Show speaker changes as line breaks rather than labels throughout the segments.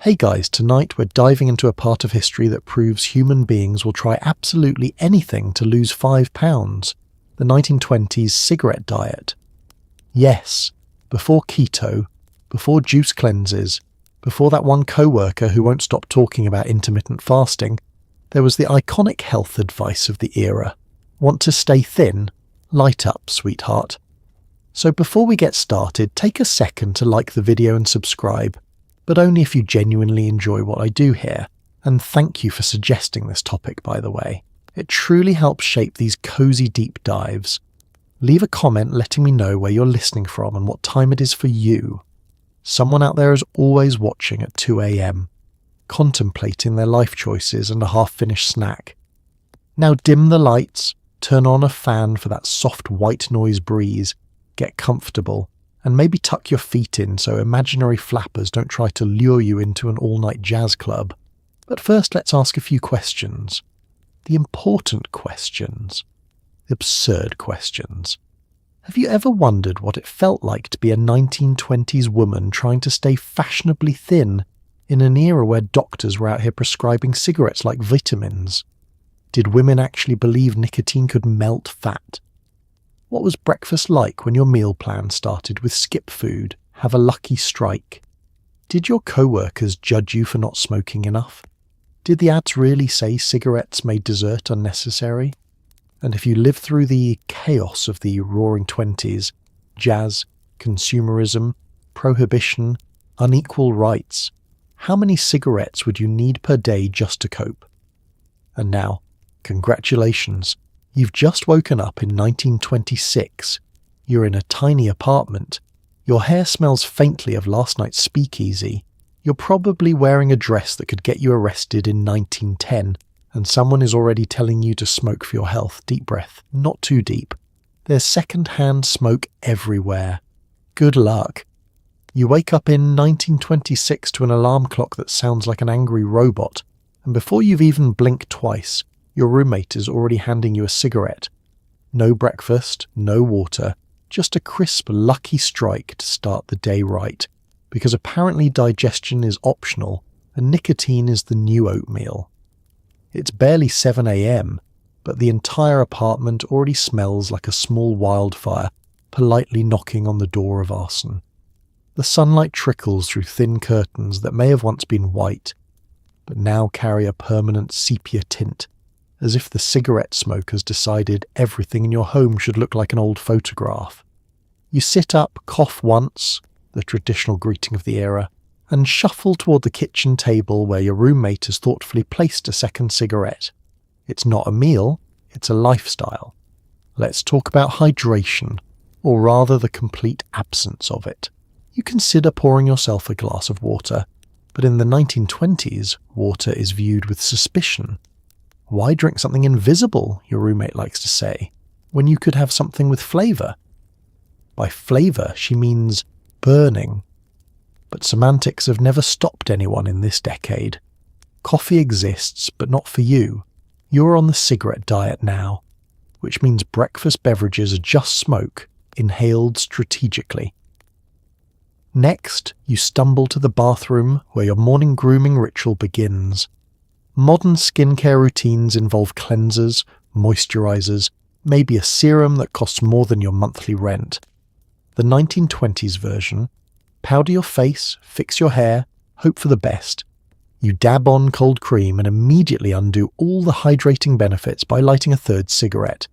Hey guys, tonight we're diving into a part of history that proves human beings will try absolutely anything to lose 5 pounds, the 1920s cigarette diet. Yes, before keto, before juice cleanses, before that one co-worker who won't stop talking about intermittent fasting, there was the iconic health advice of the era. Want to stay thin? Light up, sweetheart. So before we get started, take a second to like the video and subscribe, but only if you genuinely enjoy what I do here. And thank you for suggesting this topic, by the way. It truly helps shape these cozy deep dives. Leave a comment letting me know where you're listening from and what time it is for you. Someone out there is always watching at 2 a.m, contemplating their life choices and a half-finished snack. Now dim the lights, turn on a fan for that soft white noise breeze, get comfortable, and maybe tuck your feet in so imaginary flappers don't try to lure you into an all-night jazz club. But first let's ask a few questions. The important questions. The absurd questions. Have you ever wondered what it felt like to be a 1920s woman trying to stay fashionably thin in an era where doctors were out here prescribing cigarettes like vitamins? Did women actually believe nicotine could melt fat? What was breakfast like when your meal plan started with skip food, have a lucky strike? Did your co-workers judge you for not smoking enough? Did the ads really say cigarettes made dessert unnecessary? And if you lived through the chaos of the roaring 20s, jazz, consumerism, prohibition, unequal rights, how many cigarettes would you need per day just to cope? And now, congratulations. You've just woken up in 1926, you're in a tiny apartment, your hair smells faintly of last night's speakeasy, you're probably wearing a dress that could get you arrested in 1910, and someone is already telling you to smoke for your health. Deep breath, not too deep. There's second-hand smoke everywhere. Good luck. You wake up in 1926 to an alarm clock that sounds like an angry robot, and before you've even blinked twice, your roommate is already handing you a cigarette. No breakfast, no water, just a crisp, lucky strike to start the day right, because apparently digestion is optional and nicotine is the new oatmeal. It's barely 7 a.m, but the entire apartment already smells like a small wildfire, politely knocking on the door of arson. The sunlight trickles through thin curtains that may have once been white, but now carry a permanent sepia tint, as if the cigarette smoke has decided everything in your home should look like an old photograph. You sit up, cough once, the traditional greeting of the era, and shuffle toward the kitchen table where your roommate has thoughtfully placed a second cigarette. It's not a meal, it's a lifestyle. Let's talk about hydration, or rather the complete absence of it. You consider pouring yourself a glass of water, but in the 1920s, water is viewed with suspicion. Why drink something invisible, your roommate likes to say, when you could have something with flavour? By flavour, she means burning. But semantics have never stopped anyone in this decade. Coffee exists, but not for you. You're on the cigarette diet now, which means breakfast beverages are just smoke, inhaled strategically. Next, you stumble to the bathroom where your morning grooming ritual begins. Modern skincare routines involve cleansers, moisturizers, maybe a serum that costs more than your monthly rent. The 1920s version: powder your face, fix your hair, hope for the best. You dab on cold cream and immediately undo all the hydrating benefits by lighting a third cigarette.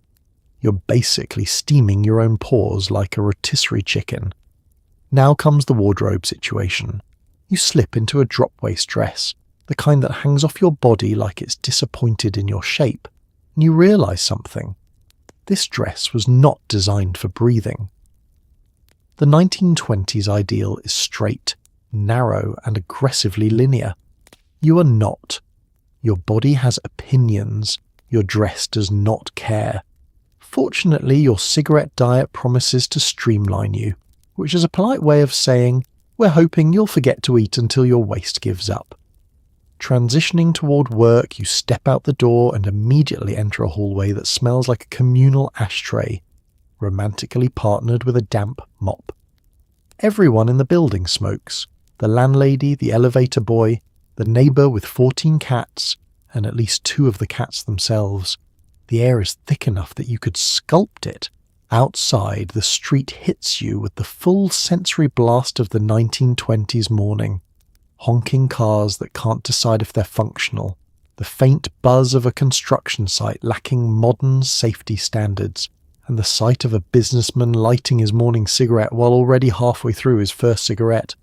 You're basically steaming your own pores like a rotisserie chicken. Now comes the wardrobe situation. You slip into a drop-waist dress, the kind that hangs off your body like it's disappointed in your shape, and you realise something. This dress was not designed for breathing. The 1920s ideal is straight, narrow, and aggressively linear. You are not. Your body has opinions. Your dress does not care. Fortunately, your cigarette diet promises to streamline you, which is a polite way of saying, we're hoping you'll forget to eat until your waist gives up. Transitioning toward work, you step out the door and immediately enter a hallway that smells like a communal ashtray, romantically partnered with a damp mop. Everyone in the building smokes. The landlady, the elevator boy, the neighbour with 14 cats, and at least 2 of the cats themselves. The air is thick enough that you could sculpt it. Outside, the street hits you with the full sensory blast of the 1920s morning. Honking cars that can't decide if they're functional. The faint buzz of a construction site lacking modern safety standards. And the sight of a businessman lighting his morning cigarette while already halfway through his first cigarette.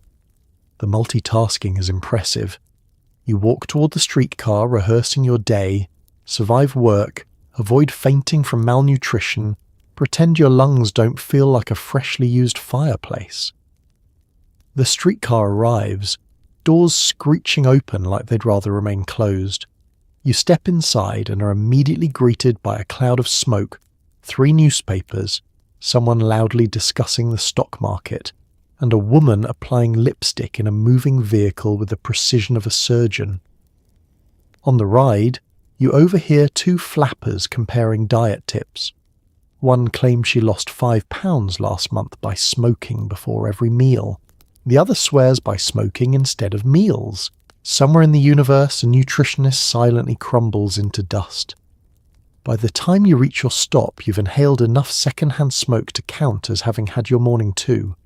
The multitasking is impressive. You walk toward the streetcar, rehearsing your day, survive work, avoid fainting from malnutrition, pretend your lungs don't feel like a freshly used fireplace. The streetcar arrives, doors screeching open like they'd rather remain closed. You step inside and are immediately greeted by a cloud of smoke, 3 newspapers, someone loudly discussing the stock market, and a woman applying lipstick in a moving vehicle with the precision of a surgeon. On the ride, you overhear 2 flappers comparing diet tips. One claimed she lost 5 pounds last month by smoking before every meal. The other swears by smoking instead of meals. Somewhere in the universe, a nutritionist silently crumbles into dust. By the time you reach your stop, you've inhaled enough second-hand smoke to count as having had your morning too.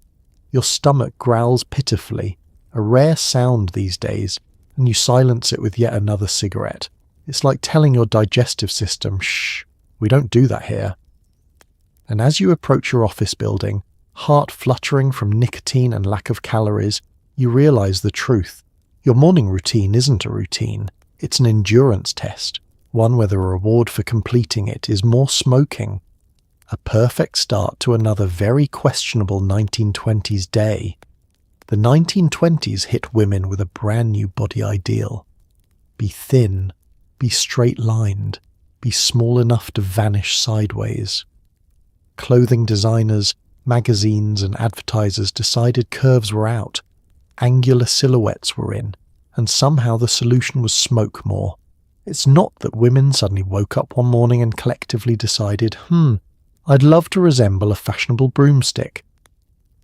Your stomach growls pitifully, a rare sound these days, and you silence it with yet another cigarette. It's like telling your digestive system, shh, we don't do that here. And as you approach your office building, heart fluttering from nicotine and lack of calories, you realize the truth. Your morning routine isn't a routine, it's an endurance test, one where the reward for completing it is more smoking. A perfect start to another very questionable 1920s day. The 1920s hit women with a brand new body ideal. Be thin, be straight-lined, be small enough to vanish sideways. Clothing designers, magazines and advertisers decided curves were out, angular silhouettes were in, and somehow the solution was smoke more. It's not that women suddenly woke up one morning and collectively decided, I'd love to resemble a fashionable broomstick.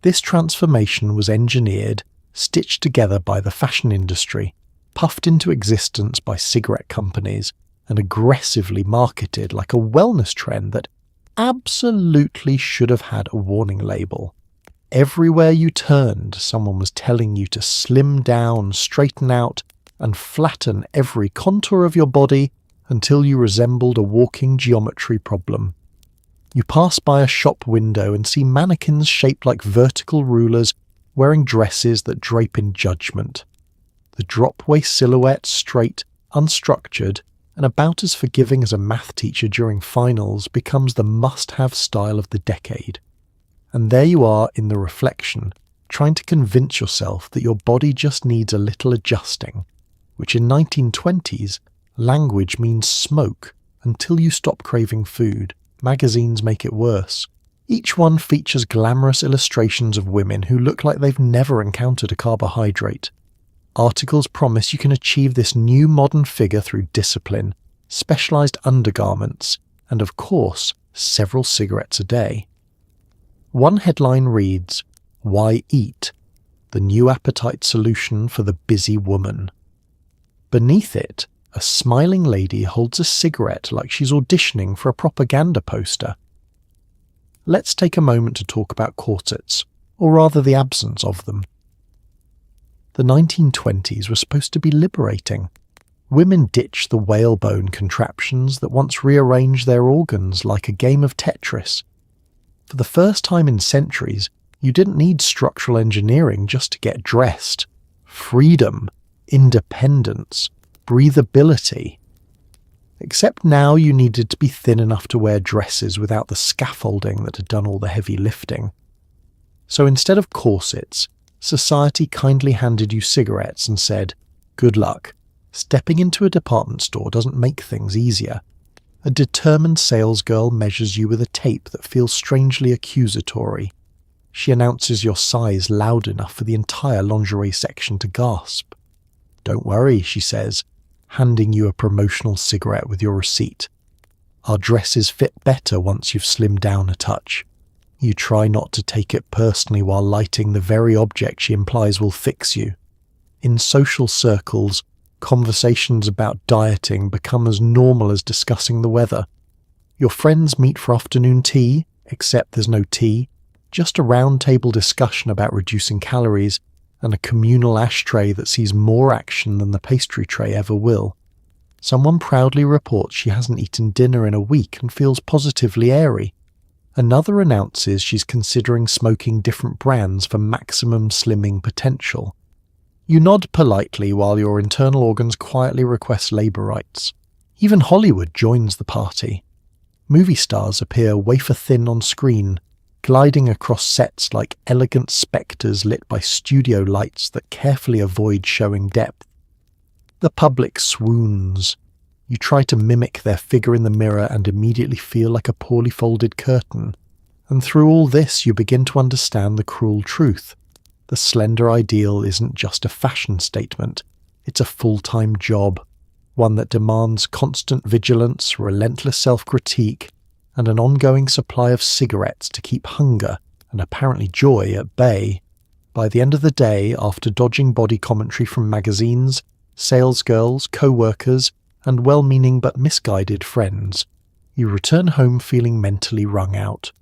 This transformation was engineered, stitched together by the fashion industry, puffed into existence by cigarette companies, and aggressively marketed like a wellness trend that absolutely should have had a warning label. Everywhere you turned, someone was telling you to slim down, straighten out, and flatten every contour of your body until you resembled a walking geometry problem. You pass by a shop window and see mannequins shaped like vertical rulers wearing dresses that drape in judgment. The drop-waist silhouette, straight, unstructured, and about as forgiving as a math teacher during finals, becomes the must-have style of the decade. And there you are in the reflection, trying to convince yourself that your body just needs a little adjusting, which in 1920s, language means smoke until you stop craving food. Magazines make it worse. Each one features glamorous illustrations of women who look like they've never encountered a carbohydrate. Articles promise you can achieve this new modern figure through discipline, specialized undergarments, and of course, several cigarettes a day. One headline reads, "Why Eat? The new appetite solution for the busy woman." Beneath it, a smiling lady holds a cigarette like she's auditioning for a propaganda poster. Let's take a moment to talk about corsets, or rather the absence of them. The 1920s were supposed to be liberating. Women ditched the whalebone contraptions that once rearranged their organs like a game of Tetris. For the first time in centuries, you didn't need structural engineering just to get dressed. Freedom, independence, breathability. Except now you needed to be thin enough to wear dresses without the scaffolding that had done all the heavy lifting. So instead of corsets, society kindly handed you cigarettes and said, "Good luck. Stepping into a department store doesn't make things easier." A determined salesgirl measures you with a tape that feels strangely accusatory. She announces your size loud enough for the entire lingerie section to gasp. "Don't worry," she says, handing you a promotional cigarette with your receipt. "Our dresses fit better once you've slimmed down a touch." You try not to take it personally while lighting the very object she implies will fix you. In social circles, conversations about dieting become as normal as discussing the weather. Your friends meet for afternoon tea, except there's no tea, just a round-table discussion about reducing calories and a communal ashtray that sees more action than the pastry tray ever will. Someone proudly reports she hasn't eaten dinner in a week and feels positively airy. Another announces she's considering smoking different brands for maximum slimming potential. You nod politely while your internal organs quietly request labour rights. Even Hollywood joins the party. Movie stars appear wafer-thin on screen, gliding across sets like elegant spectres lit by studio lights that carefully avoid showing depth. The public swoons. You try to mimic their figure in the mirror and immediately feel like a poorly folded curtain. And through all this you begin to understand the cruel truth. The slender ideal isn't just a fashion statement, it's a full-time job, one that demands constant vigilance, relentless self-critique, and an ongoing supply of cigarettes to keep hunger and apparently joy at bay. By the end of the day, after dodging body commentary from magazines, salesgirls, co-workers, and well-meaning but misguided friends, you return home feeling mentally wrung out.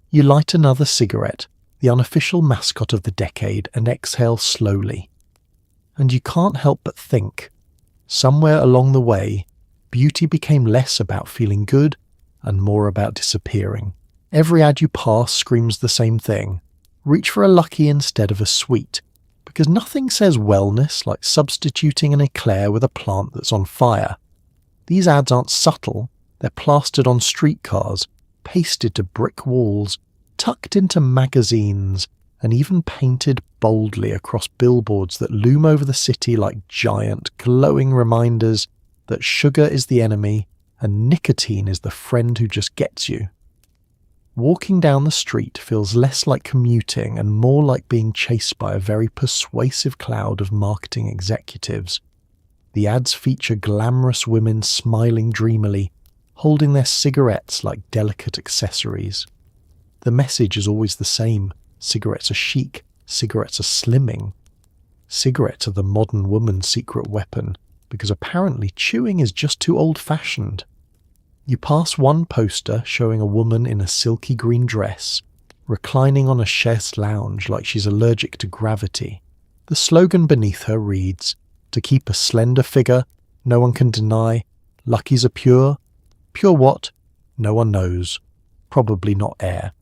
You light another cigarette, the unofficial mascot of the decade, and exhale slowly. And you can't help but think, somewhere along the way, beauty became less about feeling good and more about disappearing. Every ad you pass screams the same thing. Reach for a lucky instead of a sweet, because nothing says wellness like substituting an eclair with a plant that's on fire. These ads aren't subtle, they're plastered on streetcars, pasted to brick walls, tucked into magazines, and even painted boldly across billboards that loom over the city like giant, glowing reminders that sugar is the enemy and nicotine is the friend who just gets you. Walking down the street feels less like commuting and more like being chased by a very persuasive cloud of marketing executives. The ads feature glamorous women smiling dreamily, holding their cigarettes like delicate accessories. The message is always the same. Cigarettes are chic. Cigarettes are slimming. Cigarettes are the modern woman's secret weapon, because apparently chewing is just too old-fashioned. You pass one poster showing a woman in a silky green dress, reclining on a chaise lounge like she's allergic to gravity. The slogan beneath her reads, "To keep a slender figure, no one can deny. Luckies are pure. Pure what? No one knows. Probably not air."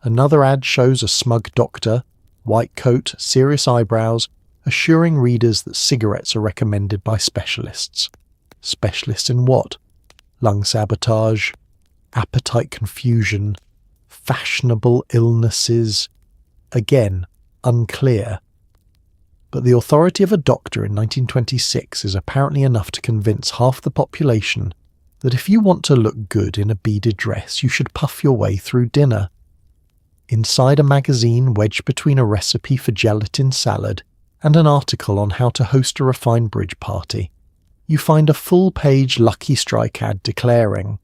Another ad shows a smug doctor, white coat, serious eyebrows, assuring readers that cigarettes are recommended by specialists. Specialists in what? Lung sabotage, appetite confusion, fashionable illnesses. Again, unclear. But the authority of a doctor in 1926 is apparently enough to convince half the population that if you want to look good in a beaded dress, you should puff your way through dinner. Inside a magazine wedged between a recipe for gelatin salad and an article on how to host a refined bridge party, you find a full-page Lucky Strike ad declaring,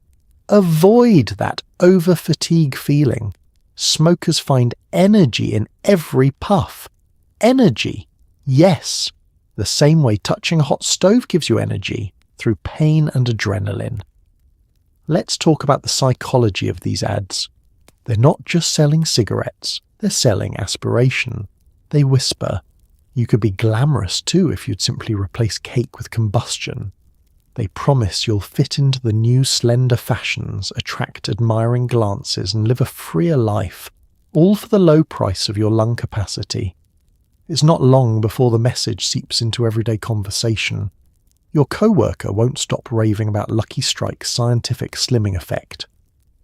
"Avoid that over-fatigue feeling. Smokers find energy in every puff. Energy. Yes, the same way touching a hot stove gives you energy, through pain and adrenaline." Let's talk about the psychology of these ads. They're not just selling cigarettes, they're selling aspiration. They whisper, "You could be glamorous too if you'd simply replace cake with combustion." They promise you'll fit into the new slender fashions, attract admiring glances, and live a freer life, all for the low price of your lung capacity. It's not long before the message seeps into everyday conversation. Your co-worker won't stop raving about Lucky Strike's scientific slimming effect.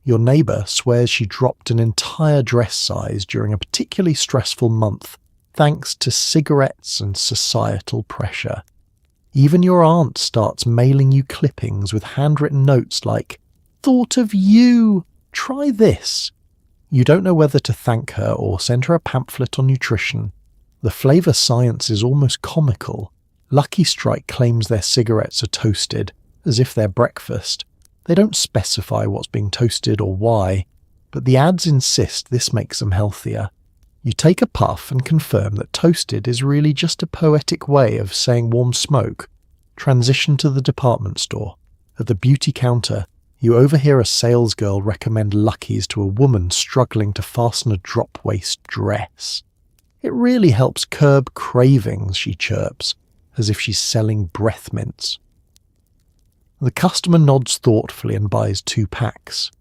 Your neighbour swears she dropped an entire dress size during a particularly stressful month, thanks to cigarettes and societal pressure. Even your aunt starts mailing you clippings with handwritten notes like, "Thought of you! Try this!" You don't know whether to thank her or send her a pamphlet on nutrition. The flavour science is almost comical. Lucky Strike claims their cigarettes are toasted, as if they're breakfast. They don't specify what's being toasted or why, but the ads insist this makes them healthier. You take a puff and confirm that toasted is really just a poetic way of saying warm smoke. Transition to the department store. At the beauty counter, you overhear a salesgirl recommend Luckies to a woman struggling to fasten a drop-waist dress. It really helps curb cravings, she chirps, as if she's selling breath mints. The customer nods thoughtfully and buys 2 packs.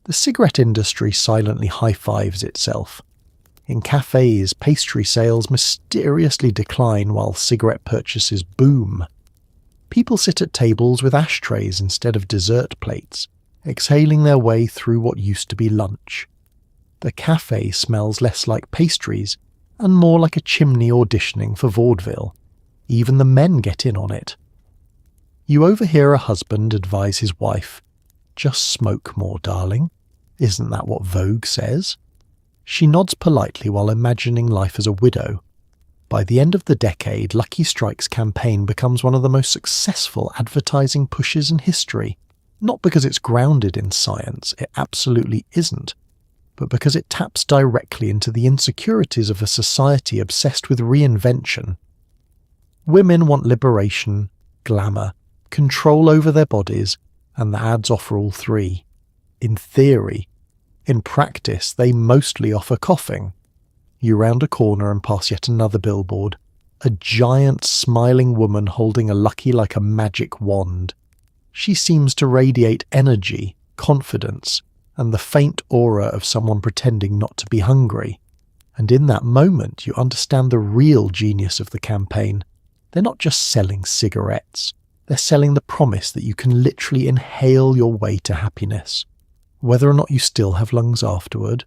The cigarette industry silently high-fives itself. In cafes, pastry sales mysteriously decline while cigarette purchases boom. People sit at tables with ashtrays instead of dessert plates, exhaling their way through what used to be lunch. The cafe smells less like pastries and more like a chimney auditioning for vaudeville. Even the men get in on it. You overhear a husband advise his wife, "Just smoke more, darling. Isn't that what Vogue says?" She nods politely while imagining life as a widow. By the end of the decade, Lucky Strike's campaign becomes one of the most successful advertising pushes in history, not because it's grounded in science, it absolutely isn't, but because it taps directly into the insecurities of a society obsessed with reinvention. Women want liberation, glamour, control over their bodies, and the ads offer all 3. In theory. In practice, they mostly offer coughing. You round a corner and pass yet another billboard. A giant smiling woman holding a Lucky like a magic wand. She seems to radiate energy, confidence, and the faint aura of someone pretending not to be hungry. And in that moment, you understand the real genius of the campaign. They're not just selling cigarettes. They're selling the promise that you can literally inhale your way to happiness. Whether or not you still have lungs afterward,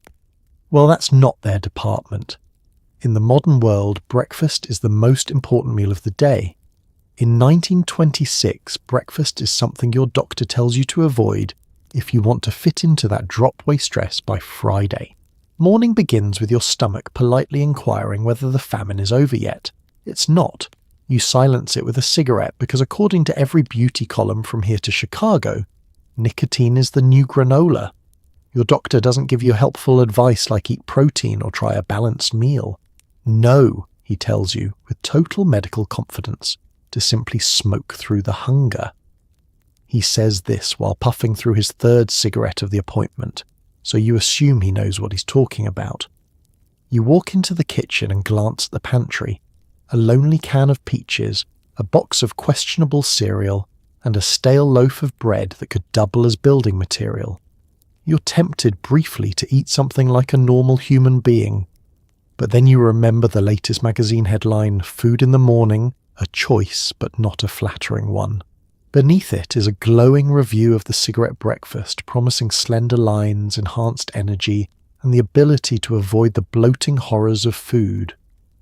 well, that's not their department. In the modern world, breakfast is the most important meal of the day. In 1926, breakfast is something your doctor tells you to avoid if you want to fit into that drop-waist dress by Friday. Morning begins with your stomach politely inquiring whether the famine is over yet. It's not. You silence it with a cigarette because according to every beauty column from here to Chicago, nicotine is the new granola. Your doctor doesn't give you helpful advice like eat protein or try a balanced meal. No, he tells you, with total medical confidence, to simply smoke through the hunger. He says this while puffing through his 3rd cigarette of the appointment, so you assume he knows what he's talking about. You walk into the kitchen and glance at the pantry. A lonely can of peaches, a box of questionable cereal, and a stale loaf of bread that could double as building material. You're tempted briefly to eat something like a normal human being, but then you remember the latest magazine headline, "Food in the Morning, a choice but not a flattering one." Beneath it is a glowing review of the cigarette breakfast, promising slender lines, enhanced energy, and the ability to avoid the bloating horrors of food.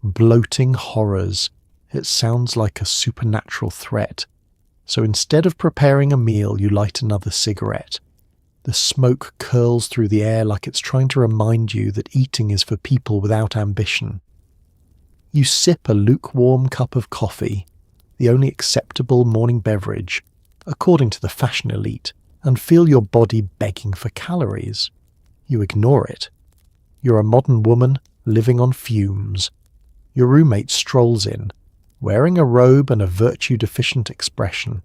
Bloating horrors. It sounds like a supernatural threat. So instead of preparing a meal, you light another cigarette. The smoke curls through the air like it's trying to remind you that eating is for people without ambition. You sip a lukewarm cup of coffee, the only acceptable morning beverage, according to the fashion elite, and feel your body begging for calories. You ignore it. You're a modern woman living on fumes. Your roommate strolls in, wearing a robe and a virtue-deficient expression.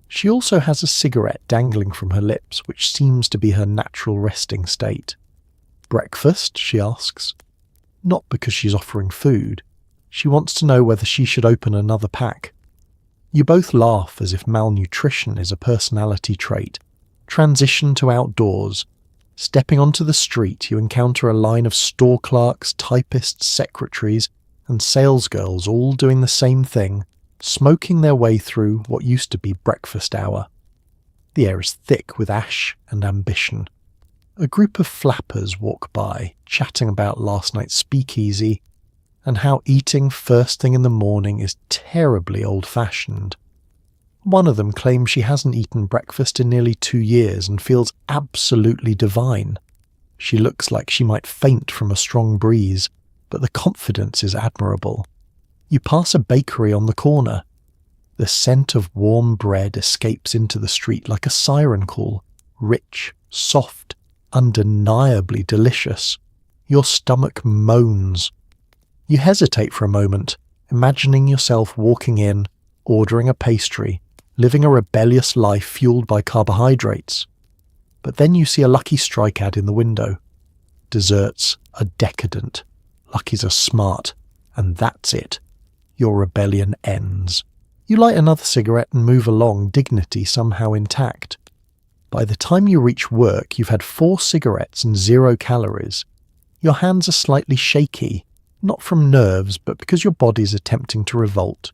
She also has a cigarette dangling from her lips, which seems to be her natural resting state. "Breakfast?" she asks. Not because she's offering food. She wants to know whether she should open another pack. You both laugh as if malnutrition is a personality trait. Transition to outdoors. Stepping onto the street, you encounter a line of store clerks, typists, secretaries, and salesgirls all doing the same thing, smoking their way through what used to be breakfast hour. The air is thick with ash and ambition. A group of flappers walk by, chatting about last night's speakeasy, and how eating first thing in the morning is terribly old-fashioned. One of them claims she hasn't eaten breakfast in nearly 2 years and feels absolutely divine. She looks like she might faint from a strong breeze, but the confidence is admirable. You pass a bakery on the corner. The scent of warm bread escapes into the street like a siren call, rich, soft, undeniably delicious. Your stomach moans. You hesitate for a moment, imagining yourself walking in, ordering a pastry, living a rebellious life fueled by carbohydrates. But then you see a Lucky Strike ad in the window. Desserts are decadent, Luckies are smart, and that's it. Your rebellion ends. You light another cigarette and move along, dignity somehow intact. By the time you reach work, you've had 4 cigarettes and 0 calories. Your hands are slightly shaky, not from nerves, but because your body's attempting to revolt.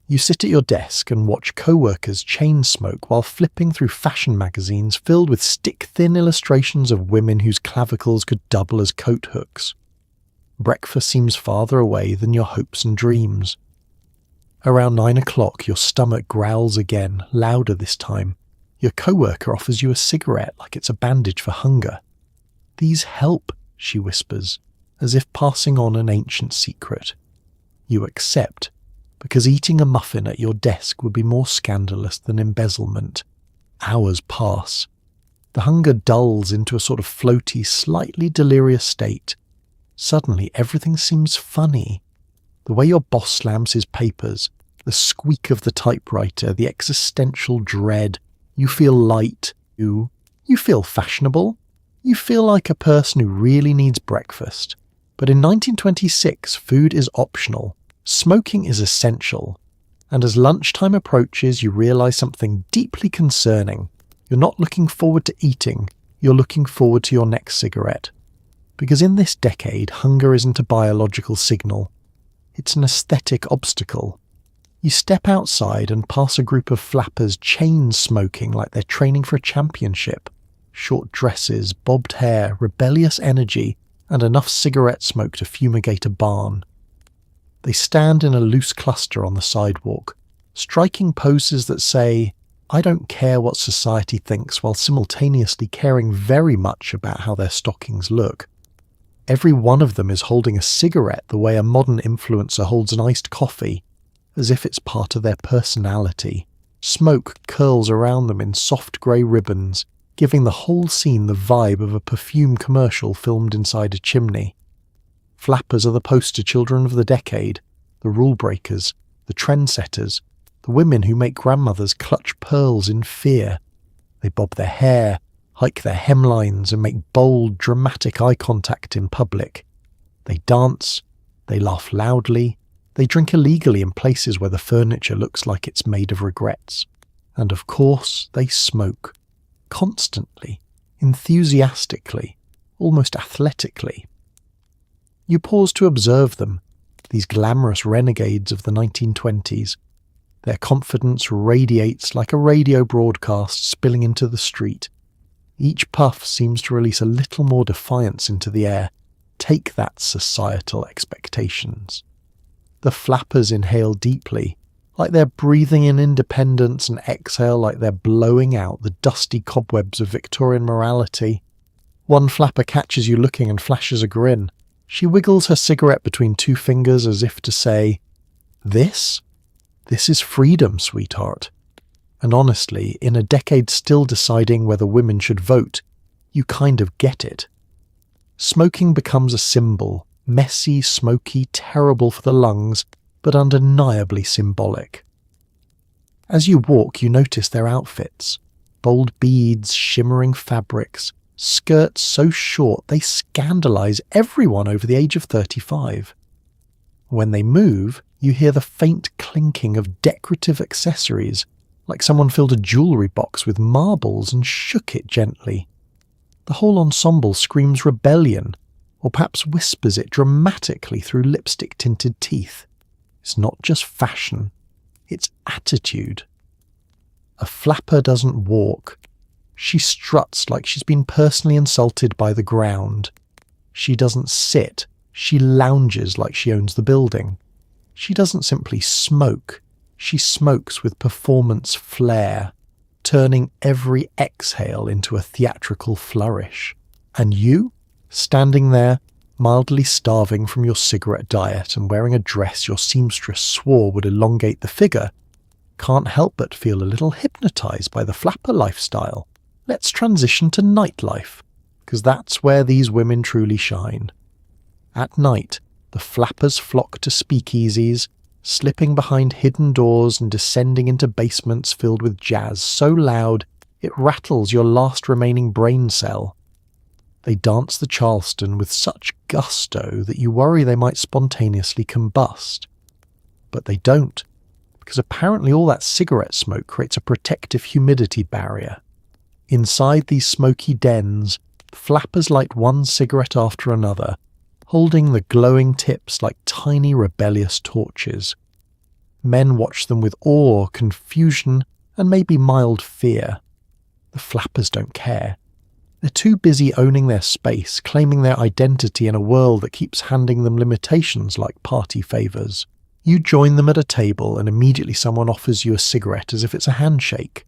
You sit at your desk and watch co-workers chain smoke while flipping through fashion magazines filled with stick-thin illustrations of women whose clavicles could double as coat hooks. Breakfast seems farther away than your hopes and dreams. Around 9 o'clock, your stomach growls again, louder this time. Your co-worker offers you a cigarette like it's a bandage for hunger. "These help," she whispers, as if passing on an ancient secret. You accept, because eating a muffin at your desk would be more scandalous than embezzlement. Hours pass. The hunger dulls into a sort of floaty, slightly delirious state. Suddenly everything seems funny. The way your boss slams his papers, the squeak of the typewriter, the existential dread. You feel light. You feel fashionable. You feel like a person who really needs breakfast. But in 1926, food is optional. Smoking is essential. And as lunchtime approaches, you realize something deeply concerning. You're not looking forward to eating. You're looking forward to your next cigarette. Because in this decade, hunger isn't a biological signal. It's an aesthetic obstacle. You step outside and pass a group of flappers chain smoking like they're training for a championship. Short dresses, bobbed hair, rebellious energy, and enough cigarette smoke to fumigate a barn. They stand in a loose cluster on the sidewalk, striking poses that say, "I don't care what society thinks," while simultaneously caring very much about how their stockings look. Every one of them is holding a cigarette the way a modern influencer holds an iced coffee, as if it's part of their personality. Smoke curls around them in soft grey ribbons, giving the whole scene the vibe of a perfume commercial filmed inside a chimney. Flappers are the poster children of the decade, the rule breakers, the trendsetters, the women who make grandmothers clutch pearls in fear. They bob their hair, hike their hemlines, and make bold, dramatic eye contact in public. They dance, they laugh loudly, they drink illegally in places where the furniture looks like it's made of regrets. And of course, they smoke. Constantly, enthusiastically, almost athletically. You pause to observe them, these glamorous renegades of the 1920s. Their confidence radiates like a radio broadcast spilling into the street. Each puff seems to release a little more defiance into the air. Take that, societal expectations. The flappers inhale deeply, like they're breathing in independence, and exhale like they're blowing out the dusty cobwebs of Victorian morality. One flapper catches you looking and flashes a grin. She wiggles her cigarette between 2 fingers as if to say, This is freedom, sweetheart." And honestly, in a decade still deciding whether women should vote, you kind of get it. Smoking becomes a symbol, messy, smoky, terrible for the lungs, but undeniably symbolic. As you walk, you notice their outfits. Bold beads, shimmering fabrics, skirts so short they scandalize everyone over the age of 35. When they move, you hear the faint clinking of decorative accessories, like someone filled a jewellery box with marbles and shook it gently. The whole ensemble screams rebellion, or perhaps whispers it dramatically through lipstick-tinted teeth. It's not just fashion, it's attitude. A flapper doesn't walk. She struts like she's been personally insulted by the ground. She doesn't sit, she lounges like she owns the building. She doesn't simply smoke, she smokes with performance flair, turning every exhale into a theatrical flourish. And you, standing there, mildly starving from your cigarette diet and wearing a dress your seamstress swore would elongate the figure, can't help but feel a little hypnotized by the flapper lifestyle. Let's transition to Nightlife. because that's where these women truly shine. At night, the flappers flock to speakeasies, slipping behind hidden doors and descending into basements filled with jazz so loud it rattles your last remaining brain cell. They dance the Charleston with such gusto that you worry they might spontaneously combust. But they don't, because apparently all that cigarette smoke creates a protective humidity barrier. Inside these smoky dens, flappers light one cigarette after another, holding the glowing tips like tiny rebellious torches. Men watch them with awe, confusion, and maybe mild fear. The flappers don't care. They're too busy owning their space, claiming their identity in a world that keeps handing them limitations like party favours. You join them at a table and immediately someone offers you a cigarette as if it's a handshake.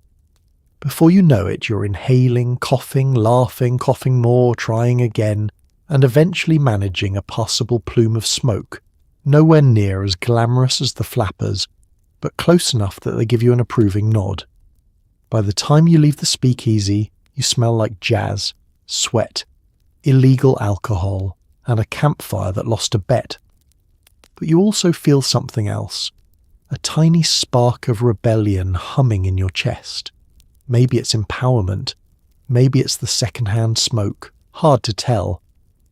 Before you know it, you're inhaling, coughing, laughing, coughing more, trying again, and eventually managing a passable plume of smoke, nowhere near as glamorous as the flappers, but close enough that they give you an approving nod. By the time you leave the speakeasy, you smell like jazz, sweat, illegal alcohol, and a campfire that lost a bet. But you also feel something else, a tiny spark of rebellion humming in your chest. Maybe it's empowerment, maybe it's the second-hand smoke, hard to tell.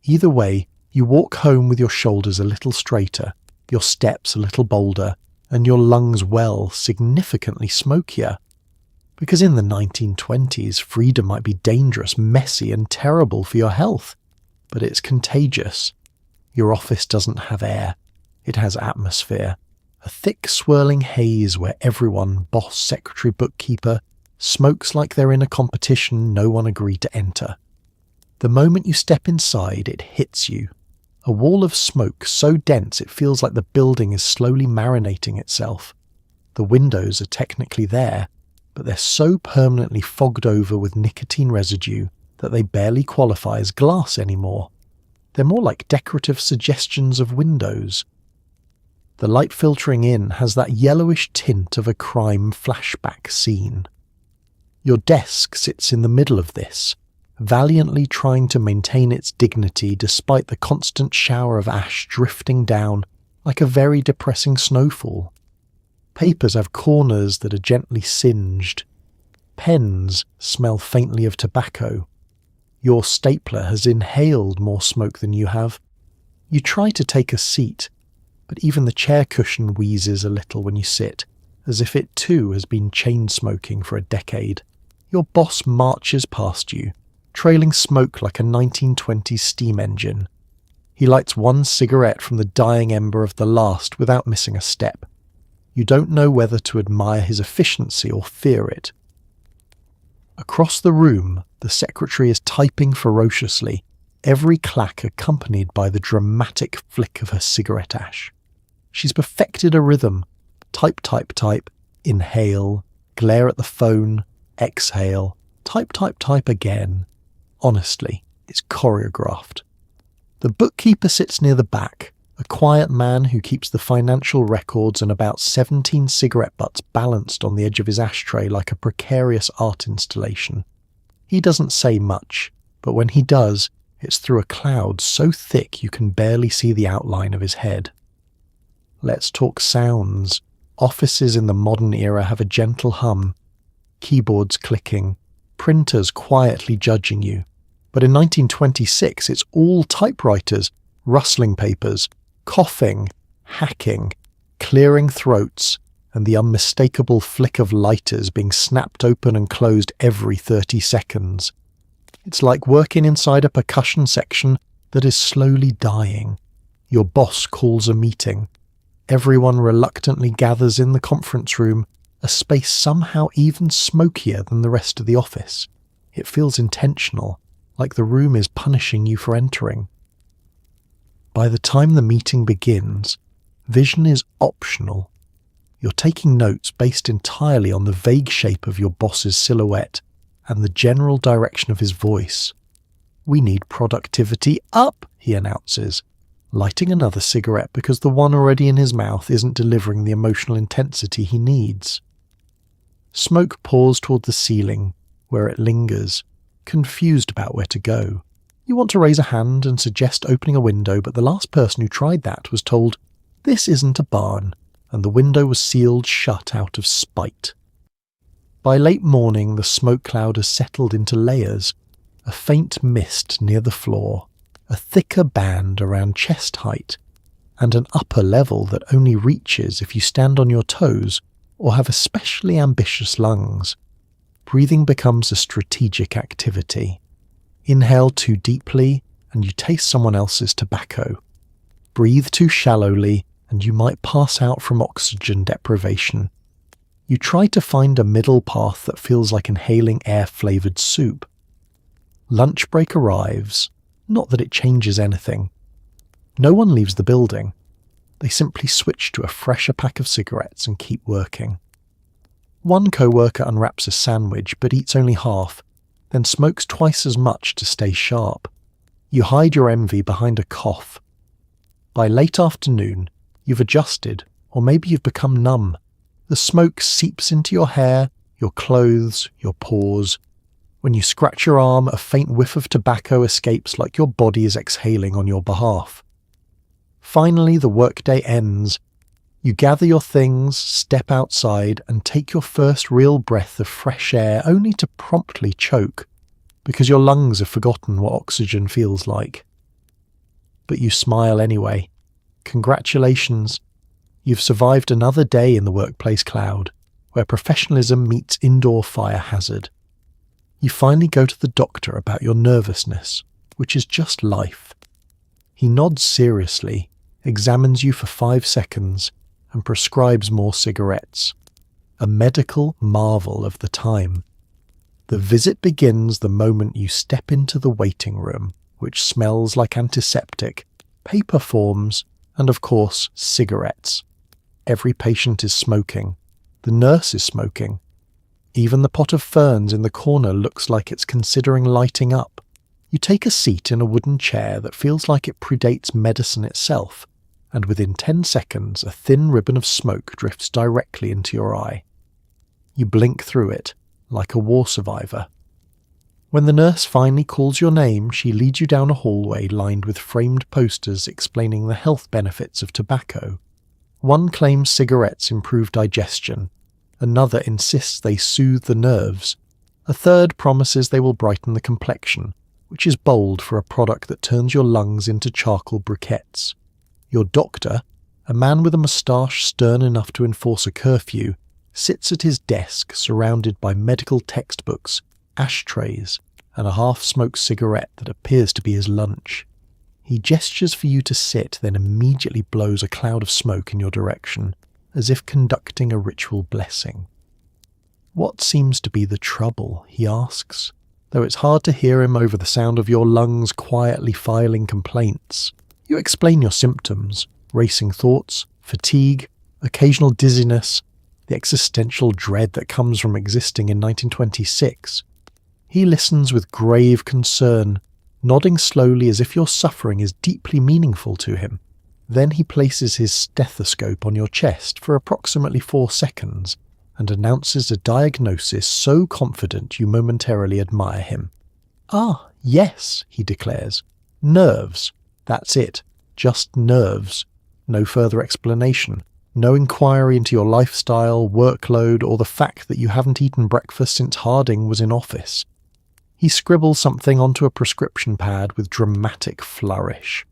Either way, you walk home with your shoulders a little straighter, your steps a little bolder, and your lungs significantly smokier. Because in the 1920s, freedom might be dangerous, messy, and terrible for your health, but it's contagious. Your office doesn't have air, it has atmosphere. A thick swirling haze where everyone, boss, secretary, bookkeeper, smokes like they're in a competition no one agreed to enter. The moment you step inside, it hits you. A wall of smoke so dense it feels like the building is slowly marinating itself. The windows are technically there, but they're so permanently fogged over with nicotine residue that they barely qualify as glass anymore. They're more like decorative suggestions of windows. The light filtering in has that yellowish tint of a crime flashback scene. Your desk sits in the middle of this, valiantly trying to maintain its dignity despite the constant shower of ash drifting down like a very depressing snowfall. Papers have corners that are gently singed. Pens smell faintly of tobacco. Your stapler has inhaled more smoke than you have. You try to take a seat, but even the chair cushion wheezes a little when you sit, as if it too has been chain smoking for a decade. Your boss marches past you, trailing smoke like a 1920s steam engine. He lights one cigarette from the dying ember of the last without missing a step. You don't know whether to admire his efficiency or fear it. Across the room, the secretary is typing ferociously, every clack accompanied by the dramatic flick of her cigarette ash. She's perfected a rhythm. Type, type, type, inhale, glare at the phone, exhale, type, type, type again. Honestly, it's choreographed. The bookkeeper sits near the back, a quiet man who keeps the financial records and about 17 cigarette butts balanced on the edge of his ashtray like a precarious art installation. He doesn't say much, but when he does, it's through a cloud so thick you can barely see the outline of his head. Let's talk sounds. Offices in the modern era have a gentle hum. Keyboards clicking, printers quietly judging you. But in 1926, it's all typewriters, rustling papers, coughing, hacking, clearing throats, and the unmistakable flick of lighters being snapped open and closed every 30 seconds. It's like working inside a percussion section that is slowly dying. Your boss calls a meeting. Everyone reluctantly gathers in the conference room, a space somehow even smokier than the rest of the office. It feels intentional, like the room is punishing you for entering. By the time the meeting begins, vision is optional. You're taking notes based entirely on the vague shape of your boss's silhouette and the general direction of his voice. "We need productivity up," he announces, lighting another cigarette because the one already in his mouth isn't delivering the emotional intensity he needs. Smoke pours toward the ceiling, where it lingers, confused about where to go. You want to raise a hand and suggest opening a window, but the last person who tried that was told, "This isn't a barn," and the window was sealed shut out of spite. By late morning, the smoke cloud has settled into layers, a faint mist near the floor, a thicker band around chest height, and an upper level that only reaches if you stand on your toes or have especially ambitious lungs. Breathing becomes a strategic activity. Inhale too deeply and you taste someone else's tobacco. Breathe too shallowly and you might pass out from oxygen deprivation. You try to find a middle path that feels like inhaling air-flavoured soup. Lunch break arrives, not that it changes anything. No one leaves the building. They simply switch to a fresher pack of cigarettes and keep working. One co-worker unwraps a sandwich but eats only half, then smokes twice as much to stay sharp. You hide your envy behind a cough. By late afternoon, you've adjusted, or maybe you've become numb. The smoke seeps into your hair, your clothes, your pores. When you scratch your arm, a faint whiff of tobacco escapes like your body is exhaling on your behalf. Finally, the workday ends. You gather your things, step outside, and take your first real breath of fresh air only to promptly choke, because your lungs have forgotten what oxygen feels like. But you smile anyway. Congratulations. You've survived another day in the workplace cloud, where professionalism meets indoor fire hazard. You finally go to the doctor about your nervousness, which is just life. He nods seriously, examines you for 5 seconds, and prescribes more cigarettes. A medical marvel of the time. The visit begins the moment you step into the waiting room, which smells like antiseptic, paper forms, and of course, cigarettes. Every patient is smoking. The nurse is smoking. Even the pot of ferns in the corner looks like it's considering lighting up. You take a seat in a wooden chair that feels like it predates medicine itself, and within 10 seconds a thin ribbon of smoke drifts directly into your eye. You blink through it, like a war survivor. When the nurse finally calls your name, she leads you down a hallway lined with framed posters explaining the health benefits of tobacco. One claims cigarettes improve digestion, another insists they soothe the nerves, a third promises they will brighten the complexion, which is bold for a product that turns your lungs into charcoal briquettes. Your doctor, a man with a moustache stern enough to enforce a curfew, sits at his desk surrounded by medical textbooks, ashtrays, and a half-smoked cigarette that appears to be his lunch. He gestures for you to sit, then immediately blows a cloud of smoke in your direction, as if conducting a ritual blessing. "What seems to be the trouble?" he asks, though it's hard to hear him over the sound of your lungs quietly filing complaints. You explain your symptoms: racing thoughts, fatigue, occasional dizziness, the existential dread that comes from existing in 1926. He listens with grave concern, nodding slowly as if your suffering is deeply meaningful to him. Then he places his stethoscope on your chest for approximately 4 seconds and announces a diagnosis so confident you momentarily admire him. "Ah, yes," he declares. "Nerves. That's it. Just nerves. No further explanation. No inquiry into your lifestyle, workload, or the fact that you haven't eaten breakfast since Harding was in office." He scribbles something onto a prescription pad with dramatic flourish.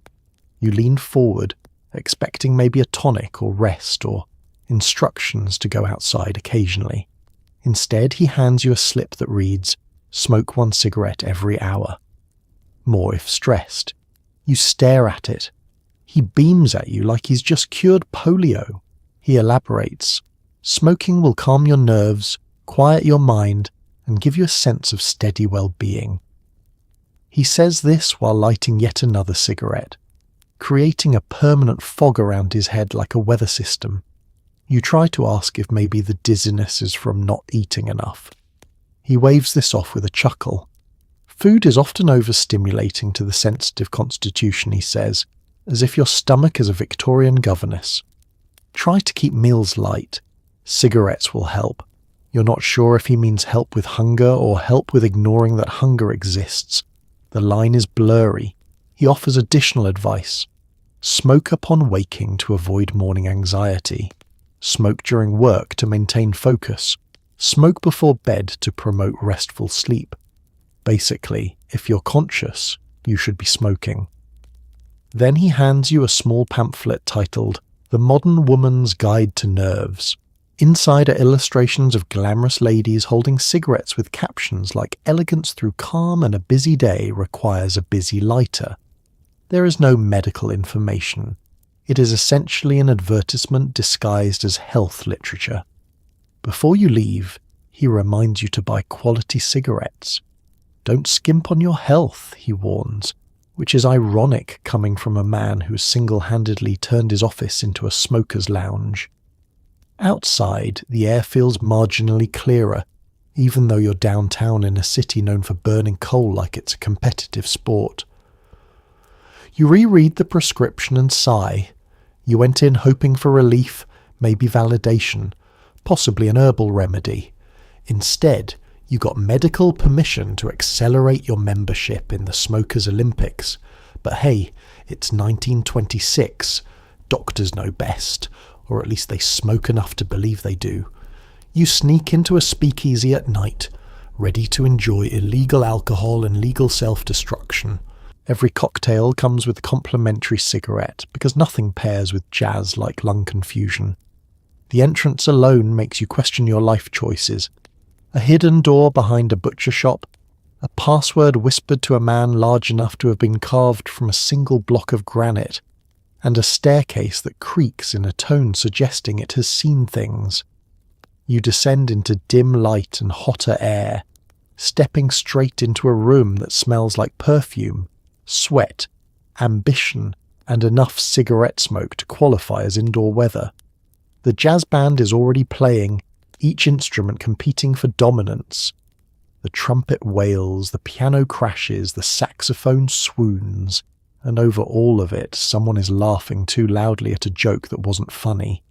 You lean forward, expecting maybe a tonic or rest or instructions to go outside occasionally. Instead, he hands you a slip that reads, "Smoke 1 cigarette every hour." More if stressed. You stare at it. He beams at you like he's just cured polio. He elaborates. "Smoking will calm your nerves, quiet your mind, and give you a sense of steady well-being." He says this while lighting yet another cigarette, creating a permanent fog around his head like a weather system. You try to ask if maybe the dizziness is from not eating enough. He waves this off with a chuckle. "Food is often overstimulating to the sensitive constitution," he says, as if your stomach is a Victorian governess. "Try to keep meals light. Cigarettes will help." You're not sure if he means help with hunger or help with ignoring that hunger exists. The line is blurry. He offers additional advice. Smoke upon waking to avoid morning anxiety. Smoke during work to maintain focus. Smoke before bed to promote restful sleep. Basically, if you're conscious, you should be smoking. Then he hands you a small pamphlet titled The Modern Woman's Guide to Nerves. Inside are illustrations of glamorous ladies holding cigarettes with captions like "Elegance through calm and a busy day requires a busy lighter." There is no medical information. It is essentially an advertisement disguised as health literature. Before you leave, he reminds you to buy quality cigarettes. Don't skimp on your health, he warns, which is ironic coming from a man who single-handedly turned his office into a smoker's lounge. Outside, the air feels marginally clearer, even though you're downtown in a city known for burning coal like it's a competitive sport. You reread the prescription and sigh. You went in hoping for relief, maybe validation, possibly an herbal remedy. Instead, you got medical permission to accelerate your membership in the Smokers' Olympics. But hey, it's 1926. Doctors know best, or at least they smoke enough to believe they do. You sneak into a speakeasy at night, ready to enjoy illegal alcohol and legal self-destruction. Every cocktail comes with a complimentary cigarette, because nothing pairs with jazz like lung confusion. The entrance alone makes you question your life choices. A hidden door behind a butcher shop, a password whispered to a man large enough to have been carved from a single block of granite, and a staircase that creaks in a tone suggesting it has seen things. You descend into dim light and hotter air, stepping straight into a room that smells like perfume, sweat, ambition, and enough cigarette smoke to qualify as indoor weather. The jazz band is already playing, each instrument competing for dominance. The trumpet wails, the piano crashes, the saxophone swoons, and over all of it, someone is laughing too loudly at a joke that wasn't funny.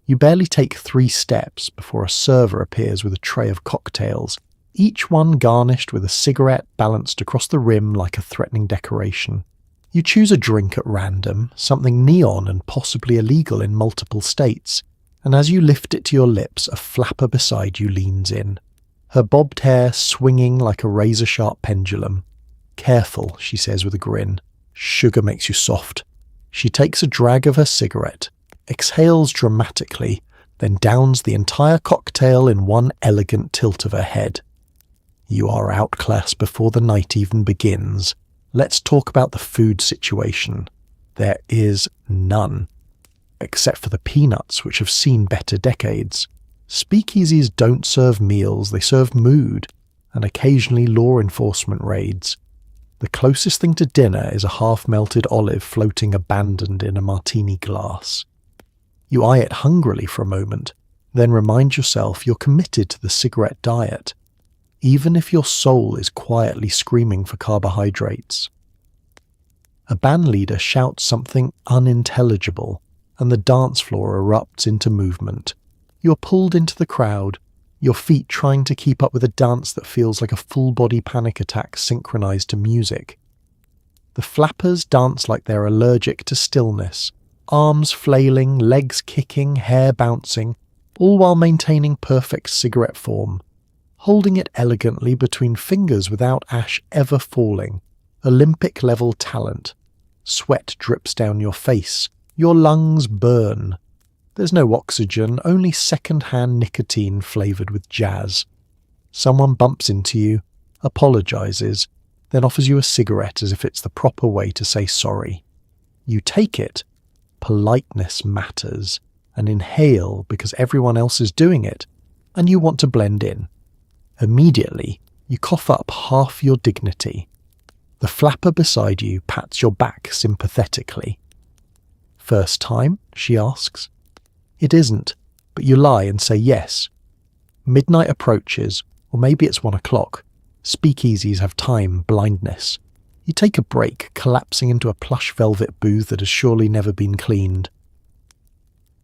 You barely take 3 steps before a server appears with a tray of cocktails, each one garnished with a cigarette balanced across the rim like a threatening decoration. You choose a drink at random, something neon and possibly illegal in multiple states, and as you lift it to your lips, a flapper beside you leans in, her bobbed hair swinging like a razor-sharp pendulum. "Careful," she says with a grin. "Sugar makes you soft." She takes a drag of her cigarette, exhales dramatically, then downs the entire cocktail in one elegant tilt of her head. "You are outclassed before the night even begins. Let's talk about the food situation." There is none. Except for the peanuts, which have seen better decades. Speakeasies don't serve meals, they serve mood, and occasionally law enforcement raids. The closest thing to dinner is a half-melted olive floating abandoned in a martini glass. You eye it hungrily for a moment, then remind yourself you're committed to the cigarette diet, even if your soul is quietly screaming for carbohydrates. A bandleader shouts something unintelligible, and the dance floor erupts into movement. You're pulled into the crowd, your feet trying to keep up with a dance that feels like a full-body panic attack synchronized to music. The flappers dance like they're allergic to stillness, arms flailing, legs kicking, hair bouncing, all while maintaining perfect cigarette form, holding it elegantly between fingers without ash ever falling. Olympic-level talent. Sweat drips down your face. Your lungs burn. There's no oxygen, only second-hand nicotine flavoured with jazz. Someone bumps into you, apologises, then offers you a cigarette as if it's the proper way to say sorry. You take it. Politeness matters, and inhale because everyone else is doing it, and you want to blend in. Immediately, you cough up half your dignity. The flapper beside you pats your back sympathetically. "First time?" she asks. It isn't, but you lie and say yes. Midnight approaches, or maybe it's 1 o'clock. Speakeasies have time blindness. You take a break, collapsing into a plush velvet booth that has surely never been cleaned.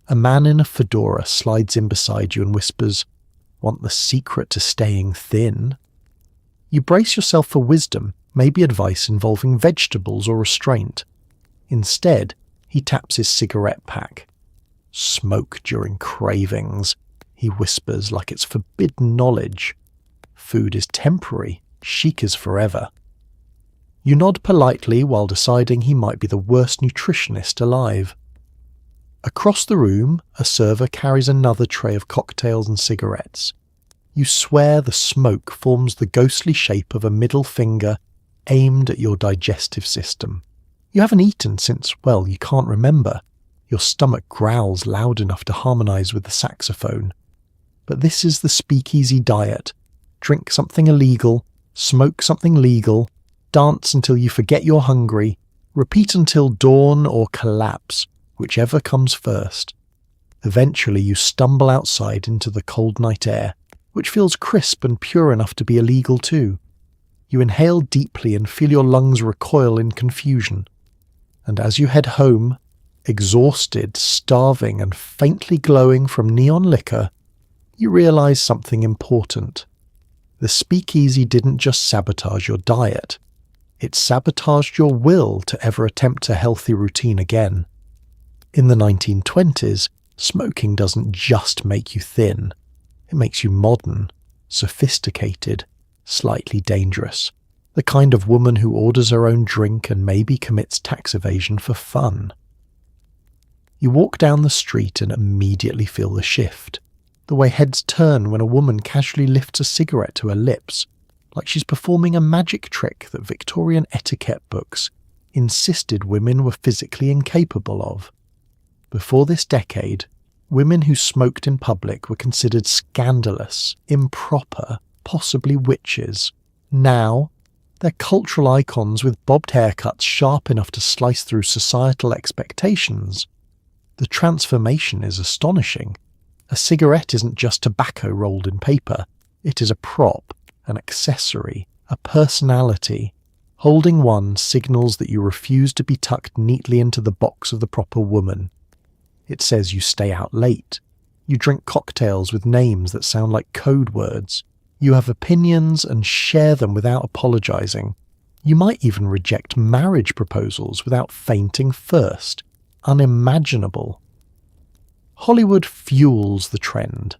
A man in a fedora slides in beside you and whispers, "Want the secret to staying thin?" You brace yourself for wisdom, maybe advice involving vegetables or restraint. Instead, he taps his cigarette pack. "Smoke during cravings," he whispers like it's forbidden knowledge. "Food is temporary, chic is forever." You nod politely while deciding he might be the worst nutritionist alive. Across the room, a server carries another tray of cocktails and cigarettes. You swear the smoke forms the ghostly shape of a middle finger aimed at your digestive system. You haven't eaten since, well, you can't remember. Your stomach growls loud enough to harmonise with the saxophone. But this is the speakeasy diet. Drink something illegal, smoke something legal, dance until you forget you're hungry, repeat until dawn or collapse, whichever comes first. Eventually you stumble outside into the cold night air, which feels crisp and pure enough to be illegal too. You inhale deeply and feel your lungs recoil in confusion. And as you head home, exhausted, starving, and faintly glowing from neon liquor, you realise something important. The speakeasy didn't just sabotage your diet. It sabotaged your will to ever attempt a healthy routine again. In the 1920s, smoking doesn't just make you thin. It makes you modern, sophisticated, slightly dangerous. The kind of woman who orders her own drink and maybe commits tax evasion for fun. You walk down the street and immediately feel the shift. The way heads turn when a woman casually lifts a cigarette to her lips, like she's performing a magic trick that Victorian etiquette books insisted women were physically incapable of. Before this decade, women who smoked in public were considered scandalous, improper, possibly witches. Now, they're cultural icons with bobbed haircuts sharp enough to slice through societal expectations. The transformation is astonishing. A cigarette isn't just tobacco rolled in paper. It is a prop, an accessory, a personality. Holding one signals that you refuse to be tucked neatly into the box of the proper woman. It says you stay out late. You drink cocktails with names that sound like code words. You have opinions and share them without apologising. You might even reject marriage proposals without fainting first. Unimaginable. Hollywood fuels the trend.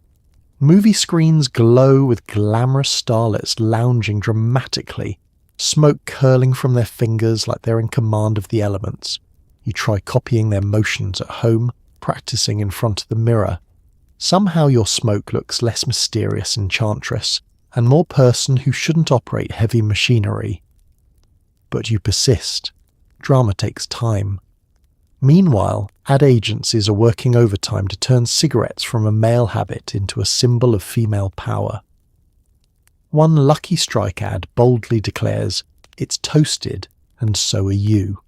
Movie screens glow with glamorous starlets lounging dramatically, smoke curling from their fingers like they're in command of the elements. You try copying their motions at home, practicing in front of the mirror. Somehow your smoke looks less mysterious enchantress, and more person who shouldn't operate heavy machinery. But you persist. Drama takes time. Meanwhile, ad agencies are working overtime to turn cigarettes from a male habit into a symbol of female power. One Lucky Strike ad boldly declares, "It's toasted, and so are you."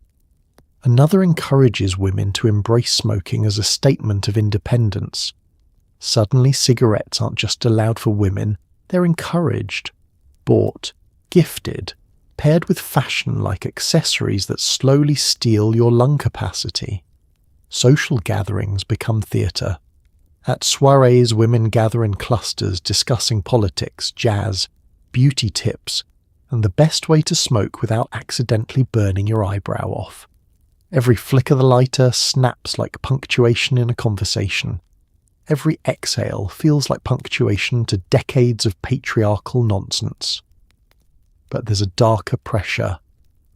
Another encourages women to embrace smoking as a statement of independence. Suddenly cigarettes aren't just allowed for women, they're encouraged, bought, gifted, paired with fashion-like accessories that slowly steal your lung capacity. Social gatherings become theatre. At soirees, women gather in clusters discussing politics, jazz, beauty tips, and the best way to smoke without accidentally burning your eyebrow off. Every flick of the lighter snaps like punctuation in a conversation. Every exhale feels like punctuation to decades of patriarchal nonsense. But there's a darker pressure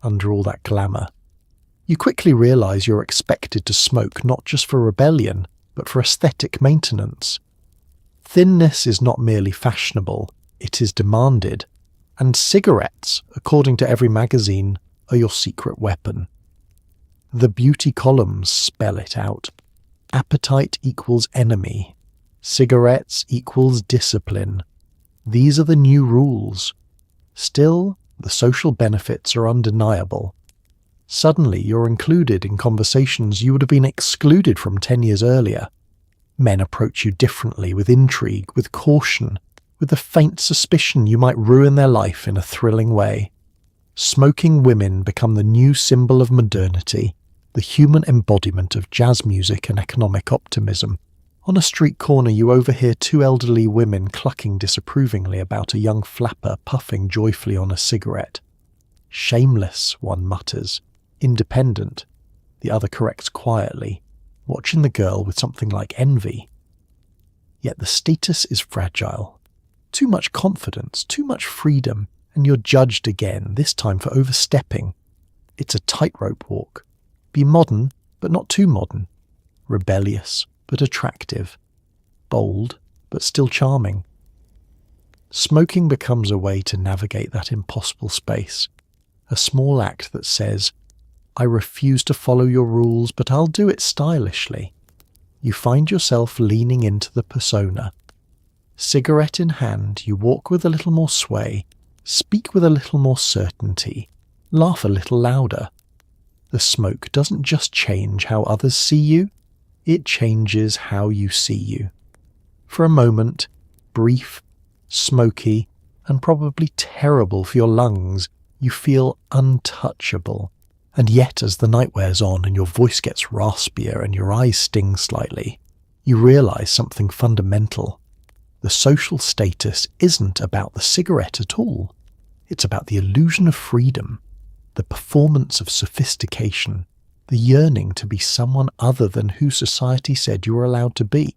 under all that glamour. You quickly realise you're expected to smoke not just for rebellion, but for aesthetic maintenance. Thinness is not merely fashionable, it is demanded. And cigarettes, according to every magazine, are your secret weapon. The beauty columns spell it out. Appetite equals enemy. Cigarettes equals discipline. These are the new rules. Still, the social benefits are undeniable. Suddenly, you're included in conversations you would have been excluded from 10 years earlier. Men approach you differently, with intrigue, with caution, with the faint suspicion you might ruin their life in a thrilling way. Smoking women become the new symbol of modernity, the human embodiment of jazz music and economic optimism. On a street corner you overhear two elderly women clucking disapprovingly about a young flapper puffing joyfully on a cigarette. Shameless, one mutters. Independent, the other corrects quietly, watching the girl with something like envy. Yet the status is fragile. Too much confidence, too much freedom, and you're judged again, this time for overstepping. It's a tightrope walk. Be modern, but not too modern. Rebellious, but attractive. Bold, but still charming. Smoking becomes a way to navigate that impossible space. A small act that says, I refuse to follow your rules, but I'll do it stylishly. You find yourself leaning into the persona. Cigarette in hand, you walk with a little more sway, speak with a little more certainty, laugh a little louder. The smoke doesn't just change how others see you, it changes how you see you. For a moment, brief, smoky, and probably terrible for your lungs, you feel untouchable. And yet, as the night wears on and your voice gets raspier and your eyes sting slightly, you realise something fundamental. The social status isn't about the cigarette at all. It's about the illusion of freedom, the performance of sophistication, the yearning to be someone other than who society said you were allowed to be.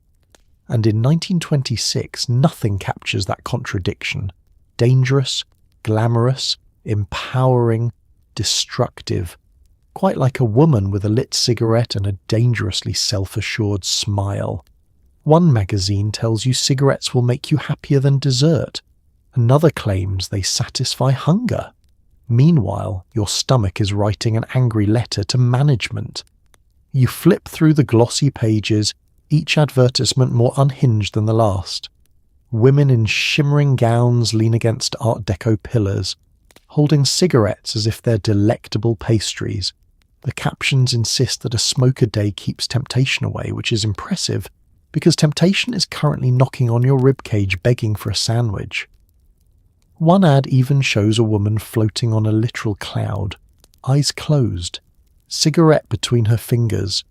And in 1926, nothing captures that contradiction. Dangerous, glamorous, empowering, destructive. Quite like a woman with a lit cigarette and a dangerously self-assured smile. One magazine tells you cigarettes will make you happier than dessert. Another claims they satisfy hunger. Meanwhile, your stomach is writing an angry letter to management. You flip through the glossy pages, each advertisement more unhinged than the last. Women in shimmering gowns lean against Art Deco pillars, holding cigarettes as if they're delectable pastries. The captions insist that a smoke a day keeps temptation away, which is impressive, because temptation is currently knocking on your ribcage begging for a sandwich. One ad even shows a woman floating on a literal cloud, eyes closed, cigarette between her fingers,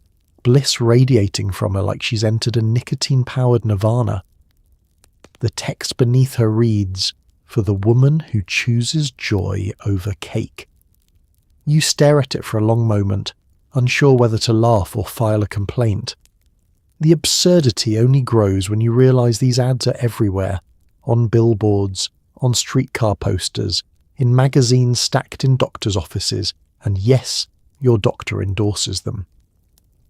bliss radiating from her like she's entered a nicotine-powered nirvana. The text beneath her reads, "For the woman who chooses joy over cake." You stare at it for a long moment, unsure whether to laugh or file a complaint. The absurdity only grows when you realise these ads are everywhere, on billboards, on streetcar posters, in magazines stacked in doctors' offices, and yes, your doctor endorses them.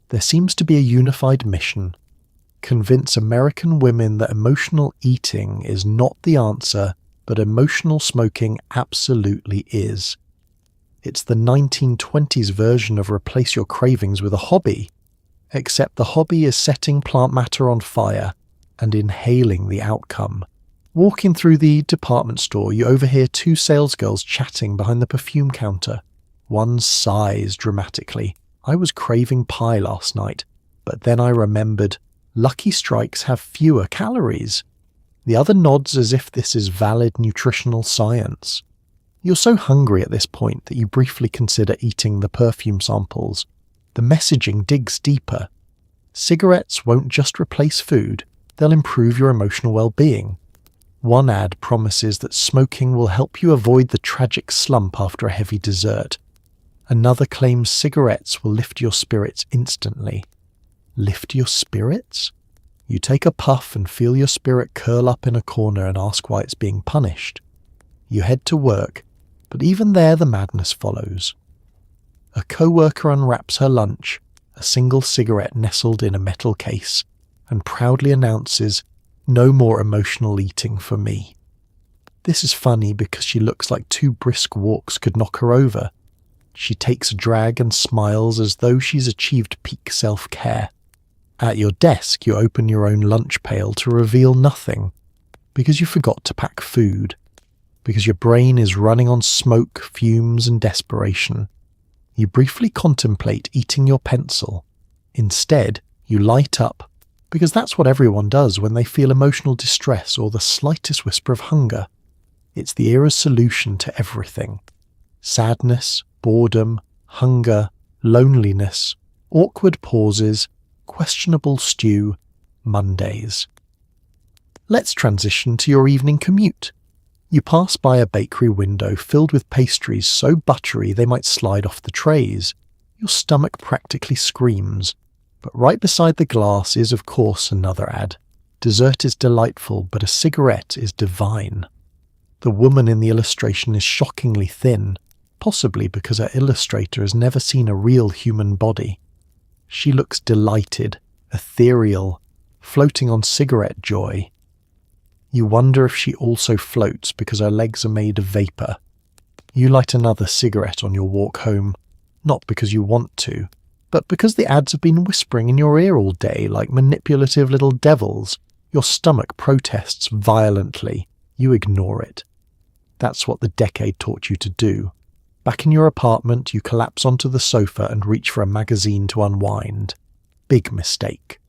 There seems to be a unified mission. Convince American women that emotional eating is not the answer, but emotional smoking absolutely is. It's the 1920s version of replace your cravings with a hobby, except the hobby is setting plant matter on fire and inhaling the outcome. Walking through the department store, you overhear two salesgirls chatting behind the perfume counter. One sighs dramatically. "I was craving pie last night, but then I remembered Lucky Strikes have fewer calories." The other nods as if this is valid nutritional science. You're so hungry at this point that you briefly consider eating the perfume samples. The messaging digs deeper. Cigarettes won't just replace food, they'll improve your emotional well-being. One ad promises that smoking will help you avoid the tragic slump after a heavy dessert. Another claims cigarettes will lift your spirits instantly. Lift your spirits? You take a puff and feel your spirit curl up in a corner and ask why it's being punished. You head to work, but even there the madness follows. A co-worker unwraps her lunch, a single cigarette nestled in a metal case, and proudly announces, "No more emotional eating for me." This is funny because she looks like 2 brisk walks could knock her over. She takes a drag and smiles as though she's achieved peak self-care. At your desk, you open your own lunch pail to reveal nothing, because you forgot to pack food, because your brain is running on smoke, fumes, and desperation. You briefly contemplate eating your pencil. Instead, you light up, because that's what everyone does when they feel emotional distress or the slightest whisper of hunger. It's the era's solution to everything. Sadness, boredom, hunger, loneliness, awkward pauses, questionable stew, Mondays. Let's transition to your evening commute. You pass by a bakery window filled with pastries so buttery they might slide off the trays. Your stomach practically screams. But right beside the glass is, of course, another ad. Dessert is delightful, but a cigarette is divine. The woman in the illustration is shockingly thin, possibly because her illustrator has never seen a real human body. She looks delighted, ethereal, floating on cigarette joy. You wonder if she also floats because her legs are made of vapour. You light another cigarette on your walk home, not because you want to, but because the ads have been whispering in your ear all day like manipulative little devils. Your stomach protests violently. You ignore it. That's what the decade taught you to do. Back in your apartment, you collapse onto the sofa and reach for a magazine to unwind. Big mistake.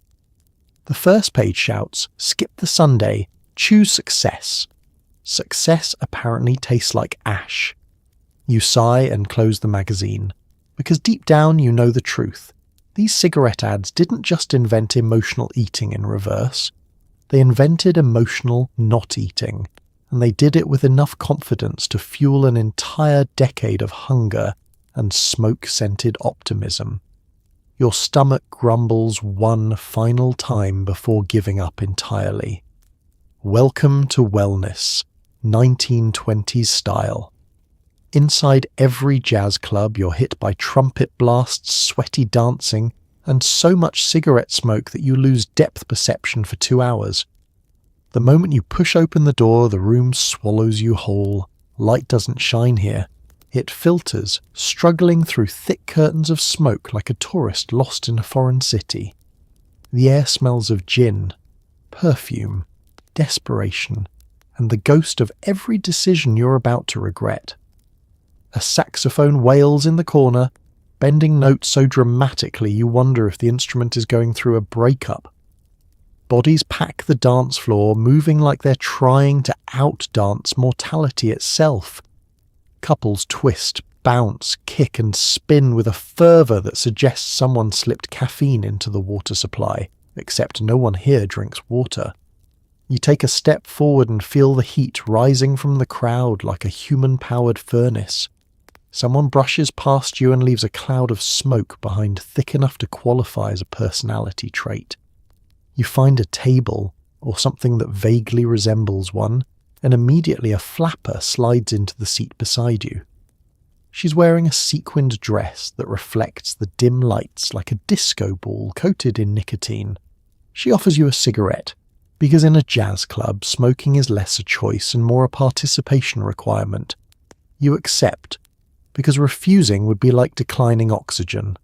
The first page shouts, "Skip the Sunday, choose success." Success apparently tastes like ash. You sigh and close the magazine, because deep down you know the truth. These cigarette ads didn't just invent emotional eating in reverse. They invented emotional not eating, and they did it with enough confidence to fuel an entire decade of hunger and smoke-scented optimism. Your stomach grumbles one final time before giving up entirely. Welcome to wellness, 1920s style. Inside every jazz club you're hit by trumpet blasts, sweaty dancing, and so much cigarette smoke that you lose depth perception for 2 hours. The moment you push open the door, the room swallows you whole. Light doesn't shine here. It filters, struggling through thick curtains of smoke like a tourist lost in a foreign city. The air smells of gin, perfume, desperation, and the ghost of every decision you're about to regret. A saxophone wails in the corner, bending notes so dramatically you wonder if the instrument is going through a breakup. Bodies pack the dance floor, moving like they're trying to outdance mortality itself. Couples twist, bounce, kick and spin with a fervour that suggests someone slipped caffeine into the water supply, except no one here drinks water. You take a step forward and feel the heat rising from the crowd like a human-powered furnace. Someone brushes past you and leaves a cloud of smoke behind thick enough to qualify as a personality trait. You find a table, or something that vaguely resembles one, and immediately a flapper slides into the seat beside you. She's wearing a sequined dress that reflects the dim lights like a disco ball coated in nicotine. She offers you a cigarette, because in a jazz club, smoking is less a choice and more a participation requirement. You accept, because refusing would be like declining oxygen.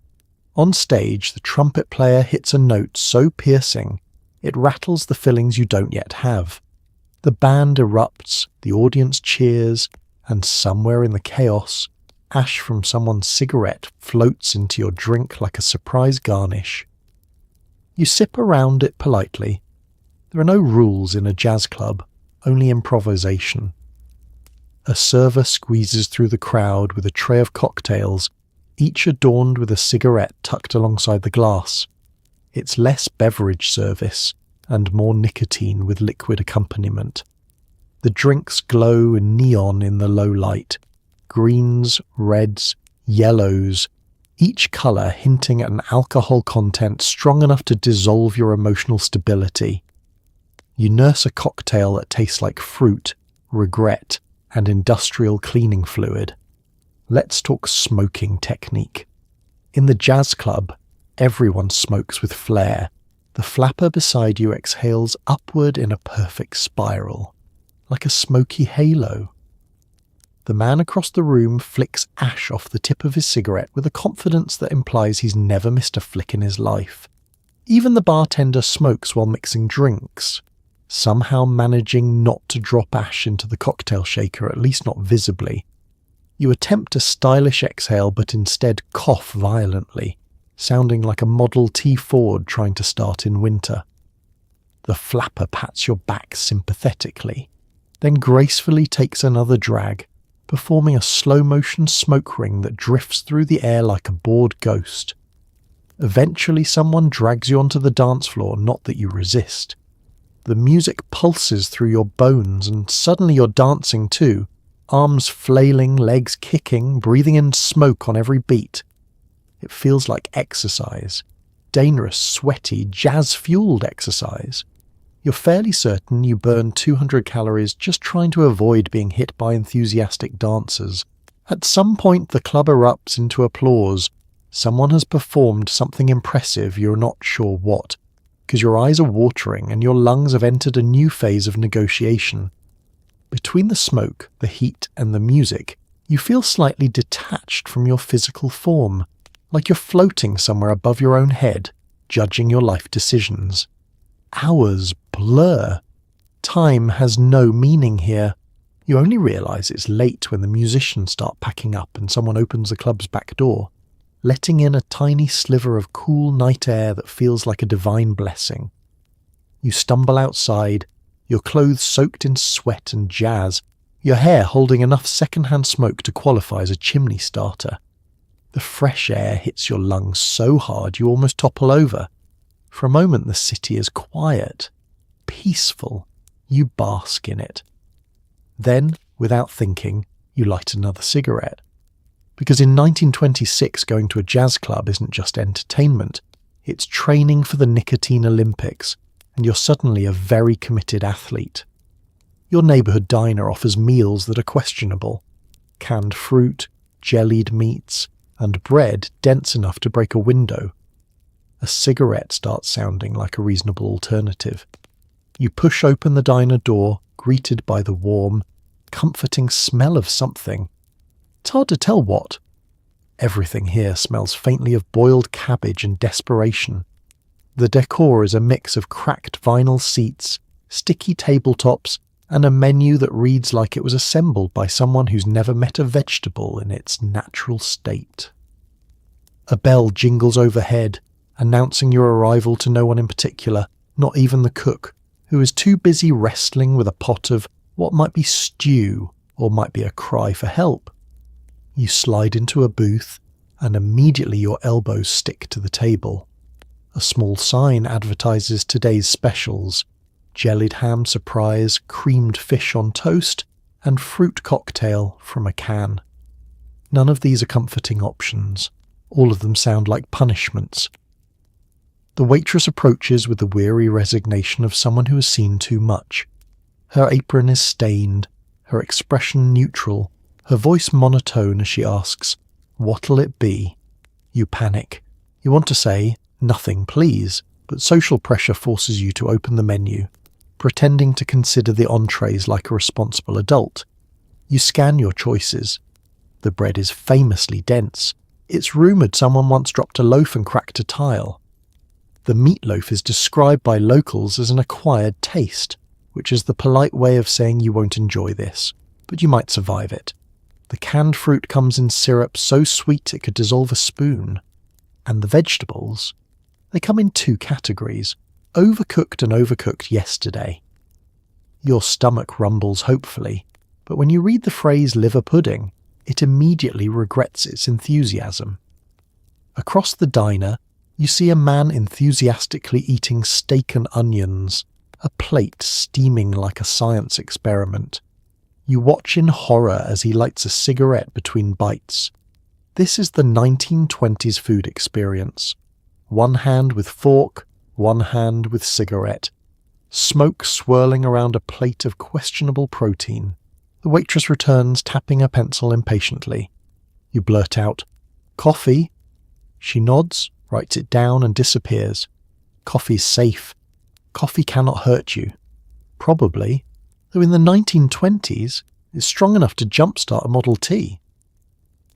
On stage, the trumpet player hits a note so piercing, it rattles the fillings you don't yet have. The band erupts, the audience cheers, and somewhere in the chaos, ash from someone's cigarette floats into your drink like a surprise garnish. You sip around it politely. There are no rules in a jazz club, only improvisation. A server squeezes through the crowd with a tray of cocktails, each adorned with a cigarette tucked alongside the glass. It's less beverage service and more nicotine with liquid accompaniment. The drinks glow neon in the low light. Greens, reds, yellows, each colour hinting at an alcohol content strong enough to dissolve your emotional stability. You nurse a cocktail that tastes like fruit, regret, and industrial cleaning fluid. Let's talk smoking technique. In the jazz club, everyone smokes with flair. The flapper beside you exhales upward in a perfect spiral, like a smoky halo. The man across the room flicks ash off the tip of his cigarette with a confidence that implies he's never missed a flick in his life. Even the bartender smokes while mixing drinks, somehow managing not to drop ash into the cocktail shaker, at least not visibly. You attempt a stylish exhale but instead cough violently, sounding like a Model T Ford trying to start in winter. The flapper pats your back sympathetically, then gracefully takes another drag, performing a slow-motion smoke ring that drifts through the air like a bored ghost. Eventually someone drags you onto the dance floor, not that you resist. The music pulses through your bones and suddenly you're dancing too, arms flailing, legs kicking, breathing in smoke on every beat. It feels like exercise. Dangerous, sweaty, jazz-fueled exercise. You're fairly certain you burn 200 calories just trying to avoid being hit by enthusiastic dancers. At some point the club erupts into applause. Someone has performed something impressive, you're not sure what, because your eyes are watering and your lungs have entered a new phase of negotiation. Between the smoke, the heat and the music, you feel slightly detached from your physical form, like you're floating somewhere above your own head, judging your life decisions. Hours blur. Time has no meaning here. You only realise it's late when the musicians start packing up and someone opens the club's back door, letting in a tiny sliver of cool night air that feels like a divine blessing. You stumble outside, your clothes soaked in sweat and jazz, your hair holding enough second-hand smoke to qualify as a chimney starter. The fresh air hits your lungs so hard you almost topple over. For a moment the city is quiet, peaceful. You bask in it. Then, without thinking, you light another cigarette. Because in 1926 going to a jazz club isn't just entertainment, it's training for the nicotine Olympics, and you're suddenly a very committed athlete. Your neighbourhood diner offers meals that are questionable. Canned fruit, jellied meats, and bread dense enough to break a window. A cigarette starts sounding like a reasonable alternative. You push open the diner door, greeted by the warm, comforting smell of something. It's hard to tell what. Everything here smells faintly of boiled cabbage and desperation. The decor is a mix of cracked vinyl seats, sticky tabletops, and a menu that reads like it was assembled by someone who's never met a vegetable in its natural state. A bell jingles overhead, announcing your arrival to no one in particular, not even the cook, who is too busy wrestling with a pot of what might be stew or might be a cry for help. You slide into a booth, and immediately your elbows stick to the table. A small sign advertises today's specials: jellied ham surprise, creamed fish on toast, and fruit cocktail from a can. None of these are comforting options. All of them sound like punishments. The waitress approaches with the weary resignation of someone who has seen too much. Her apron is stained, her expression neutral, her voice monotone as she asks, "What'll it be?" You panic. You want to say, "Nothing, please," but social pressure forces you to open the menu, pretending to consider the entrees like a responsible adult. You scan your choices. The bread is famously dense. It's rumoured someone once dropped a loaf and cracked a tile. The meatloaf is described by locals as an acquired taste, which is the polite way of saying you won't enjoy this, but you might survive it. The canned fruit comes in syrup so sweet it could dissolve a spoon. And the vegetables? They come in two categories: overcooked and overcooked yesterday. Your stomach rumbles hopefully, but when you read the phrase liver pudding, it immediately regrets its enthusiasm. Across the diner, you see a man enthusiastically eating steak and onions, a plate steaming like a science experiment. You watch in horror as he lights a cigarette between bites. This is the 1920s food experience. One hand with fork, one hand with cigarette. Smoke swirling around a plate of questionable protein. The waitress returns, tapping a pencil impatiently. You blurt out, "Coffee?" She nods, writes it down and disappears. Coffee's safe. Coffee cannot hurt you. Probably, though in the 1920s, it's strong enough to jumpstart a Model T.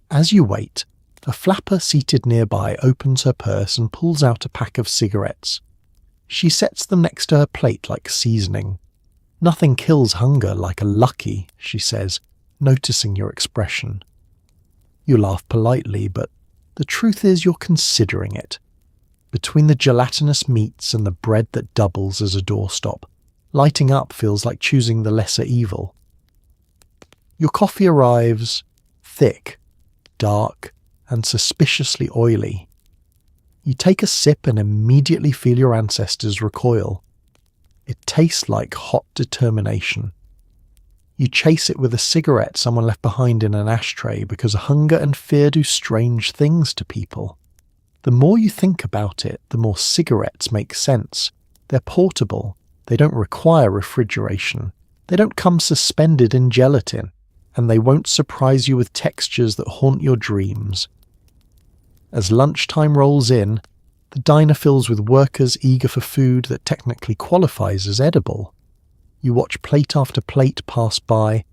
As you wait, a flapper seated nearby opens her purse and pulls out a pack of cigarettes. She sets them next to her plate like seasoning. "Nothing kills hunger like a Lucky," she says, noticing your expression. You laugh politely, but the truth is you're considering it. Between the gelatinous meats and the bread that doubles as a doorstop, lighting up feels like choosing the lesser evil. Your coffee arrives, thick, dark, and suspiciously oily. You take a sip and immediately feel your ancestors recoil. It tastes like hot determination. You chase it with a cigarette someone left behind in an ashtray because hunger and fear do strange things to people. The more you think about it, the more cigarettes make sense. They're portable. They don't require refrigeration. They don't come suspended in gelatin. And they won't surprise you with textures that haunt your dreams. As lunchtime rolls in, the diner fills with workers eager for food that technically qualifies as edible. You watch plate after plate pass by,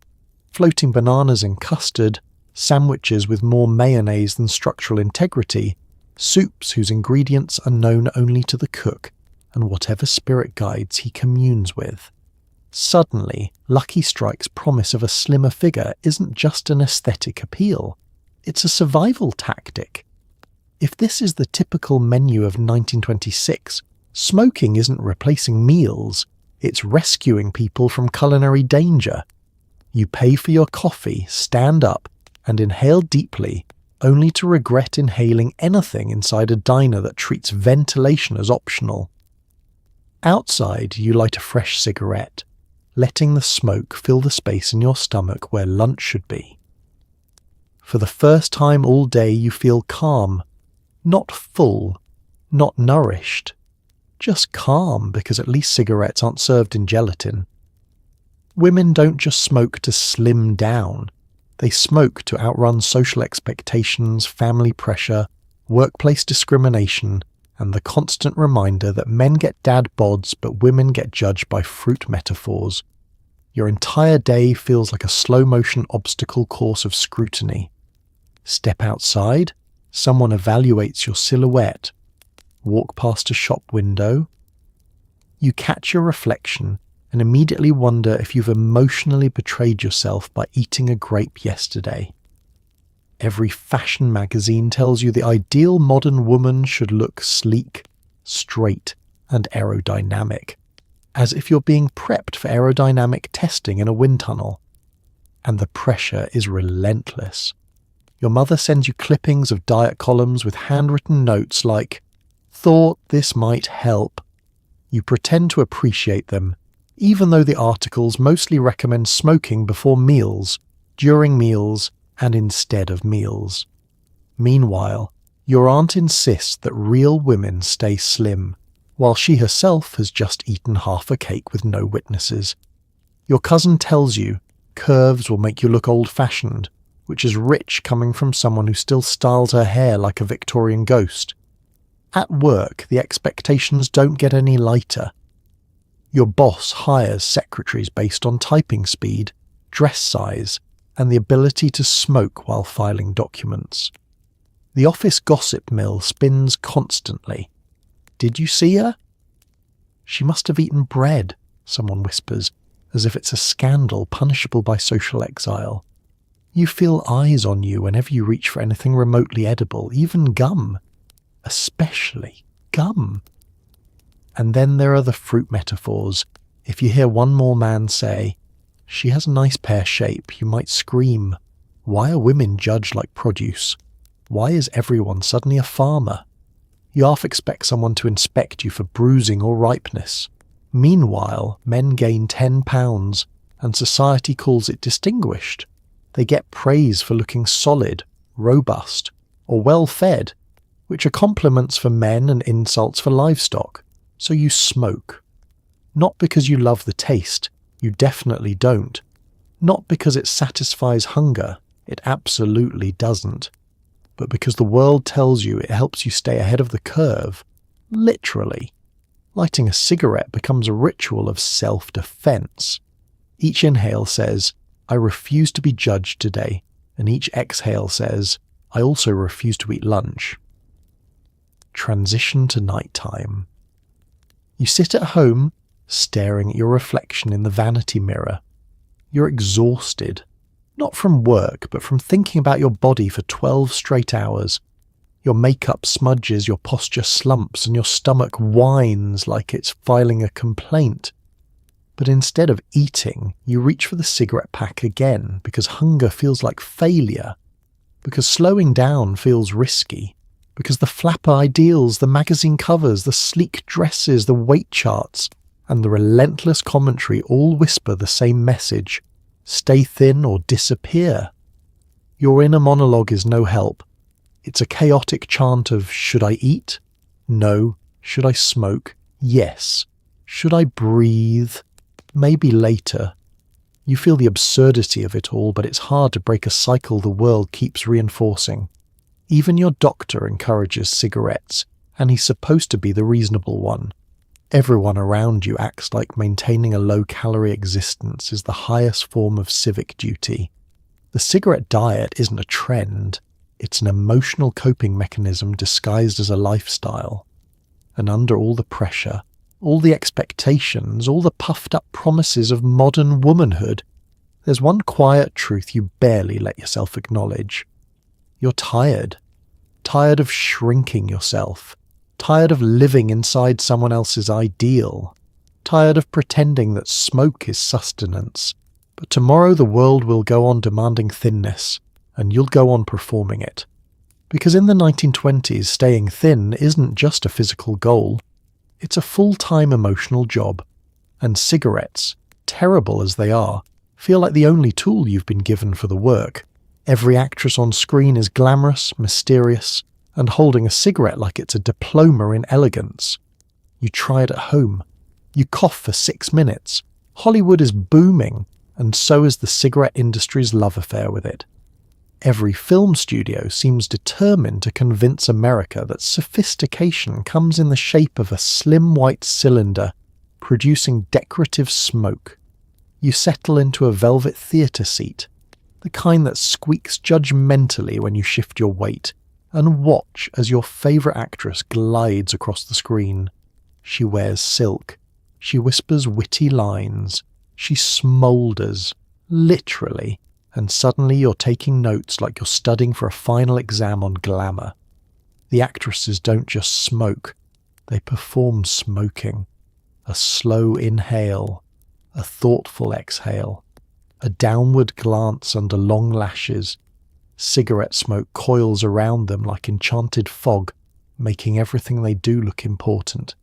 floating bananas in custard, sandwiches with more mayonnaise than structural integrity, soups whose ingredients are known only to the cook and whatever spirit guides he communes with. Suddenly, Lucky Strike's promise of a slimmer figure isn't just an aesthetic appeal, it's a survival tactic. If this is the typical menu of 1926, smoking isn't replacing meals, it's rescuing people from culinary danger. You pay for your coffee, stand up, and inhale deeply, only to regret inhaling anything inside a diner that treats ventilation as optional. Outside, you light a fresh cigarette, letting the smoke fill the space in your stomach where lunch should be. For the first time all day, you feel calm, not full, not nourished, just calm because at least cigarettes aren't served in gelatin. Women don't just smoke to slim down. They smoke to outrun social expectations, family pressure, workplace discrimination, and the constant reminder that men get dad bods but women get judged by fruit metaphors. Your entire day feels like a slow-motion obstacle course of scrutiny. Step outside, someone evaluates your silhouette. Walk past a shop window. You catch your reflection and immediately wonder if you've emotionally betrayed yourself by eating a grape yesterday. Every fashion magazine tells you the ideal modern woman should look sleek, straight, and aerodynamic, as if you're being prepped for aerodynamic testing in a wind tunnel. And the pressure is relentless. Your mother sends you clippings of diet columns with handwritten notes like, "Thought this might help." You pretend to appreciate them, even though the articles mostly recommend smoking before meals, during meals, and instead of meals. Meanwhile, your aunt insists that real women stay slim, while she herself has just eaten half a cake with no witnesses. Your cousin tells you curves will make you look old-fashioned, which is rich coming from someone who still styles her hair like a Victorian ghost. At work, the expectations don't get any lighter. Your boss hires secretaries based on typing speed, dress size, and the ability to smoke while filing documents. The office gossip mill spins constantly. "Did you see her?" "She must have eaten bread," someone whispers, as if it's a scandal punishable by social exile. You feel eyes on you whenever you reach for anything remotely edible, even gum. Especially gum. And then there are the fruit metaphors. If you hear one more man say, "She has a nice pear shape," you might scream, "Why are women judged like produce? Why is everyone suddenly a farmer?" You half expect someone to inspect you for bruising or ripeness. Meanwhile, men gain 10 pounds, and society calls it distinguished. They get praise for looking solid, robust, or well-fed, which are compliments for men and insults for livestock. So you smoke. Not because you love the taste, you definitely don't. Not because it satisfies hunger, it absolutely doesn't. But because the world tells you it helps you stay ahead of the curve, literally. Lighting a cigarette becomes a ritual of self-defense. Each inhale says, "I refuse to be judged today," and each exhale says, "I also refuse to eat lunch." Transition to nighttime. You sit at home, staring at your reflection in the vanity mirror. You're exhausted, not from work, but from thinking about your body for 12 straight hours. Your makeup smudges, your posture slumps, and your stomach whines like it's filing a complaint. But instead of eating, you reach for the cigarette pack again because hunger feels like failure, because slowing down feels risky, because the flapper ideals, the magazine covers, the sleek dresses, the weight charts, and the relentless commentary all whisper the same message: stay thin or disappear. Your inner monologue is no help. It's a chaotic chant of, should I eat? No. Should I smoke? Yes. Should I breathe? Maybe later. You feel the absurdity of it all, but it's hard to break a cycle the world keeps reinforcing. Even your doctor encourages cigarettes, and he's supposed to be the reasonable one. Everyone around you acts like maintaining a low-calorie existence is the highest form of civic duty. The cigarette diet isn't a trend, it's an emotional coping mechanism disguised as a lifestyle. And under all the pressure, all the expectations, all the puffed-up promises of modern womanhood, there's one quiet truth you barely let yourself acknowledge. You're tired. Tired of shrinking yourself. Tired of living inside someone else's ideal. Tired of pretending that smoke is sustenance. But tomorrow the world will go on demanding thinness, and you'll go on performing it. Because in the 1920s, staying thin isn't just a physical goal. It's a full-time emotional job. And cigarettes, terrible as they are, feel like the only tool you've been given for the work. Every actress on screen is glamorous, mysterious, and holding a cigarette like it's a diploma in elegance. You try it at home. You cough for 6 minutes. Hollywood is booming, and so is the cigarette industry's love affair with it. Every film studio seems determined to convince America that sophistication comes in the shape of a slim white cylinder producing decorative smoke. You settle into a velvet theatre seat, the kind that squeaks judgmentally when you shift your weight, and watch as your favourite actress glides across the screen. She wears silk. She whispers witty lines. She smoulders, literally, and suddenly you're taking notes like you're studying for a final exam on Glamour. The actresses don't just smoke, they perform smoking. A slow inhale, a thoughtful exhale, a downward glance under long lashes. Cigarette smoke coils around them like enchanted fog, making everything they do look important.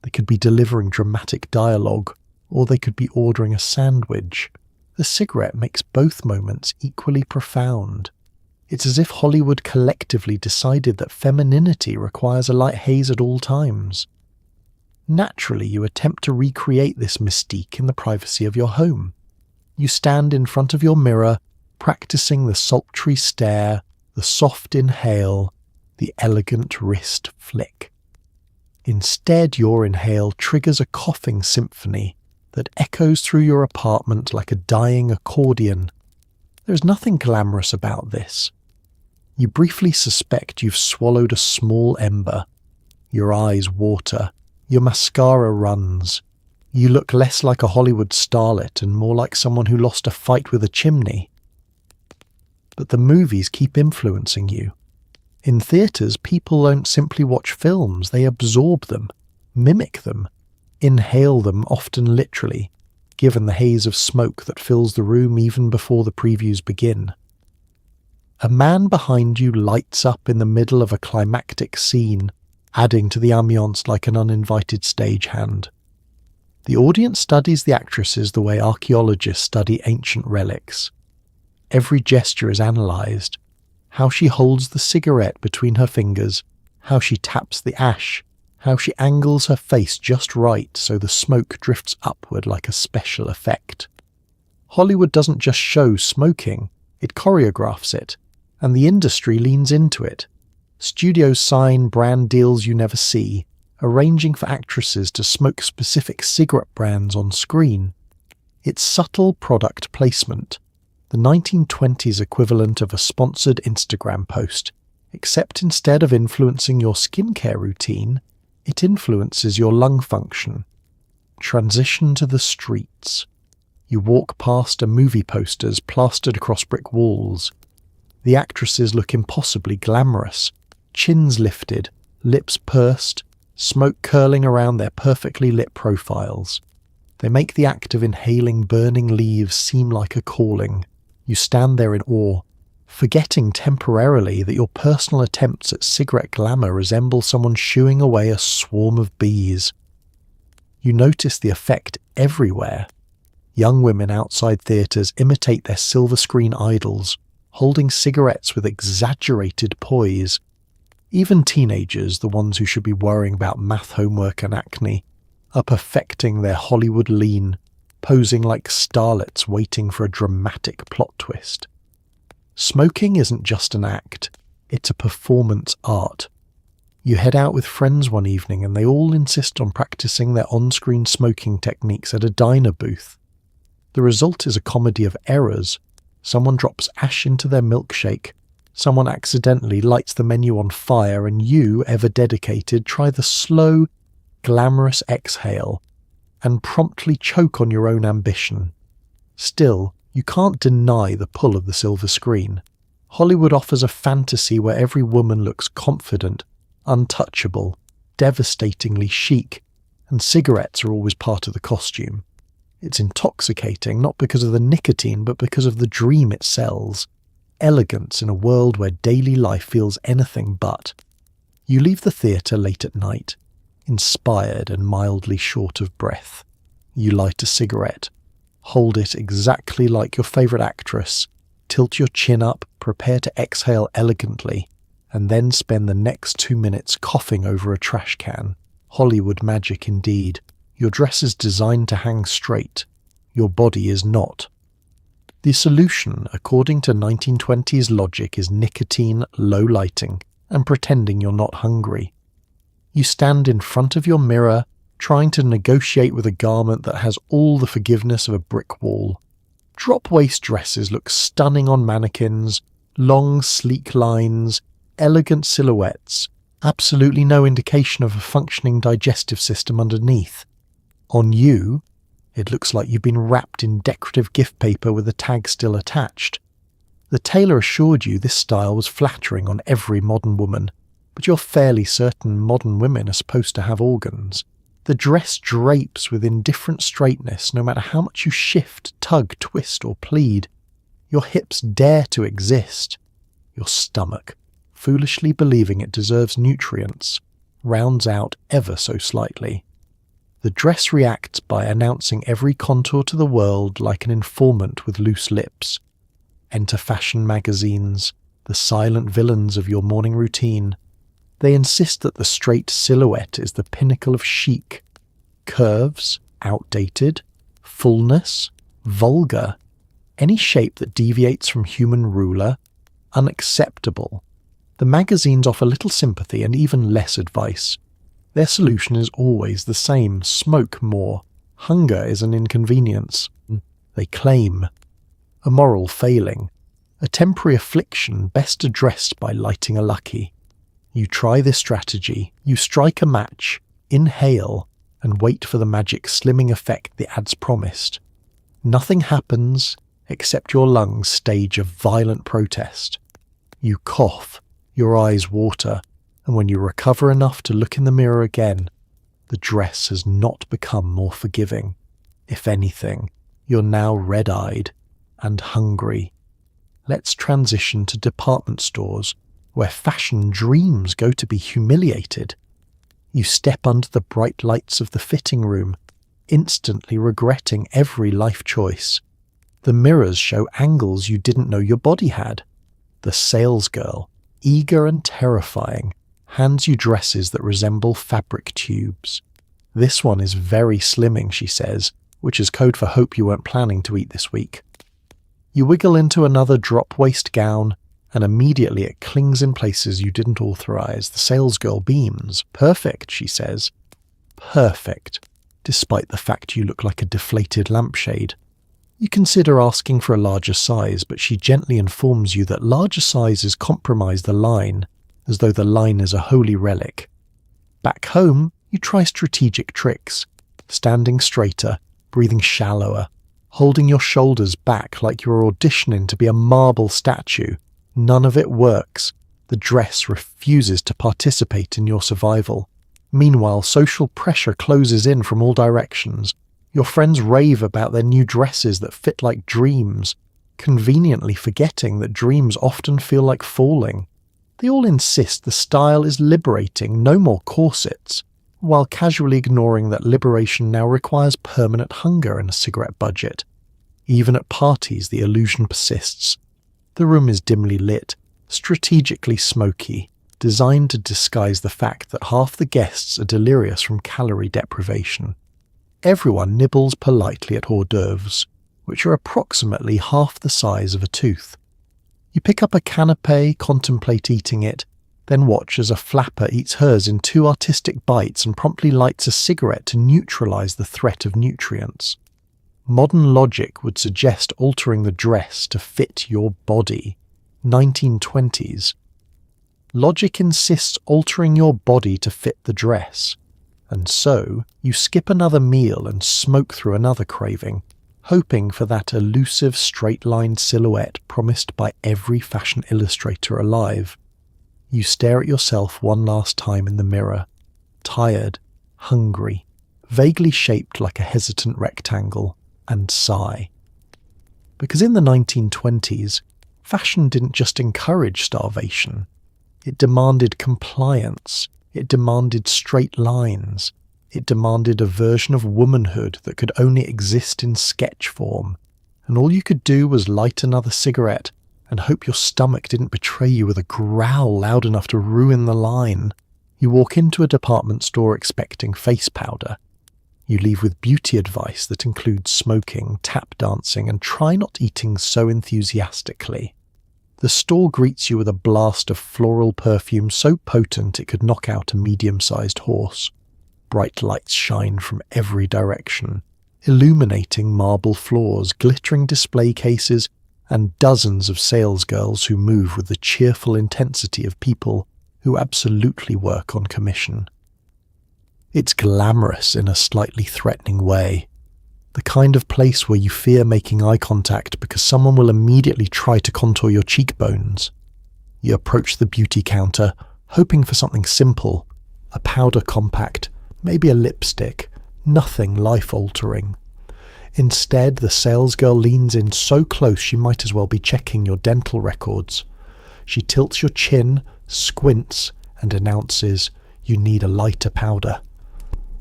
They could be delivering dramatic dialogue, or they could be ordering a sandwich. The cigarette makes both moments equally profound. It's as if Hollywood collectively decided that femininity requires a light haze at all times. Naturally, you attempt to recreate this mystique in the privacy of your home. You stand in front of your mirror, practicing the sultry stare, the soft inhale, the elegant wrist flick. Instead, your inhale triggers a coughing symphony that echoes through your apartment like a dying accordion. There's nothing glamorous about this. You briefly suspect you've swallowed a small ember. Your eyes water. Your mascara runs. You look less like a Hollywood starlet and more like someone who lost a fight with a chimney. But the movies keep influencing you. In theatres, people don't simply watch films, they absorb them, mimic them, inhale them, often literally, given the haze of smoke that fills the room even before the previews begin. A man behind you lights up in the middle of a climactic scene, adding to the ambiance like an uninvited stagehand. The audience studies the actresses the way archaeologists study ancient relics. Every gesture is analysed. How she holds the cigarette between her fingers, how she taps the ash, how she angles her face just right so the smoke drifts upward like a special effect. Hollywood doesn't just show smoking, it choreographs it, and the industry leans into it. Studios sign brand deals you never see, arranging for actresses to smoke specific cigarette brands on screen. It's subtle product placement, the 1920s equivalent of a sponsored Instagram post, except instead of influencing your skincare routine, it influences your lung function. Transition to the streets. You walk past a movie posters plastered across brick walls. The actresses look impossibly glamorous, chins lifted, lips pursed, smoke curling around their perfectly lit profiles. They make the act of inhaling burning leaves seem like a calling. You stand there in awe, forgetting temporarily that your personal attempts at cigarette glamour resemble someone shooing away a swarm of bees. You notice the effect everywhere. Young women outside theatres imitate their silver screen idols, holding cigarettes with exaggerated poise. Even teenagers, the ones who should be worrying about math homework and acne, are perfecting their Hollywood lean, posing like starlets waiting for a dramatic plot twist. Smoking isn't just an act, it's a performance art. You head out with friends one evening and they all insist on practicing their on-screen smoking techniques at a diner booth. The result is a comedy of errors. Someone drops ash into their milkshake, someone accidentally lights the menu on fire, and you, ever dedicated, try the slow, glamorous exhale and promptly choke on your own ambition. Still, you can't deny the pull of the silver screen. Hollywood offers a fantasy where every woman looks confident, untouchable, devastatingly chic, and cigarettes are always part of the costume. It's intoxicating, not because of the nicotine, but because of the dream it sells. Elegance in a world where daily life feels anything but. You leave the theatre late at night, inspired and mildly short of breath. You light a cigarette, hold it exactly like your favourite actress, tilt your chin up, prepare to exhale elegantly, and then spend the next 2 minutes coughing over a trash can. Hollywood magic indeed. Your dress is designed to hang straight. Your body is not. The solution, according to 1920s logic, is nicotine, low lighting, and pretending you're not hungry. You stand in front of your mirror, trying to negotiate with a garment that has all the forgiveness of a brick wall. Drop-waist dresses look stunning on mannequins, long, sleek lines, elegant silhouettes, absolutely no indication of a functioning digestive system underneath. On you, it looks like you've been wrapped in decorative gift paper with the tag still attached. The tailor assured you this style was flattering on every modern woman, but you're fairly certain modern women are supposed to have organs. The dress drapes with indifferent straightness no matter how much you shift, tug, twist or plead. Your hips dare to exist. Your stomach, foolishly believing it deserves nutrients, rounds out ever so slightly. The dress reacts by announcing every contour to the world like an informant with loose lips. Enter fashion magazines, the silent villains of your morning routine. They insist that the straight silhouette is the pinnacle of chic. Curves, outdated, fullness, vulgar, any shape that deviates from human ruler, unacceptable. The magazines offer little sympathy and even less advice. Their solution is always the same: smoke more. Hunger is an inconvenience. They claim. A moral failing. A temporary affliction best addressed by lighting a lucky. You try this strategy. You strike a match, inhale, and wait for the magic slimming effect the ads promised. Nothing happens except your lungs stage a violent protest. You cough, your eyes water, and when you recover enough to look in the mirror again, the dress has not become more forgiving. If anything, you're now red-eyed and hungry. Let's transition to department stores, where fashion dreams go to be humiliated. You step under the bright lights of the fitting room, instantly regretting every life choice. The mirrors show angles you didn't know your body had. The salesgirl, eager and terrifying, hands you dresses that resemble fabric tubes. This one is very slimming, she says, which is code for hope you weren't planning to eat this week. You wiggle into another drop-waist gown, and immediately it clings in places you didn't authorize. The salesgirl beams. Perfect, she says. Perfect, despite the fact you look like a deflated lampshade. You consider asking for a larger size, but she gently informs you that larger sizes compromise the line, as though the line is a holy relic. Back home, you try strategic tricks, standing straighter, breathing shallower, holding your shoulders back like you're auditioning to be a marble statue. None of it works. The dress refuses to participate in your survival. Meanwhile, social pressure closes in from all directions. Your friends rave about their new dresses that fit like dreams, conveniently forgetting that dreams often feel like falling. They all insist the style is liberating, no more corsets. while casually ignoring that liberation now requires permanent hunger and a cigarette budget. Even at parties, the illusion persists. The room is dimly lit, strategically smoky, designed to disguise the fact that half the guests are delirious from calorie deprivation. Everyone nibbles politely at hors d'oeuvres, which are approximately half the size of a tooth. You pick up a canapé, contemplate eating it, then watch as a flapper eats hers in 2 artistic bites and promptly lights a cigarette to neutralize the threat of nutrients. Modern logic would suggest altering the dress to fit your body. 1920s. Logic insists altering your body to fit the dress. And so, you skip another meal and smoke through another craving, hoping for that elusive straight-lined silhouette promised by every fashion illustrator alive. You stare at yourself one last time in the mirror, tired, hungry, vaguely shaped like a hesitant rectangle, and sigh. Because in the 1920s, fashion didn't just encourage starvation. It demanded compliance. It demanded straight lines. It demanded a version of womanhood that could only exist in sketch form. And all you could do was light another cigarette and hope your stomach didn't betray you with a growl loud enough to ruin the line. You walk into a department store expecting face powder. You leave with beauty advice that includes smoking, tap dancing, and try not eating so enthusiastically. The store greets you with a blast of floral perfume so potent it could knock out a medium-sized horse. Bright lights shine from every direction, illuminating marble floors, glittering display cases, and dozens of salesgirls who move with the cheerful intensity of people who absolutely work on commission. It's glamorous in a slightly threatening way. The kind of place where you fear making eye contact because someone will immediately try to contour your cheekbones. You approach the beauty counter, hoping for something simple, a powder compact, maybe a lipstick, nothing life-altering. Instead, the salesgirl leans in so close she might as well be checking your dental records. She tilts your chin, squints, and announces, "You need a lighter powder.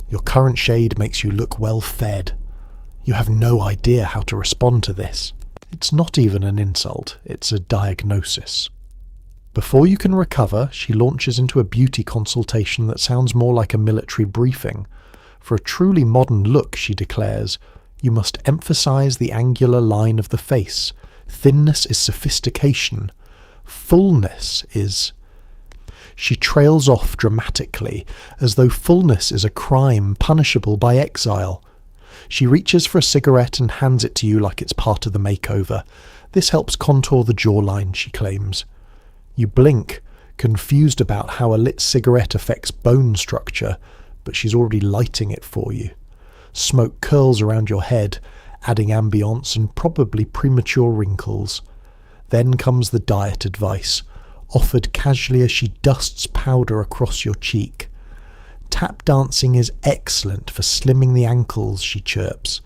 Your current shade makes you look well fed." You have no idea how to respond to this. It's not even an insult, it's a diagnosis. Before you can recover, she launches into a beauty consultation that sounds more like a military briefing. For a truly modern look, she declares, you must emphasize the angular line of the face. Thinness is sophistication. Fullness is... She trails off dramatically, as though fullness is a crime punishable by exile. She reaches for a cigarette and hands it to you like it's part of the makeover. This helps contour the jawline, she claims. You blink, confused about how a lit cigarette affects bone structure, but she's already lighting it for you. Smoke curls around your head, adding ambiance and probably premature wrinkles. Then comes the diet advice, offered casually as she dusts powder across your cheek. Tap dancing is excellent for slimming the ankles, she chirps.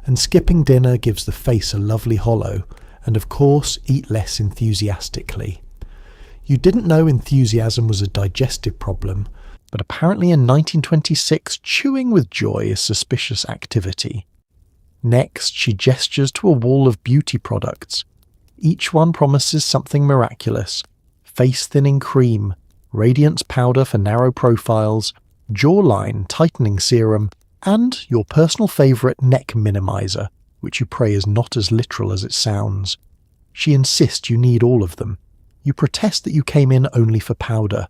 And skipping dinner gives the face a lovely hollow, and of course eat less enthusiastically. You didn't know enthusiasm was a digestive problem, but apparently in 1926 chewing with joy is suspicious activity. Next, she gestures to a wall of beauty products. Each one promises something miraculous. Face-thinning cream, radiance powder for narrow profiles, jawline tightening serum, and your personal favourite neck minimizer, which you pray is not as literal as it sounds. She insists you need all of them. You protest that you came in only for powder.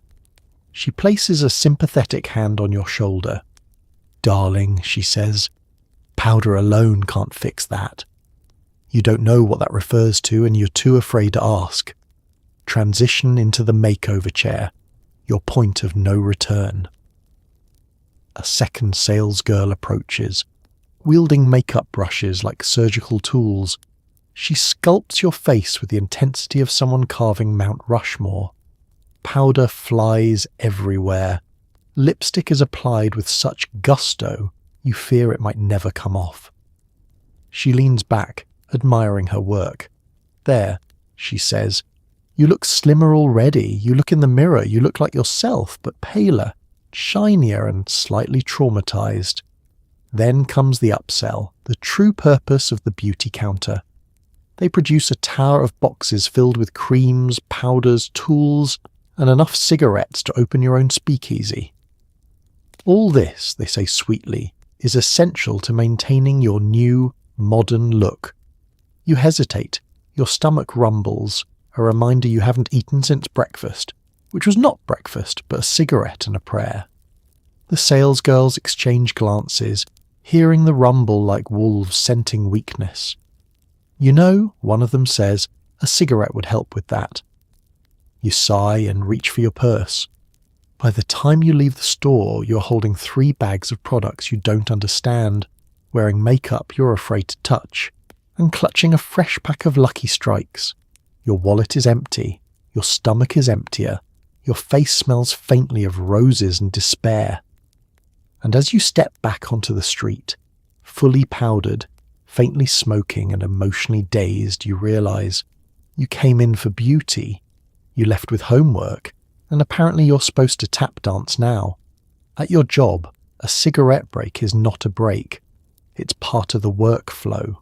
She places a sympathetic hand on your shoulder. "Darling," she says, "powder alone can't fix that." You don't know what that refers to and you're too afraid to ask. Transition into the makeover chair, your point of no return. A second salesgirl approaches, wielding makeup brushes like surgical tools. She sculpts your face with the intensity of someone carving Mount Rushmore. Powder flies everywhere. Lipstick is applied with such gusto, you fear it might never come off. She leans back, admiring her work. "There," she says. "You look slimmer already. You look in the mirror. You look like yourself, but paler. shinier and slightly traumatized. Then comes the upsell, the true purpose of the beauty counter. They produce a tower of boxes filled with creams, powders, tools, and enough cigarettes to open your own speakeasy. All this, they say sweetly, is essential to maintaining your new, modern look. You hesitate, your stomach rumbles, a reminder you haven't eaten since breakfast, which was not breakfast, but a cigarette and a prayer. The salesgirls exchange glances, hearing the rumble like wolves scenting weakness. You know, one of them says, a cigarette would help with that. You sigh and reach for your purse. By the time you leave the store, you're holding 3 bags of products you don't understand, wearing makeup you're afraid to touch, and clutching a fresh pack of Lucky Strikes. Your wallet is empty, your stomach is emptier, your face smells faintly of roses and despair. And as you step back onto the street, fully powdered, faintly smoking and emotionally dazed, you realise you came in for beauty, you left with homework, and apparently you're supposed to tap dance now. At your job, a cigarette break is not a break. It's part of the workflow.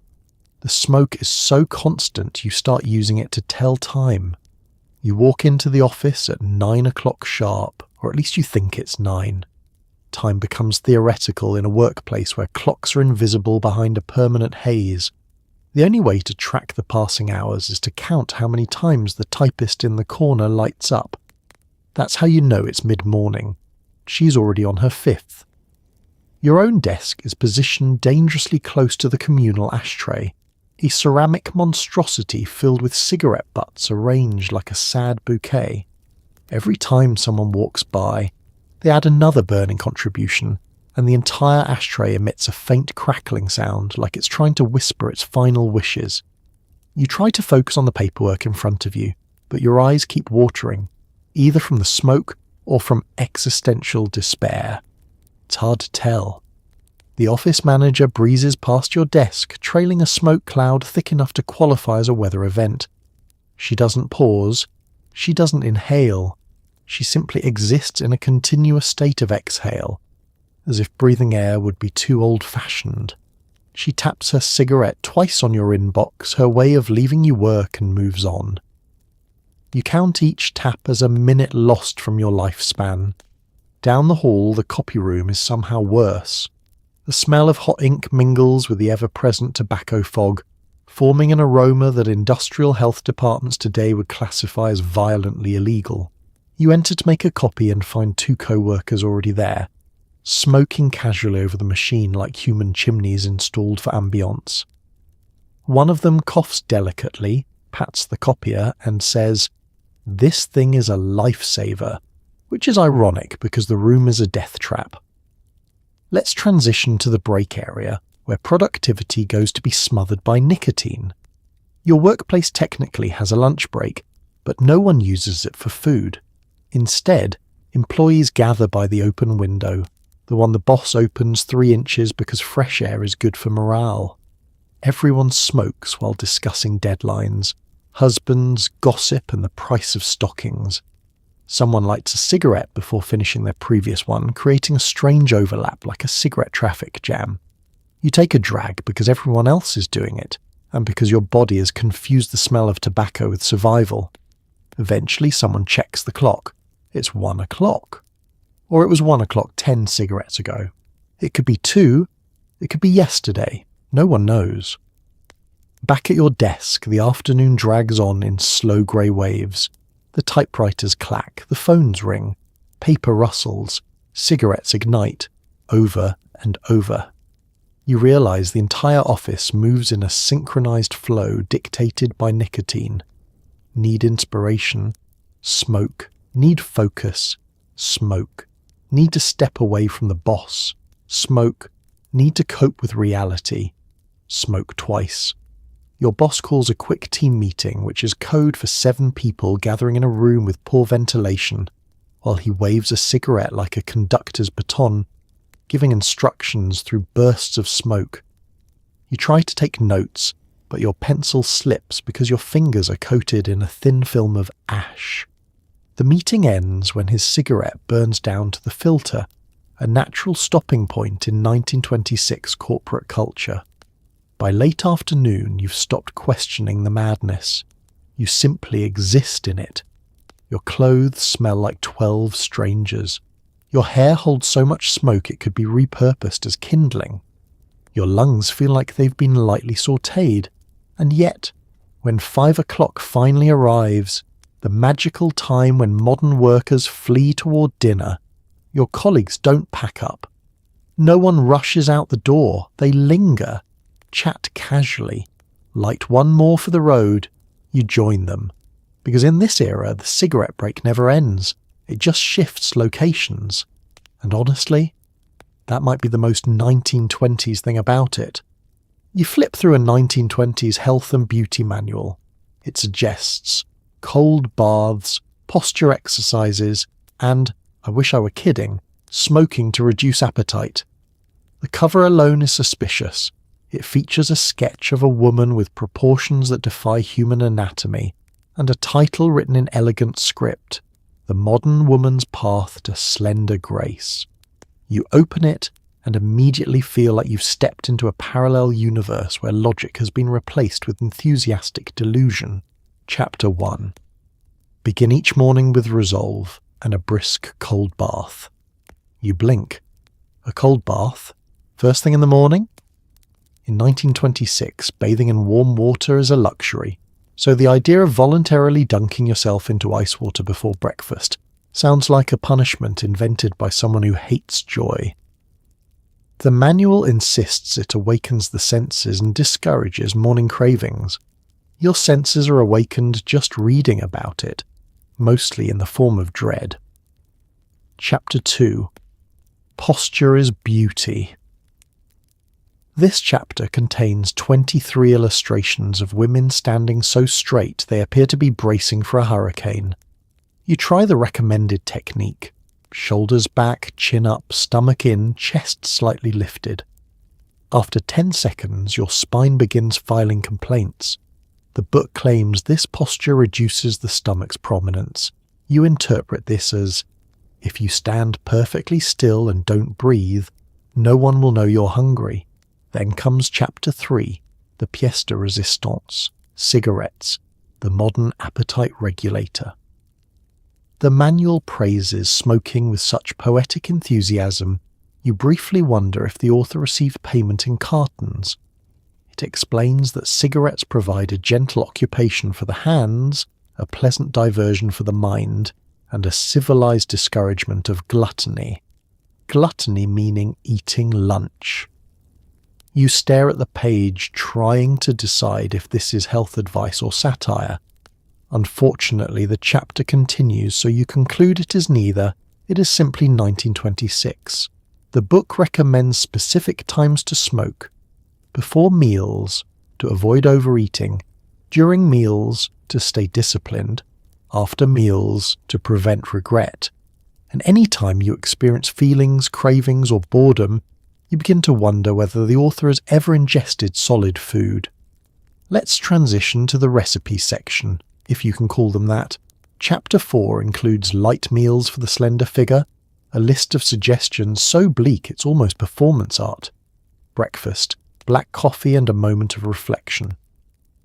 The smoke is so constant you start using it to tell time. You walk into the office at 9 o'clock sharp, or at least you think it's 9. Time becomes theoretical in a workplace where clocks are invisible behind a permanent haze. The only way to track the passing hours is to count how many times the typist in the corner lights up. That's how you know it's mid-morning. She's already on her 5th. Your own desk is positioned dangerously close to the communal ashtray, a ceramic monstrosity filled with cigarette butts arranged like a sad bouquet. Every time someone walks by, they add another burning contribution, and the entire ashtray emits a faint crackling sound like it's trying to whisper its final wishes. You try to focus on the paperwork in front of you, but your eyes keep watering, either from the smoke or from existential despair. It's hard to tell. The office manager breezes past your desk, trailing a smoke cloud thick enough to qualify as a weather event. She doesn't pause. She doesn't inhale. She simply exists in a continuous state of exhale, as if breathing air would be too old-fashioned. She taps her cigarette twice on your inbox, her way of leaving you work, and moves on. You count each tap as a minute lost from your lifespan. Down the hall, the copy room is somehow worse. The smell of hot ink mingles with the ever-present tobacco fog, forming an aroma that industrial health departments today would classify as violently illegal. You enter to make a copy and find 2 co-workers already there, smoking casually over the machine like human chimneys installed for ambiance. One of them coughs delicately, pats the copier, and says, "This thing is a lifesaver," which is ironic because the room is a death trap. Let's transition to the break area, where productivity goes to be smothered by nicotine. Your workplace technically has a lunch break, but no one uses it for food. Instead, employees gather by the open window, the one the boss opens 3 inches because fresh air is good for morale. Everyone smokes while discussing deadlines, husbands, gossip, and the price of stockings. Someone lights a cigarette before finishing their previous one, creating a strange overlap like a cigarette traffic jam. You take a drag because everyone else is doing it, and because your body has confused the smell of tobacco with survival. Eventually someone checks the clock. It's 1 o'clock. Or it was 1 o'clock 10 cigarettes ago. It could be 2. It could be yesterday. No one knows. Back at your desk, the afternoon drags on in slow grey waves. The typewriters clack, the phones ring, paper rustles, cigarettes ignite, over and over. You realise the entire office moves in a synchronised flow dictated by nicotine. Need inspiration, smoke. Need focus, smoke. Need to step away from the boss, smoke. Need to cope with reality, smoke twice. Your boss calls a quick team meeting, which is code for 7 people gathering in a room with poor ventilation, while he waves a cigarette like a conductor's baton, giving instructions through bursts of smoke. You try to take notes, but your pencil slips because your fingers are coated in a thin film of ash. The meeting ends when his cigarette burns down to the filter, a natural stopping point in 1926 corporate culture. By late afternoon, you've stopped questioning the madness. You simply exist in it. Your clothes smell like 12 strangers. Your hair holds so much smoke it could be repurposed as kindling. Your lungs feel like they've been lightly sautéed. And yet, when 5 o'clock finally arrives, the magical time when modern workers flee toward dinner, your colleagues don't pack up. No one rushes out the door. They linger, chat casually, light one more for the road. You join them. Because in this era, the cigarette break never ends. It just shifts locations. And honestly, that might be the most 1920s thing about it. You flip through a 1920s health and beauty manual. It suggests cold baths, posture exercises, and, I wish I were kidding, smoking to reduce appetite. The cover alone is suspicious. It features a sketch of a woman with proportions that defy human anatomy, and a title written in elegant script, The Modern Woman's Path to Slender Grace. You open it and immediately feel like you've stepped into a parallel universe where logic has been replaced with enthusiastic delusion. Chapter 1. Begin each morning with resolve and a brisk cold bath. You blink. A cold bath? First thing in the morning? In 1926, bathing in warm water is a luxury, so the idea of voluntarily dunking yourself into ice water before breakfast sounds like a punishment invented by someone who hates joy. The manual insists it awakens the senses and discourages morning cravings. Your senses are awakened just reading about it, mostly in the form of dread. Chapter 2. Posture is Beauty. This chapter contains 23 illustrations of women standing so straight they appear to be bracing for a hurricane. You try the recommended technique. Shoulders back, chin up, stomach in, chest slightly lifted. After 10 seconds, your spine begins filing complaints. The book claims this posture reduces the stomach's prominence. You interpret this as, if you stand perfectly still and don't breathe, no one will know you're hungry. Then comes Chapter 3, the pièce de résistance, cigarettes, the modern appetite regulator. The manual praises smoking with such poetic enthusiasm, you briefly wonder if the author received payment in cartons. It explains that cigarettes provide a gentle occupation for the hands, a pleasant diversion for the mind, and a civilized discouragement of gluttony. Gluttony meaning eating lunch. You stare at the page, trying to decide if this is health advice or satire. Unfortunately, the chapter continues, so you conclude it is neither. It is simply 1926. The book recommends specific times to smoke. Before meals, to avoid overeating. During meals, to stay disciplined. After meals, to prevent regret. And any time you experience feelings, cravings, or boredom, you begin to wonder whether the author has ever ingested solid food. Let's transition to the recipe section, if you can call them that. Chapter 4 includes light meals for the slender figure, a list of suggestions so bleak it's almost performance art. Breakfast, black coffee and a moment of reflection.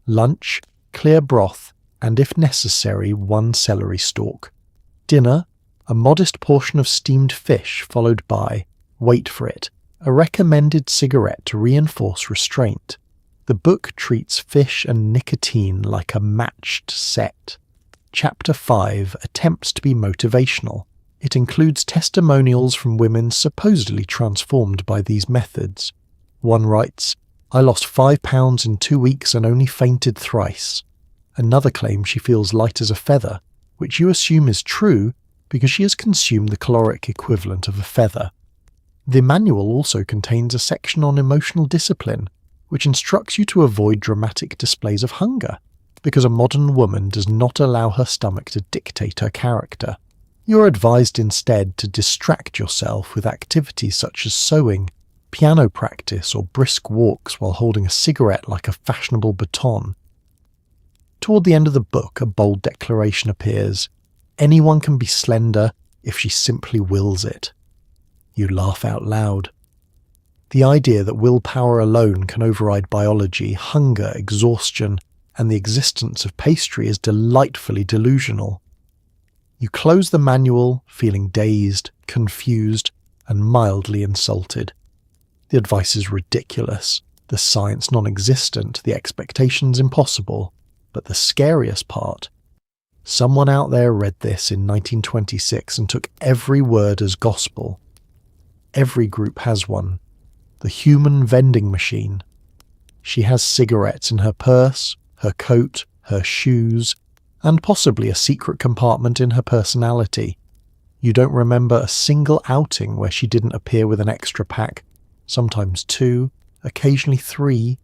Lunch, clear broth, and if necessary, 1 celery stalk. Dinner, a modest portion of steamed fish followed by, wait for it, a recommended cigarette to reinforce restraint. The book treats fish and nicotine like a matched set. Chapter 5 attempts to be motivational. It includes testimonials from women supposedly transformed by these methods. One writes, "I lost 5 pounds in 2 weeks and only fainted thrice." Another claims she feels light as a feather, which you assume is true because she has consumed the caloric equivalent of a feather. The manual also contains a section on emotional discipline, which instructs you to avoid dramatic displays of hunger, because a modern woman does not allow her stomach to dictate her character. You're advised instead to distract yourself with activities such as sewing, piano practice, or brisk walks while holding a cigarette like a fashionable baton. Toward the end of the book, a bold declaration appears. anyone can be slender if she simply wills it. You laugh out loud. The idea that willpower alone can override biology, hunger, exhaustion, and the existence of pastry is delightfully delusional. You close the manual, feeling dazed, confused, and mildly insulted. The advice is ridiculous, the science non-existent, the expectations impossible, but the scariest part, someone out there read this in 1926 and took every word as gospel. Every group has one. The human vending machine. She has cigarettes in her purse, her coat, her shoes, and possibly a secret compartment in her personality. You don't remember a single outing where she didn't appear with an extra pack, sometimes 2, occasionally 3,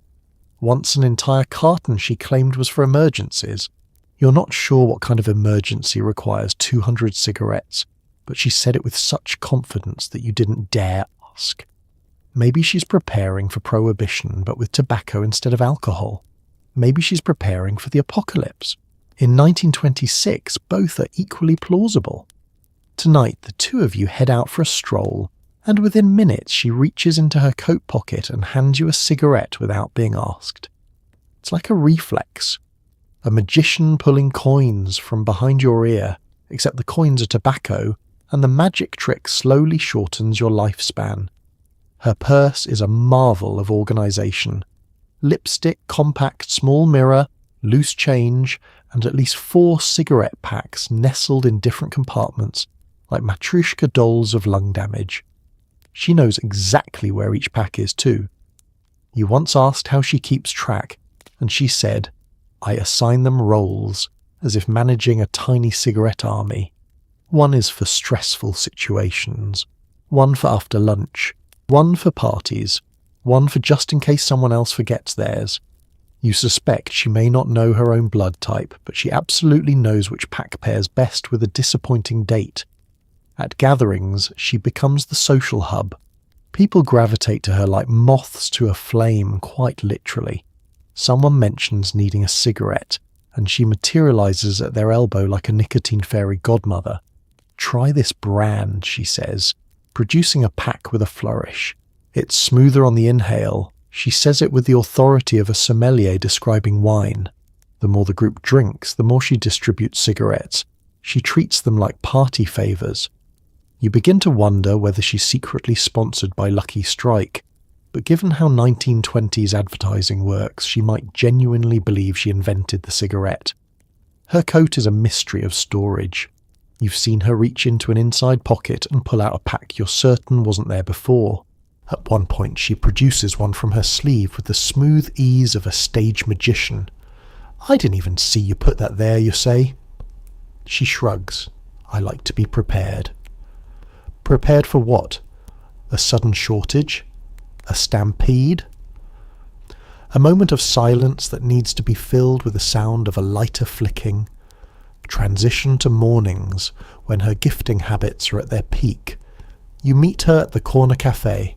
once an entire carton she claimed was for emergencies. You're not sure what kind of emergency requires 200 cigarettes, but she said it with such confidence that you didn't dare ask. Maybe she's preparing for Prohibition, but with tobacco instead of alcohol. Maybe she's preparing for the apocalypse. In 1926, both are equally plausible. Tonight, the two of you head out for a stroll, and within minutes she reaches into her coat pocket and hands you a cigarette without being asked. It's like a reflex. A magician pulling coins from behind your ear, except the coins are tobacco, and the magic trick slowly shortens your lifespan. Her purse is a marvel of organisation. Lipstick, compact, small mirror, loose change, and at least 4 cigarette packs nestled in different compartments, like Matryoshka dolls of lung damage. She knows exactly where each pack is too. You once asked how she keeps track, and she said, "I assign them roles, as if managing a tiny cigarette army. One is for stressful situations, one for after lunch, one for parties, one for just in case someone else forgets theirs." You suspect she may not know her own blood type, but she absolutely knows which pack pairs best with a disappointing date. At gatherings, she becomes the social hub. People gravitate to her like moths to a flame, quite literally. Someone mentions needing a cigarette, and she materializes at their elbow like a nicotine fairy godmother. "Try this brand," she says, producing a pack with a flourish. It's smoother on the inhale. She says it with the authority of a sommelier describing wine. The more the group drinks, the more she distributes cigarettes. She treats them like party favours. You begin to wonder whether she's secretly sponsored by Lucky Strike, but given how 1920s advertising works, she might genuinely believe she invented the cigarette. Her coat is a mystery of storage. You've seen her reach into an inside pocket and pull out a pack you're certain wasn't there before. At one point she produces one from her sleeve with the smooth ease of a stage magician. "I didn't even see you put that there," you say. She shrugs. "I like to be prepared." Prepared for what? A sudden shortage? A stampede? A moment of silence that needs to be filled with the sound of a lighter flicking. Transition to mornings, when her gifting habits are at their peak. You meet her at the corner cafe.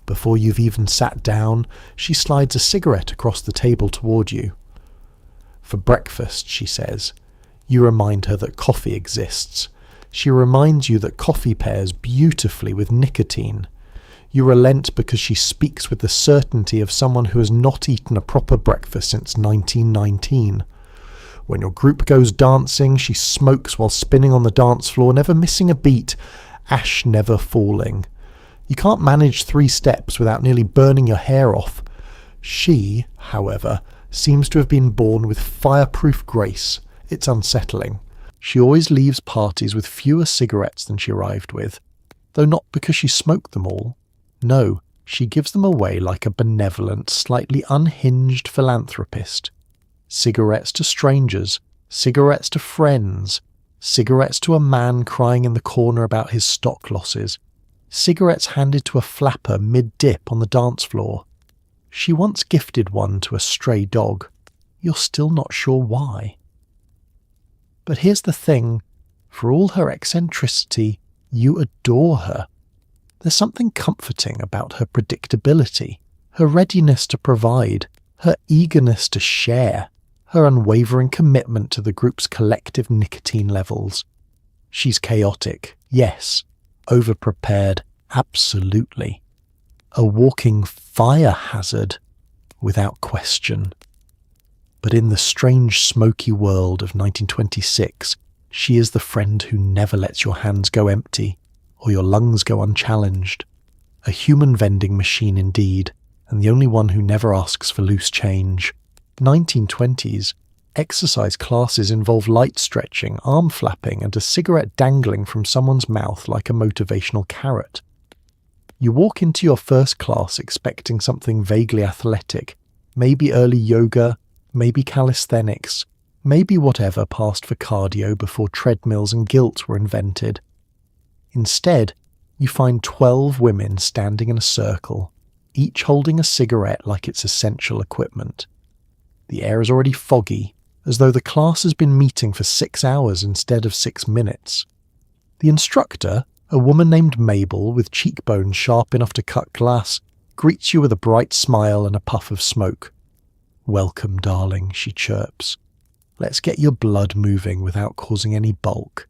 Before you've even sat down, she slides a cigarette across the table toward you. "For breakfast," she says. You remind her that coffee exists. She reminds you that coffee pairs beautifully with nicotine. You relent because she speaks with the certainty of someone who has not eaten a proper breakfast since 1919. When your group goes dancing, she smokes while spinning on the dance floor, never missing a beat, ash never falling. You can't manage 3 steps without nearly burning your hair off. She, however, seems to have been born with fireproof grace. It's unsettling. She always leaves parties with fewer cigarettes than she arrived with, though not because she smoked them all. No, she gives them away like a benevolent, slightly unhinged philanthropist. Cigarettes to strangers, cigarettes to friends, cigarettes to a man crying in the corner about his stock losses, cigarettes handed to a flapper mid-dip on the dance floor. She once gifted one to a stray dog. You're still not sure why. But here's the thing, for all her eccentricity, you adore her. There's something comforting about her predictability, her readiness to provide, her eagerness to share, her unwavering commitment to the group's collective nicotine levels. She's chaotic, yes. Overprepared, absolutely. A walking fire hazard, without question. But in the strange smoky world of 1926, she is the friend who never lets your hands go empty, or your lungs go unchallenged. A human vending machine indeed, and the only one who never asks for loose change. 1920s, exercise classes involve light stretching, arm flapping, and a cigarette dangling from someone's mouth like a motivational carrot. You walk into your first class expecting something vaguely athletic, maybe early yoga, maybe calisthenics, maybe whatever passed for cardio before treadmills and guilt were invented. Instead, you find 12 women standing in a circle, each holding a cigarette like it's essential equipment. The air is already foggy, as though the class has been meeting for 6 hours instead of 6 minutes. The instructor, a woman named Mabel with cheekbones sharp enough to cut glass, greets you with a bright smile and a puff of smoke. "Welcome, darling," she chirps. "Let's get your blood moving without causing any bulk."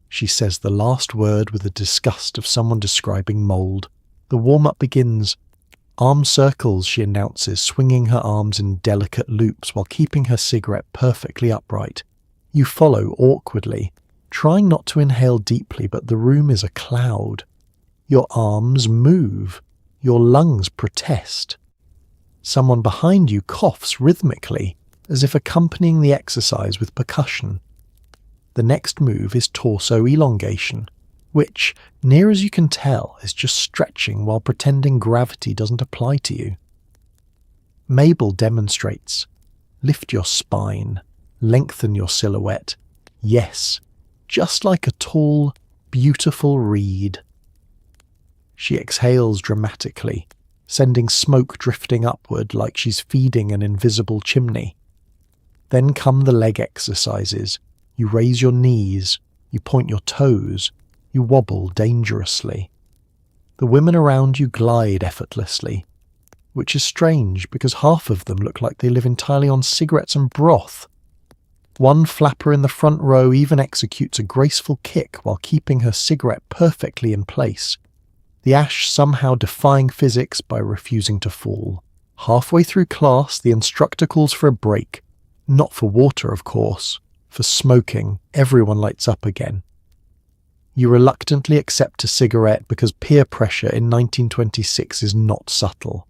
She says the last word with the disgust of someone describing mould. The warm-up begins. "Arm circles," she announces, swinging her arms in delicate loops while keeping her cigarette perfectly upright. You follow awkwardly, trying not to inhale deeply, but the room is a cloud. Your arms move. Your lungs protest. Someone behind you coughs rhythmically, as if accompanying the exercise with percussion. The next move is torso elongation, which, near as you can tell, is just stretching while pretending gravity doesn't apply to you. Mabel demonstrates. Lift your spine, lengthen your silhouette. Yes, just like a tall, beautiful reed. She exhales dramatically, sending smoke drifting upward like she's feeding an invisible chimney. Then come the leg exercises. You raise your knees, you point your toes, you wobble dangerously. The women around you glide effortlessly, which is strange because half of them look like they live entirely on cigarettes and broth. One flapper in the front row even executes a graceful kick while keeping her cigarette perfectly in place, the ash somehow defying physics by refusing to fall. Halfway through class, the instructor calls for a break. Not for water, of course. For smoking. Everyone lights up again. You reluctantly accept a cigarette because peer pressure in 1926 is not subtle.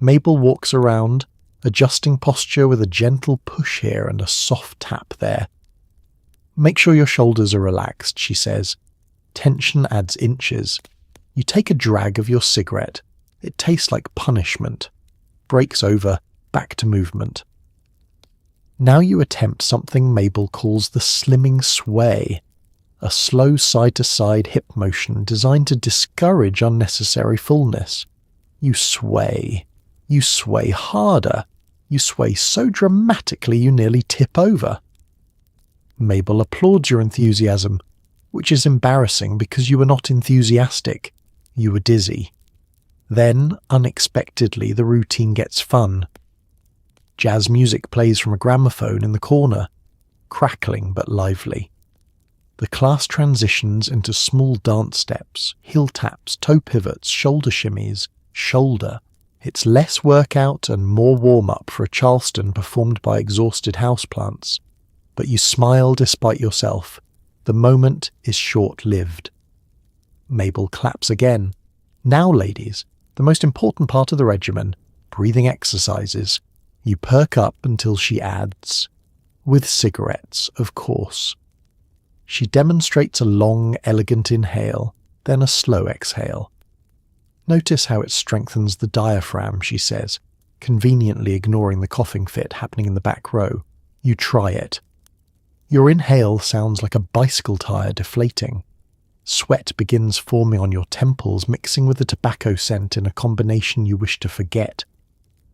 Mabel walks around, adjusting posture with a gentle push here and a soft tap there. "Make sure your shoulders are relaxed," she says. Tension adds inches. You take a drag of your cigarette. It tastes like punishment. Breaks over, back to movement. Now you attempt something Mabel calls the slimming sway, a slow side-to-side hip motion designed to discourage unnecessary fullness. You sway harder, you sway so dramatically you nearly tip over. Mabel applauds your enthusiasm, which is embarrassing because you were not enthusiastic, you were dizzy. Then, unexpectedly, the routine gets fun. Jazz music plays from a gramophone in the corner, crackling but lively. The class transitions into small dance steps, heel taps, toe pivots, shoulder shimmies, shoulder. It's less workout and more warm-up for a Charleston performed by exhausted houseplants. But you smile despite yourself. The moment is short-lived. Mabel claps again. Now, ladies, the most important part of the regimen, breathing exercises. You perk up until she adds, "With cigarettes, of course." She demonstrates a long, elegant inhale, then a slow exhale. "Notice how it strengthens the diaphragm," she says, conveniently ignoring the coughing fit happening in the back row. You try it. Your inhale sounds like a bicycle tire deflating. Sweat begins forming on your temples, mixing with the tobacco scent in a combination you wish to forget.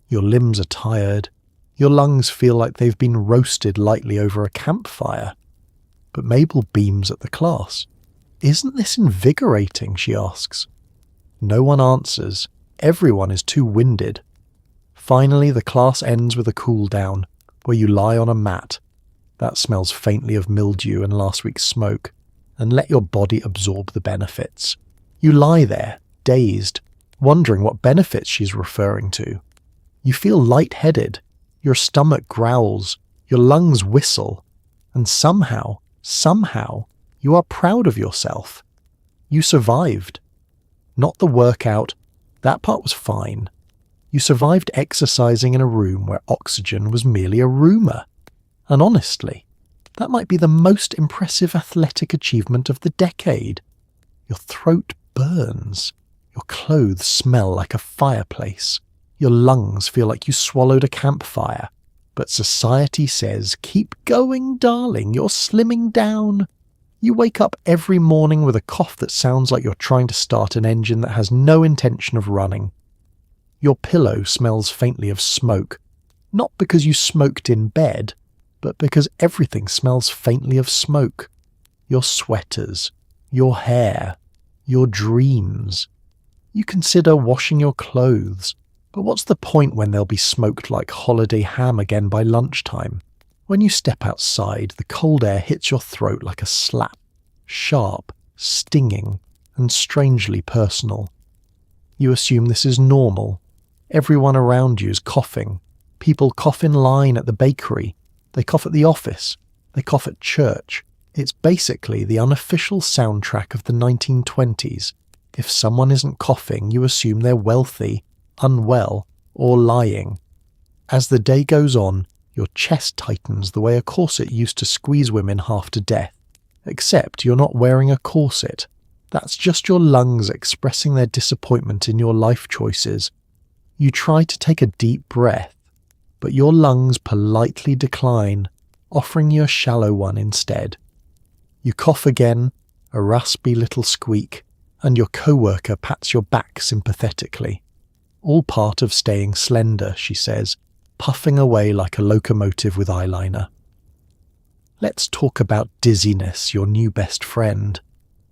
Your limbs are tired. Your lungs feel like they've been roasted lightly over a campfire. But Mabel beams at the class. "Isn't this invigorating?" she asks. No one answers. Everyone is too winded. Finally, the class ends with a cool down, where you lie on a mat. That smells faintly of mildew and last week's smoke. and let your body absorb the benefits. You lie there, dazed, wondering what benefits she's referring to. You feel lightheaded, your stomach growls, your lungs whistle, and somehow, you are proud of yourself. You survived. Not the workout, that part was fine. You survived exercising in a room where oxygen was merely a rumour. And honestly, that might be the most impressive athletic achievement of the decade. Your throat burns. Your clothes smell like a fireplace. Your lungs feel like you swallowed a campfire. But society says, keep going, darling, you're slimming down. You wake up every morning with a cough that sounds like you're trying to start an engine that has no intention of running. Your pillow smells faintly of smoke, not because you smoked in bed, but because everything smells faintly of smoke. Your sweaters, your hair, your dreams. You consider washing your clothes, but what's the point when they'll be smoked like holiday ham again by lunchtime? When you step outside, the cold air hits your throat like a slap, sharp, stinging, and strangely personal. You assume this is normal. Everyone around you is coughing. People cough in line at the bakery. They cough at the office. They cough at church. It's basically the unofficial soundtrack of the 1920s. If someone isn't coughing, you assume they're wealthy, unwell, or lying. As the day goes on, your chest tightens the way a corset used to squeeze women half to death. Except you're not wearing a corset. That's just your lungs expressing their disappointment in your life choices. You try to take a deep breath, but your lungs politely decline, offering you a shallow one instead. You cough again, a raspy little squeak, and your coworker pats your back sympathetically. All part of staying slender, she says, puffing away like a locomotive with eyeliner. Let's talk about dizziness, your new best friend.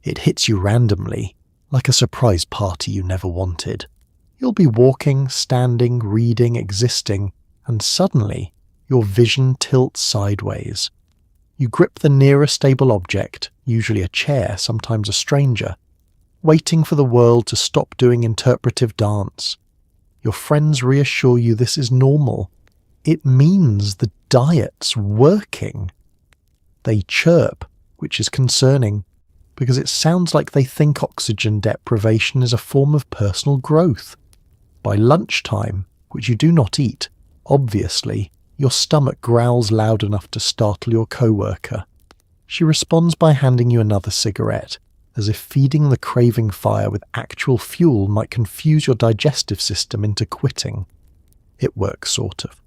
It hits you randomly, like a surprise party you never wanted. You'll be walking, standing, reading, existing, and suddenly your vision tilts sideways. You grip the nearest stable object, usually a chair, sometimes a stranger, waiting for the world to stop doing interpretive dance. Your friends reassure you this is normal. It means the diet's working. They chirp, which is concerning, because it sounds like they think oxygen deprivation is a form of personal growth. By lunchtime, which you do not eat, obviously, your stomach growls loud enough to startle your coworker. She responds by handing you another cigarette, as if feeding the craving fire with actual fuel might confuse your digestive system into quitting. It works, sort of.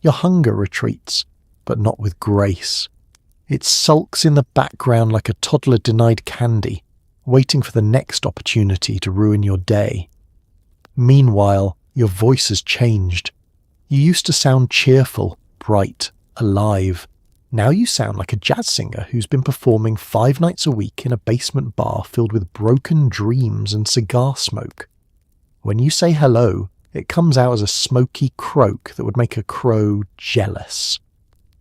Your hunger retreats, but not with grace. It sulks in the background like a toddler denied candy, waiting for the next opportunity to ruin your day. Meanwhile, your voice has changed. You used to sound cheerful, bright, alive. Now you sound like a jazz singer who's been performing 5 nights a week in a basement bar filled with broken dreams and cigar smoke. When you say hello, it comes out as a smoky croak that would make a crow jealous.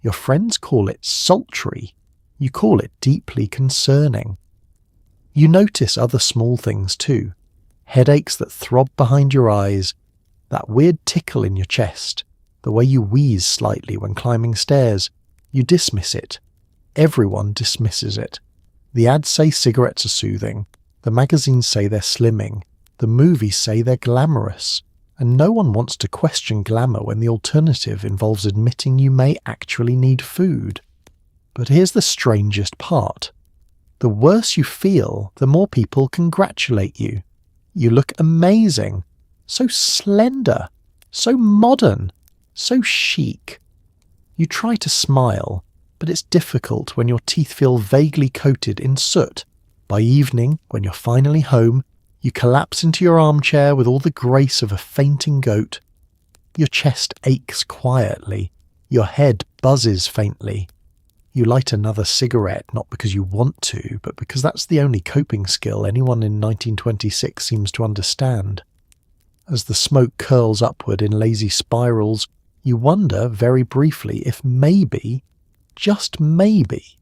Your friends call it sultry. You call it deeply concerning. You notice other small things too. Headaches that throb behind your eyes, that weird tickle in your chest, the way you wheeze slightly when climbing stairs. You dismiss it. Everyone dismisses it. The ads say cigarettes are soothing. The magazines say they're slimming. The movies say they're glamorous. And no one wants to question glamour when the alternative involves admitting you may actually need food. But here's the strangest part. The worse you feel, the more people congratulate you. You look amazing. So slender. So modern. So chic. You try to smile, but it's difficult when your teeth feel vaguely coated in soot. By evening, when you're finally home, you collapse into your armchair with all the grace of a fainting goat. Your chest aches quietly. Your head buzzes faintly. You light another cigarette, not because you want to, but because that's the only coping skill anyone in 1926 seems to understand. As the smoke curls upward in lazy spirals, you wonder very briefly if maybe, just maybe,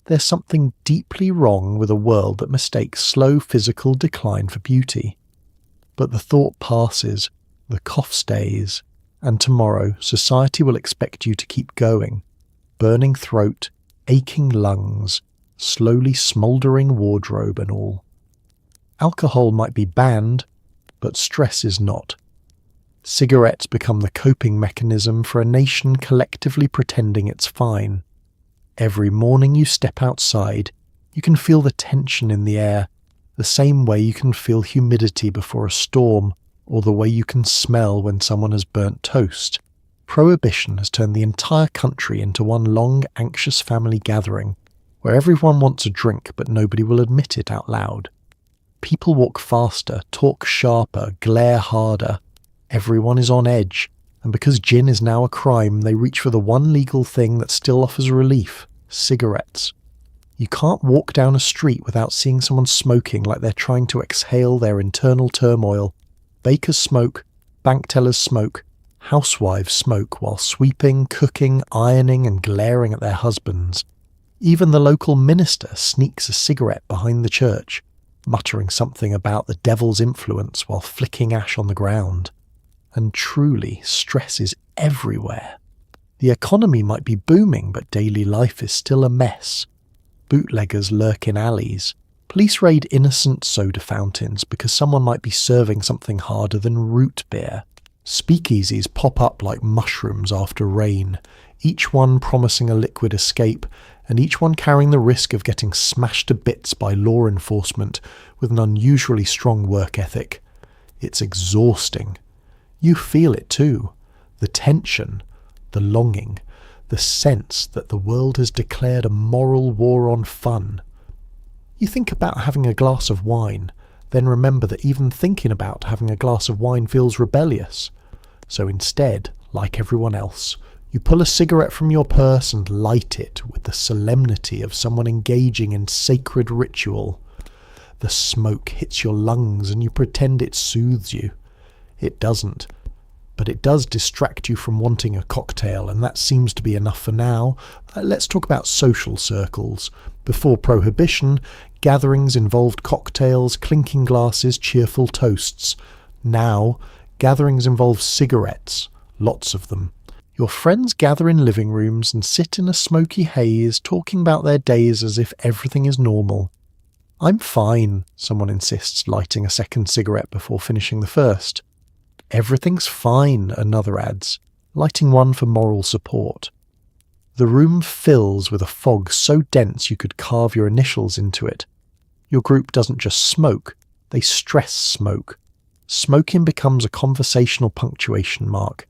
there's something deeply wrong with a world that mistakes slow physical decline for beauty. But the thought passes, the cough stays, and tomorrow society will expect you to keep going. Burning throat, aching lungs, slowly smouldering wardrobe and all. Alcohol might be banned, but stress is not. Cigarettes become the coping mechanism for a nation collectively pretending it's fine. Every morning you step outside, you can feel the tension in the air, the same way you can feel humidity before a storm, or the way you can smell when someone has burnt toast. Prohibition has turned the entire country into one long, anxious family gathering, where everyone wants a drink but nobody will admit it out loud. People walk faster, talk sharper, glare harder. Everyone is on edge, and because gin is now a crime, they reach for the one legal thing that still offers relief: cigarettes. You can't walk down a street without seeing someone smoking like they're trying to exhale their internal turmoil. Bakers smoke, bank tellers smoke, housewives smoke while sweeping, cooking, ironing and glaring at their husbands. Even the local minister sneaks a cigarette behind the church, muttering something about the devil's influence while flicking ash on the ground. And truly, stress is everywhere. The economy might be booming, but daily life is still a mess. Bootleggers lurk in alleys. Police raid innocent soda fountains because someone might be serving something harder than root beer. Speakeasies pop up like mushrooms after rain, each one promising a liquid escape, and each one carrying the risk of getting smashed to bits by law enforcement with an unusually strong work ethic. It's exhausting. You feel it too. The tension, the longing, the sense that the world has declared a moral war on fun. You think about having a glass of wine, then remember that even thinking about having a glass of wine feels rebellious. So instead, like everyone else, you pull a cigarette from your purse and light it with the solemnity of someone engaging in sacred ritual. The smoke hits your lungs and you pretend it soothes you. It doesn't. But it does distract you from wanting a cocktail, and that seems to be enough for now. Let's talk about social circles. Before Prohibition, gatherings involved cocktails, clinking glasses, cheerful toasts. Now, gatherings involve cigarettes, lots of them. Your friends gather in living rooms and sit in a smoky haze, talking about their days as if everything is normal. "I'm fine," someone insists, lighting a second cigarette before finishing the first. "Everything's fine," another adds, lighting one for moral support. The room fills with a fog so dense you could carve your initials into it. Your group doesn't just smoke, they stress smoke. Smoking becomes a conversational punctuation mark.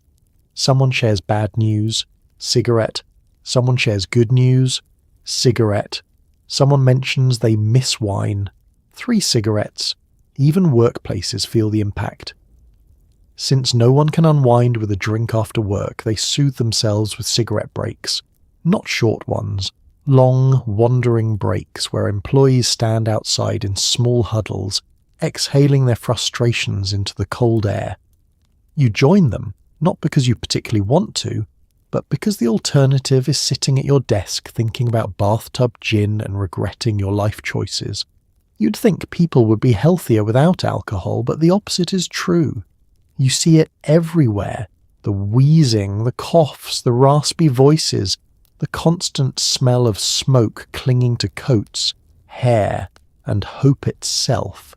Someone shares bad news, cigarette. Someone shares good news, cigarette. Someone mentions they miss wine, 3 cigarettes. Even workplaces feel the impact. Since no one can unwind with a drink after work, they soothe themselves with cigarette breaks. Not short ones, long, wandering breaks where employees stand outside in small huddles, exhaling their frustrations into the cold air. You join them, not because you particularly want to, but because the alternative is sitting at your desk thinking about bathtub gin and regretting your life choices. You'd think people would be healthier without alcohol, but the opposite is true. You see it everywhere. The wheezing, the coughs, the raspy voices, the constant smell of smoke clinging to coats, hair, and hope itself.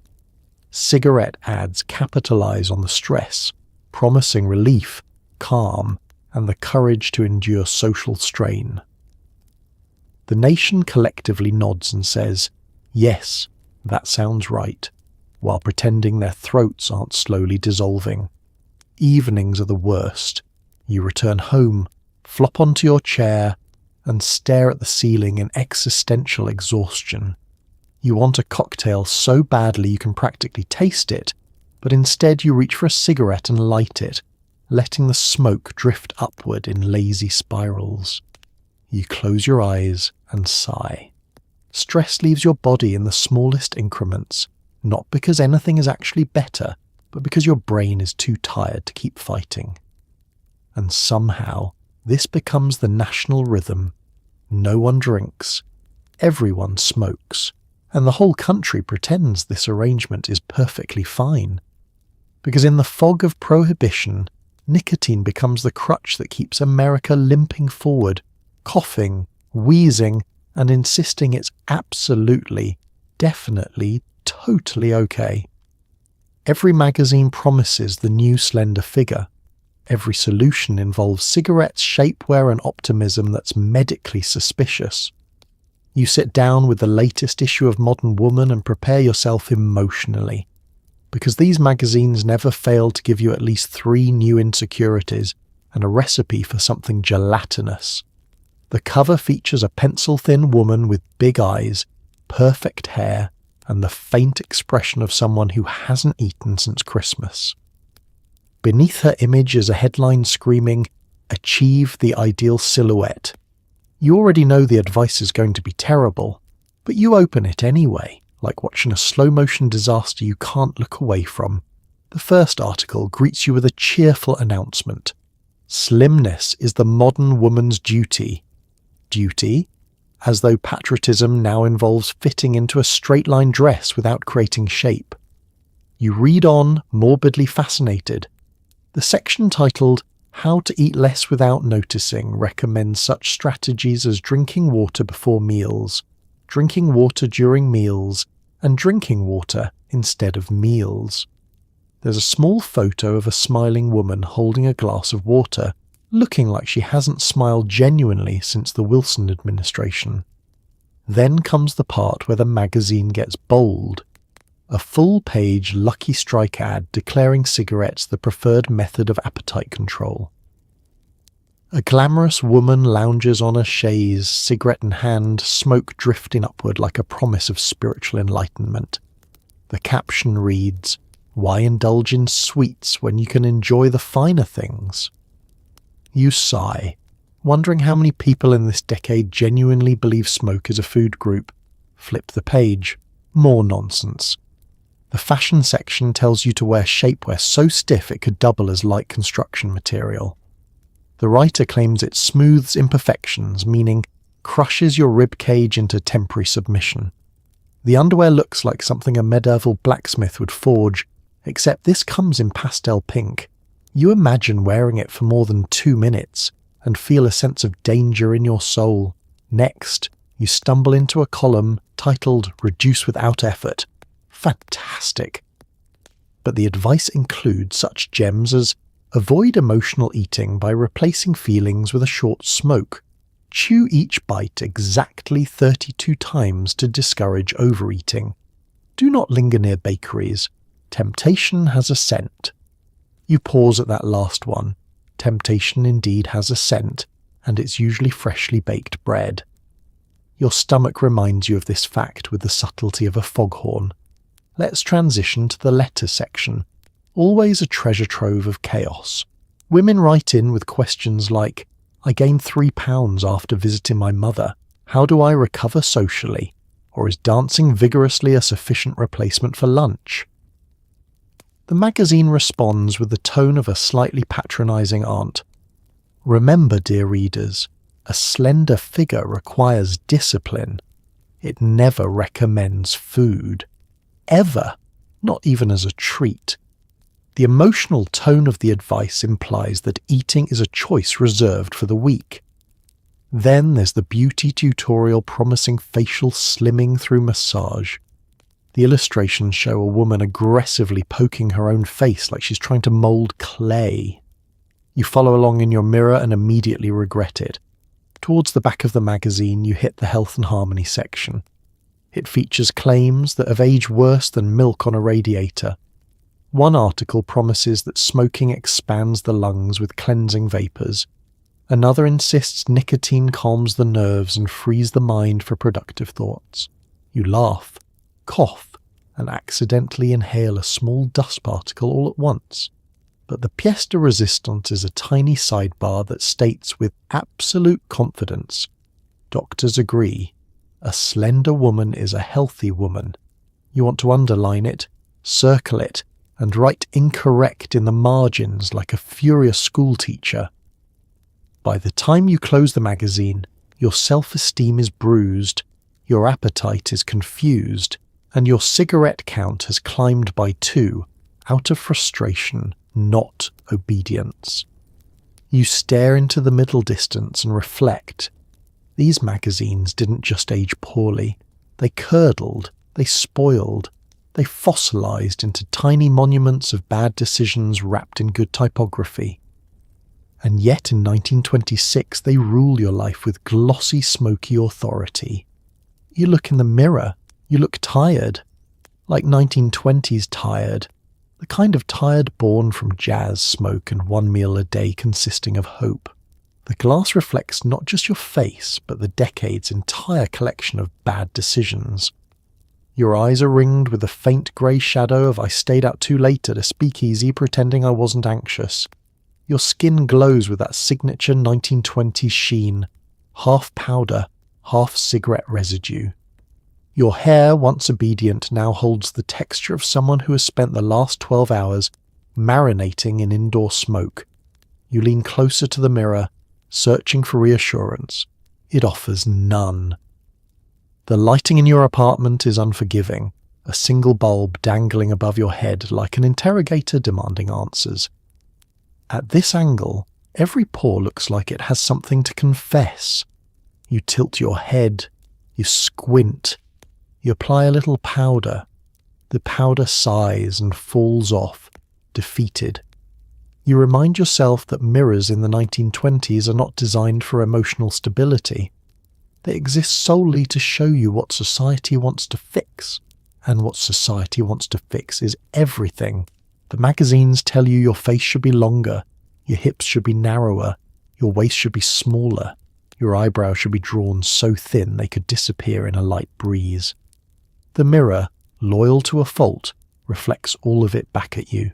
Cigarette ads capitalize on the stress, promising relief, calm, and the courage to endure social strain. The nation collectively nods and says, "Yes, that sounds right," while pretending their throats aren't slowly dissolving. Evenings are the worst. You return home, flop onto your chair, and stare at the ceiling in existential exhaustion. You want a cocktail so badly you can practically taste it, but instead you reach for a cigarette and light it, letting the smoke drift upward in lazy spirals. You close your eyes and sigh. Stress leaves your body in the smallest increments, not because anything is actually better, but because your brain is too tired to keep fighting. And somehow, this becomes the national rhythm. No one drinks. everyone smokes, and the whole country pretends this arrangement is perfectly fine. Because in the fog of prohibition, nicotine becomes the crutch that keeps America limping forward, coughing, wheezing, and insisting it's absolutely, definitely, totally okay. Every magazine promises the new Slender figure. Every solution involves cigarettes, shapewear, and optimism that's medically suspicious. You sit down with the latest issue of Modern Woman and prepare yourself emotionally, because these magazines never fail to give you at least 3 new insecurities and a recipe for something gelatinous. The cover features a pencil-thin woman with big eyes, perfect hair, and the faint expression of someone who hasn't eaten since Christmas. Beneath her image is a headline screaming, "Achieve the ideal silhouette." You already know the advice is going to be terrible, but you open it anyway, like watching a slow-motion disaster you can't look away from. The first article greets you with a cheerful announcement. Slimness is the modern woman's duty. Duty? As though patriotism now involves fitting into a straight-line dress without creating shape. You read on, morbidly fascinated. The section titled "How to Eat Less Without Noticing" recommends such strategies as drinking water before meals, drinking water during meals, and drinking water instead of meals. There's a small photo of a smiling woman holding a glass of water, looking like she hasn't smiled genuinely since the Wilson administration. Then comes the part where the magazine gets bold. A full-page Lucky Strike ad declaring cigarettes the preferred method of appetite control. A glamorous woman lounges on a chaise, cigarette in hand, smoke drifting upward like a promise of spiritual enlightenment. The caption reads, "Why indulge in sweets when you can enjoy the finer things?" You sigh, wondering how many people in this decade genuinely believe smoke is a food group. Flip the page. More nonsense. The fashion section tells you to wear shapewear so stiff it could double as light construction material. The writer claims it smooths imperfections, meaning crushes your rib cage into temporary submission. The underwear looks like something a medieval blacksmith would forge, except this comes in pastel pink. You imagine wearing it for more than 2 minutes and feel a sense of danger in your soul. Next, you stumble into a column titled "Reduce Without Effort." Fantastic. But the advice includes such gems as avoid emotional eating by replacing feelings with a short smoke. Chew each bite exactly 32 times to discourage overeating. Do not linger near bakeries. Temptation has a scent. You pause at that last one. Temptation indeed has a scent, and it's usually freshly baked bread. Your stomach reminds you of this fact with the subtlety of a foghorn. Let's transition to the letter section. Always a treasure trove of chaos. Women write in with questions like, "I gained 3 pounds after visiting my mother. How do I recover socially? Or is dancing vigorously a sufficient replacement for lunch?" The magazine responds with the tone of a slightly patronising aunt. Remember, dear readers, a slender figure requires discipline. It never recommends food. Ever. Not even as a treat. The emotional tone of the advice implies that eating is a choice reserved for the weak. Then there's the beauty tutorial promising facial slimming through massage. The illustrations show a woman aggressively poking her own face like she's trying to mould clay. You follow along in your mirror and immediately regret it. Towards the back of the magazine, you hit the health and harmony section. It features claims that have aged worse than milk on a radiator. One article promises that smoking expands the lungs with cleansing vapours. Another insists nicotine calms the nerves and frees the mind for productive thoughts. You laugh, cough, and accidentally inhale a small dust particle all at once. But the pièce de résistance is a tiny sidebar that states with absolute confidence, "Doctors agree. A slender woman is a healthy woman." You want to underline it, circle it, and write incorrect in the margins like a furious schoolteacher. By the time you close the magazine, your self-esteem is bruised. Your appetite is confused, and your cigarette count has climbed by 2 out of frustration, not obedience. You stare into the middle distance and reflect. These magazines didn't just age poorly. They curdled, they spoiled, they fossilized into tiny monuments of bad decisions wrapped in good typography. And yet in 1926 they rule your life with glossy, smoky authority. You look in the mirror, you look tired. Like 1920s tired. The kind of tired born from jazz, smoke and 1 meal a day consisting of hope. The glass reflects not just your face, but the decade's entire collection of bad decisions. Your eyes are ringed with the faint grey shadow of I stayed out too late at a speakeasy pretending I wasn't anxious. Your skin glows with that signature 1920s sheen, half powder, half cigarette residue. Your hair, once obedient, now holds the texture of someone who has spent the last 12 hours marinating in indoor smoke. You lean closer to the mirror, searching for reassurance. It offers none. The lighting in your apartment is unforgiving, a single bulb dangling above your head like an interrogator demanding answers. At this angle, every pore looks like it has something to confess. You tilt your head, you squint, you apply a little powder. The powder sighs and falls off, defeated. You remind yourself that mirrors in the 1920s are not designed for emotional stability. They exist solely to show you what society wants to fix. And what society wants to fix is everything. The magazines tell you your face should be longer, your hips should be narrower, your waist should be smaller, your eyebrows should be drawn so thin they could disappear in a light breeze. The mirror, loyal to a fault, reflects all of it back at you.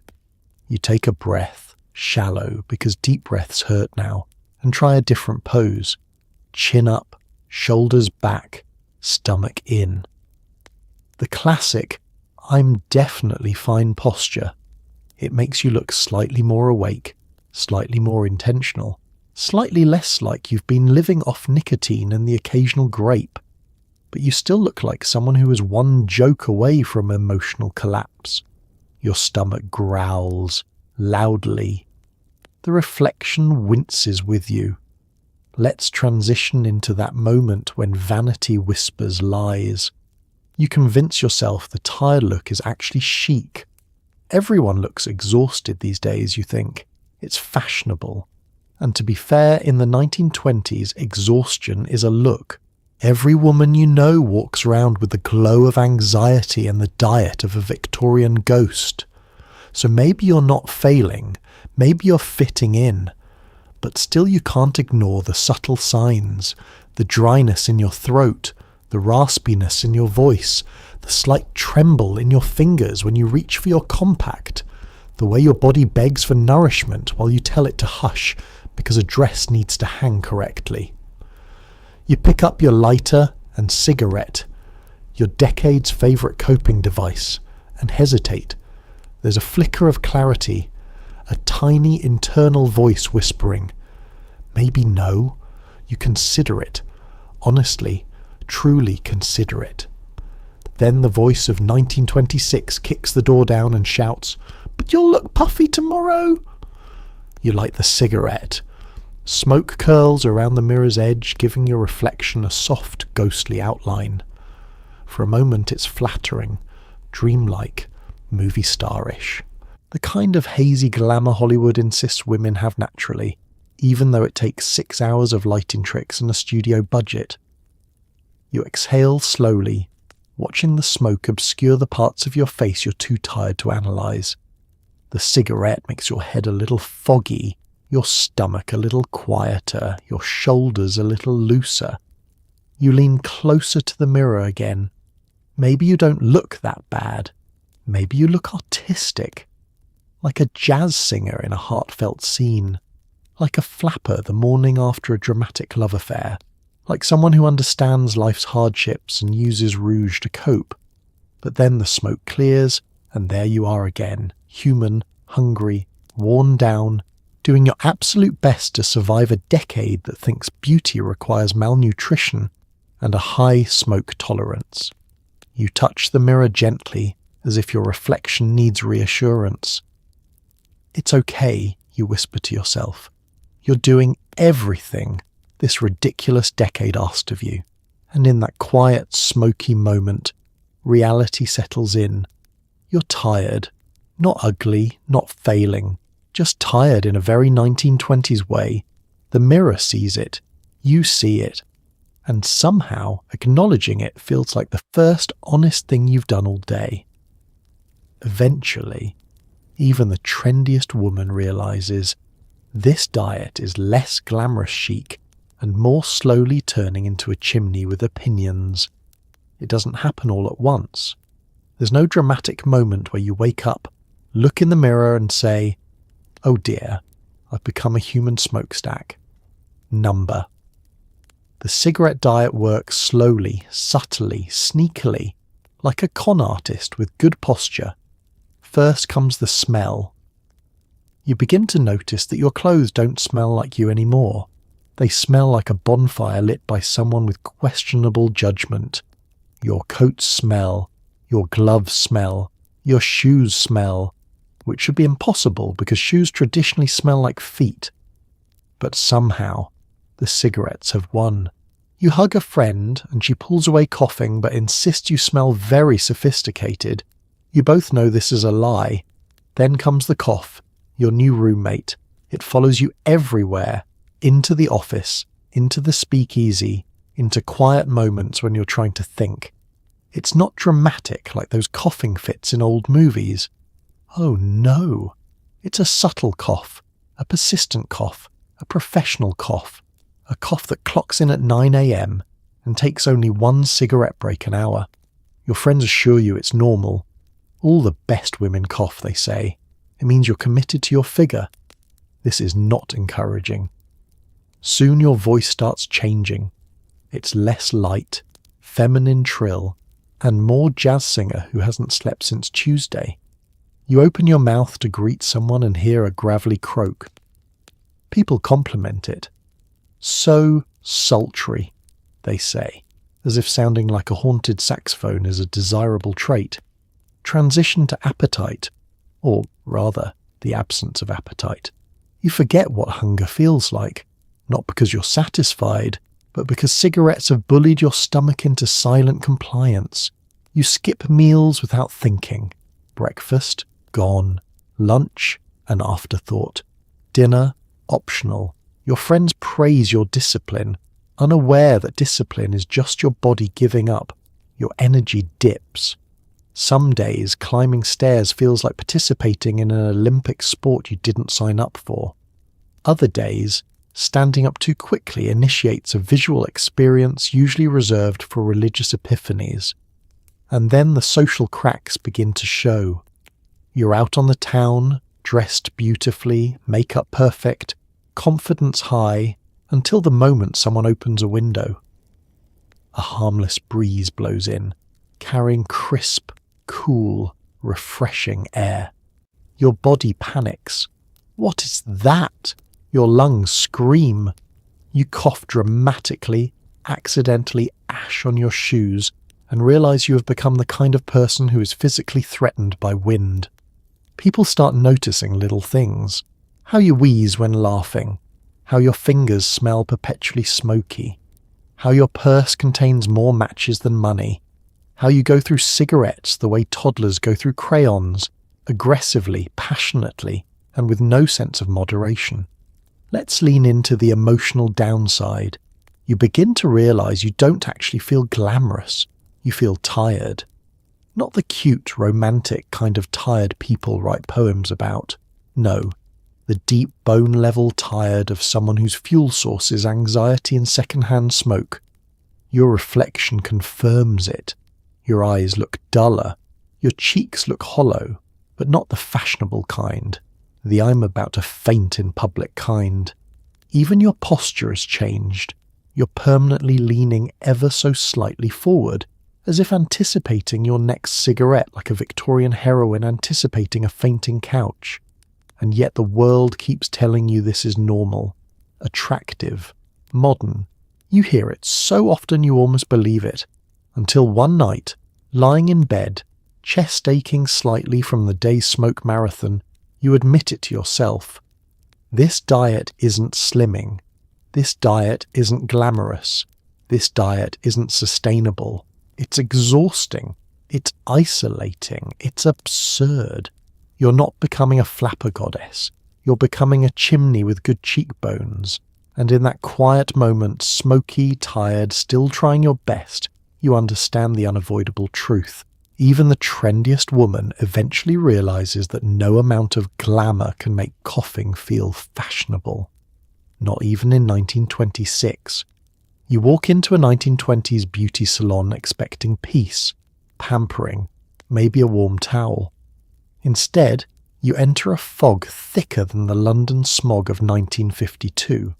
You take a breath, shallow because deep breaths hurt now, and try a different pose. Chin up, shoulders back, stomach in. The classic, I'm definitely fine posture. It makes you look slightly more awake, slightly more intentional, slightly less like you've been living off nicotine and the occasional grape. But you still look like someone who is one joke away from emotional collapse. Your stomach growls, loudly. The reflection winces with you. Let's transition into that moment when vanity whispers lies. You convince yourself the tired look is actually chic. Everyone looks exhausted these days, you think. It's fashionable. And to be fair, in the 1920s, exhaustion is a look. Every woman you know walks around with the glow of anxiety and the diet of a Victorian ghost. So maybe you're not failing, maybe you're fitting in, but still you can't ignore the subtle signs, the dryness in your throat, the raspiness in your voice, the slight tremble in your fingers when you reach for your compact, the way your body begs for nourishment while you tell it to hush because a dress needs to hang correctly. You pick up your lighter and cigarette, your decade's favourite coping device, and hesitate. There's a flicker of clarity, a tiny internal voice whispering, maybe no. You consider it. Honestly, truly consider it. Then the voice of 1926 kicks the door down and shouts, "But you'll look puffy tomorrow." You light the cigarette. Smoke curls around the mirror's edge, giving your reflection a soft, ghostly outline. For a moment it's flattering, dreamlike, movie starish. The kind of hazy glamour Hollywood insists women have naturally, even though it takes 6 hours of lighting tricks and a studio budget. You exhale slowly, watching the smoke obscure the parts of your face you're too tired to analyse. The cigarette makes your head a little foggy, your stomach a little quieter, your shoulders a little looser. You lean closer to the mirror again. Maybe you don't look that bad. Maybe you look artistic. Like a jazz singer in a heartfelt scene. Like a flapper the morning after a dramatic love affair. Like someone who understands life's hardships and uses rouge to cope. But then the smoke clears, and there you are again, human, hungry, worn down, doing your absolute best to survive a decade that thinks beauty requires malnutrition and a high smoke tolerance. You touch the mirror gently, as if your reflection needs reassurance. It's okay, you whisper to yourself. You're doing everything this ridiculous decade asked of you. And in that quiet, smoky moment, reality settles in. You're tired. Not ugly, not failing. Just tired in a very 1920s way. The mirror sees it. You see it. And somehow, acknowledging it feels like the first honest thing you've done all day. Eventually, even the trendiest woman realizes this diet is less glamorous chic and more slowly turning into a chimney with opinions. It doesn't happen all at once. There's no dramatic moment where you wake up, look in the mirror and say, "Oh dear, I've become a human smokestack." Number. The cigarette diet works slowly, subtly, sneakily, like a con artist with good posture. First comes the smell. You begin to notice that your clothes don't smell like you anymore. They smell like a bonfire lit by someone with questionable judgment. Your coats smell, your gloves smell, your shoes smell, which should be impossible because shoes traditionally smell like feet. But somehow, the cigarettes have won. You hug a friend and she pulls away coughing but insists you smell very sophisticated. You both know this is a lie. Then comes the cough, your new roommate. It follows you everywhere, into the office, into the speakeasy, into quiet moments when you're trying to think. It's not dramatic like those coughing fits in old movies. Oh no, it's a subtle cough, a persistent cough, a professional cough, a cough that clocks in at 9 a.m. and takes only one cigarette break an hour. Your friends assure you it's normal. All the best women cough, they say. It means you're committed to your figure. This is not encouraging. Soon your voice starts changing. It's less light, feminine trill, and more jazz singer who hasn't slept since Tuesday. You open your mouth to greet someone and hear a gravelly croak. People compliment it. So sultry, they say, as if sounding like a haunted saxophone is a desirable trait. Transition to appetite, or rather, the absence of appetite. You forget what hunger feels like, not because you're satisfied, but because cigarettes have bullied your stomach into silent compliance. You skip meals without thinking. Breakfast, gone. Lunch, an afterthought. Dinner, optional. Your friends praise your discipline, unaware that discipline is just your body giving up. Your energy dips. Some days, climbing stairs feels like participating in an Olympic sport you didn't sign up for. Other days, standing up too quickly initiates a visual experience usually reserved for religious epiphanies. And then the social cracks begin to show. You're out on the town, dressed beautifully, makeup perfect, confidence high, until the moment someone opens a window. A harmless breeze blows in, carrying crisp, cool, refreshing air. Your body panics. What is that? Your lungs scream. You cough dramatically, accidentally ash on your shoes, and realize you have become the kind of person who is physically threatened by wind. People start noticing little things. How you wheeze when laughing. How your fingers smell perpetually smoky. How your purse contains more matches than money. How you go through cigarettes the way toddlers go through crayons, aggressively, passionately, and with no sense of moderation. Let's lean into the emotional downside. You begin to realize you don't actually feel glamorous. You feel tired. Not the cute, romantic kind of tired people write poems about. No, the deep bone-level tired of someone whose fuel source is anxiety and second-hand smoke. Your reflection confirms it. Your eyes look duller. Your cheeks look hollow, but not the fashionable kind. The I'm about to faint in public kind. Even your posture has changed. You're permanently leaning ever so slightly forward, as if anticipating your next cigarette like a Victorian heroine anticipating a fainting couch. And yet the world keeps telling you this is normal, attractive, modern, You hear it so often you almost believe it, until one night, lying in bed, chest aching slightly from the day's smoke marathon, you admit it to yourself. This diet isn't slimming. This diet isn't glamorous. This diet isn't sustainable. It's exhausting. It's isolating. It's absurd. You're not becoming a flapper goddess. You're becoming a chimney with good cheekbones. And in that quiet moment, smoky, tired, still trying your best, you understand the unavoidable truth. Even the trendiest woman eventually realizes that no amount of glamour can make coughing feel fashionable. Not even in 1926. You walk into a 1920s beauty salon expecting peace, pampering, maybe a warm towel. Instead, you enter a fog thicker than the London smog of 1952.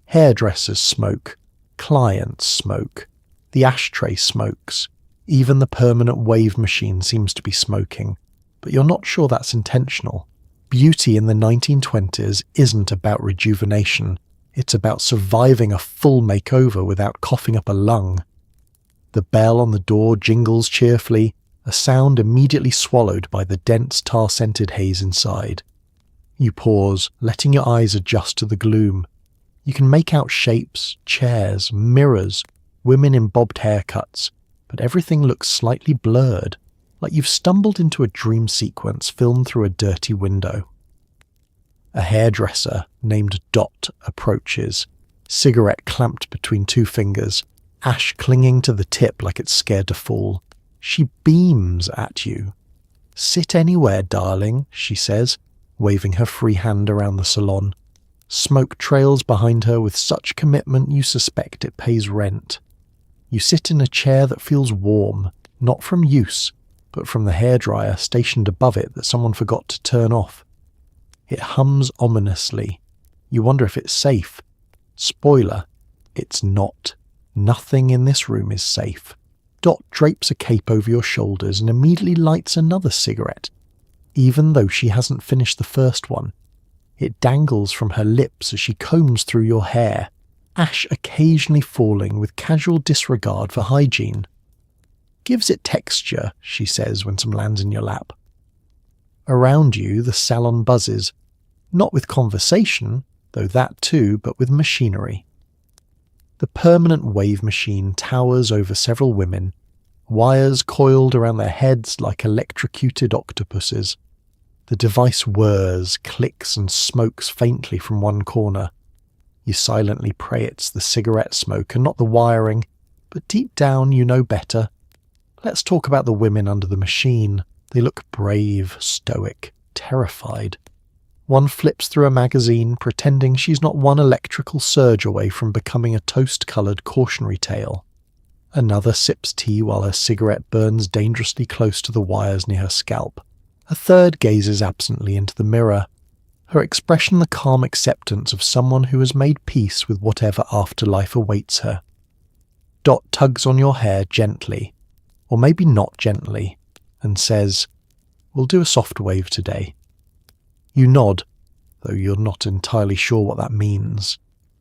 Hairdressers smoke, clients smoke, the ashtray smokes, even the permanent wave machine seems to be smoking, but you're not sure that's intentional. Beauty in the 1920s isn't about rejuvenation, it's about surviving a full makeover without coughing up a lung. The bell on the door jingles cheerfully, a sound immediately swallowed by the dense tar-scented haze inside. You pause, letting your eyes adjust to the gloom. You can make out shapes, chairs, mirrors, women in bobbed haircuts, but everything looks slightly blurred, like you've stumbled into a dream sequence filmed through a dirty window. A hairdresser named Dot approaches, cigarette clamped between two fingers, ash clinging to the tip like it's scared to fall. She beams at you. "Sit anywhere, darling," she says, waving her free hand around the salon. Smoke trails behind her with such commitment you suspect it pays rent. You sit in a chair that feels warm, not from use, but from the hairdryer stationed above it that someone forgot to turn off. It hums ominously. You wonder if it's safe. Spoiler, it's not. Nothing in this room is safe. Dot drapes a cape over your shoulders and immediately lights another cigarette, even though she hasn't finished the first one. It dangles from her lips as she combs through your hair, ash occasionally falling with casual disregard for hygiene. "Gives it texture," she says when some lands in your lap. Around you, the salon buzzes, not with conversation, though that too, but with machinery. The permanent wave machine towers over several women, wires coiled around their heads like electrocuted octopuses. The device whirs, clicks and smokes faintly from one corner. You silently pray it's the cigarette smoke and not the wiring, but deep down you know better. Let's talk about the women under the machine. They look brave, stoic, terrified. One flips through a magazine, pretending she's not one electrical surge away from becoming a toast-coloured cautionary tale. Another sips tea while her cigarette burns dangerously close to the wires near her scalp. A third gazes absently into the mirror, her expression the calm acceptance of someone who has made peace with whatever afterlife awaits her. Dot tugs on your hair gently, or maybe not gently, and says, "We'll do a soft wave today." You nod, though you're not entirely sure what that means.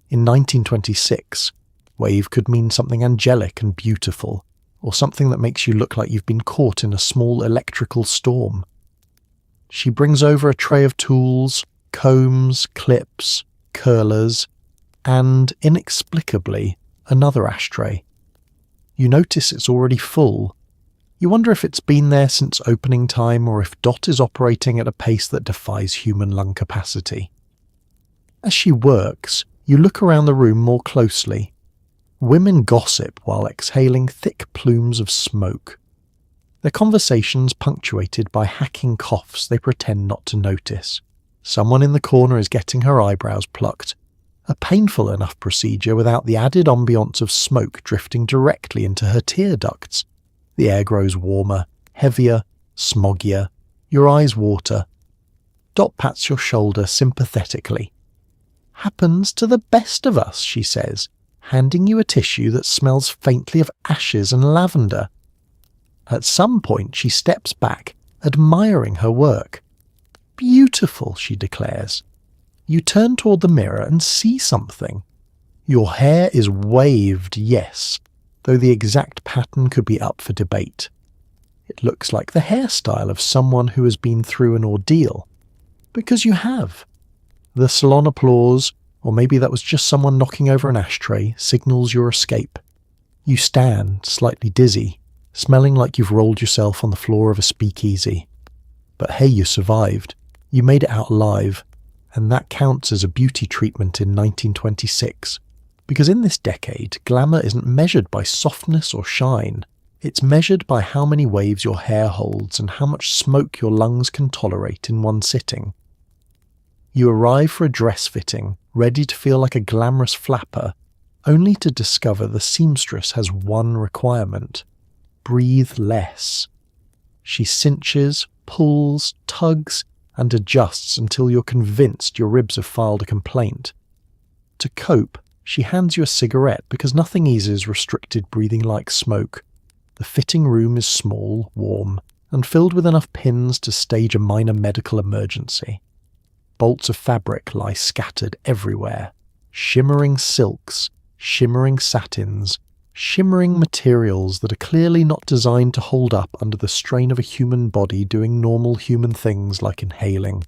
In 1926, wave could mean something angelic and beautiful, or something that makes you look like you've been caught in a small electrical storm. She brings over a tray of tools, combs, clips, curlers, and, inexplicably, another ashtray. You notice it's already full. You wonder if it's been there since opening time or if Dot is operating at a pace that defies human lung capacity. As she works, you look around the room more closely. Women gossip while exhaling thick plumes of smoke. Their conversations punctuated by hacking coughs they pretend not to notice. Someone in the corner is getting her eyebrows plucked. A painful enough procedure without the added ambiance of smoke drifting directly into her tear ducts. The air grows warmer, heavier, smoggier. Your eyes water. Dot pats your shoulder sympathetically. "Happens to the best of us," she says, handing you a tissue that smells faintly of ashes and lavender. At some point she steps back, admiring her work. "Beautiful," she declares. You turn toward the mirror and see something. Your hair is waved, yes, though the exact pattern could be up for debate. It looks like the hairstyle of someone who has been through an ordeal. Because you have. The salon applause, or maybe that was just someone knocking over an ashtray, signals your escape. You stand, slightly dizzy, smelling like you've rolled yourself on the floor of a speakeasy. But hey, you survived. You made it out alive, and that counts as a beauty treatment in 1926. Because in this decade, glamour isn't measured by softness or shine. It's measured by how many waves your hair holds and how much smoke your lungs can tolerate in one sitting. You arrive for a dress fitting, ready to feel like a glamorous flapper, only to discover the seamstress has one requirement: breathe less. She cinches, pulls, tugs, and adjusts until you're convinced your ribs have filed a complaint. To cope, she hands you a cigarette because nothing eases restricted breathing like smoke. The fitting room is small, warm, and filled with enough pins to stage a minor medical emergency. Bolts of fabric lie scattered everywhere. Shimmering silks, shimmering satins, shimmering materials that are clearly not designed to hold up under the strain of a human body doing normal human things like inhaling.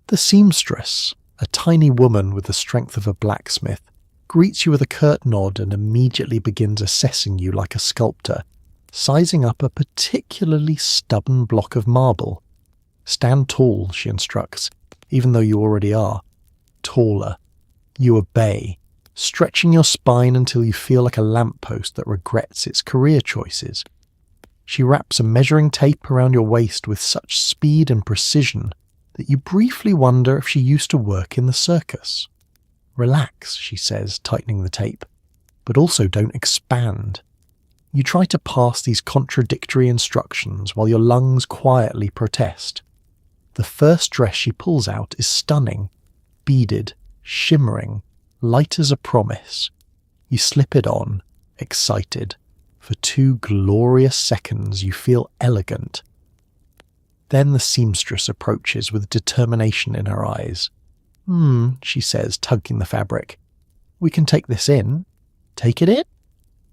The seamstress, a tiny woman with the strength of a blacksmith, greets you with a curt nod and immediately begins assessing you like a sculptor, sizing up a particularly stubborn block of marble. Stand tall, she instructs, even though you already are. Taller. You obey, stretching your spine until you feel like a lamppost that regrets its career choices. She wraps a measuring tape around your waist with such speed and precision that you briefly wonder if she used to work in the circus. Relax, she says, tightening the tape, but also don't expand. You try to pass these contradictory instructions while your lungs quietly protest. The first dress she pulls out is stunning, beaded, shimmering, light as a promise. You slip it on, excited. For 2 glorious seconds you feel elegant. Then the seamstress approaches with determination in her eyes. She says, tugging the fabric. We can take this in. Take it in?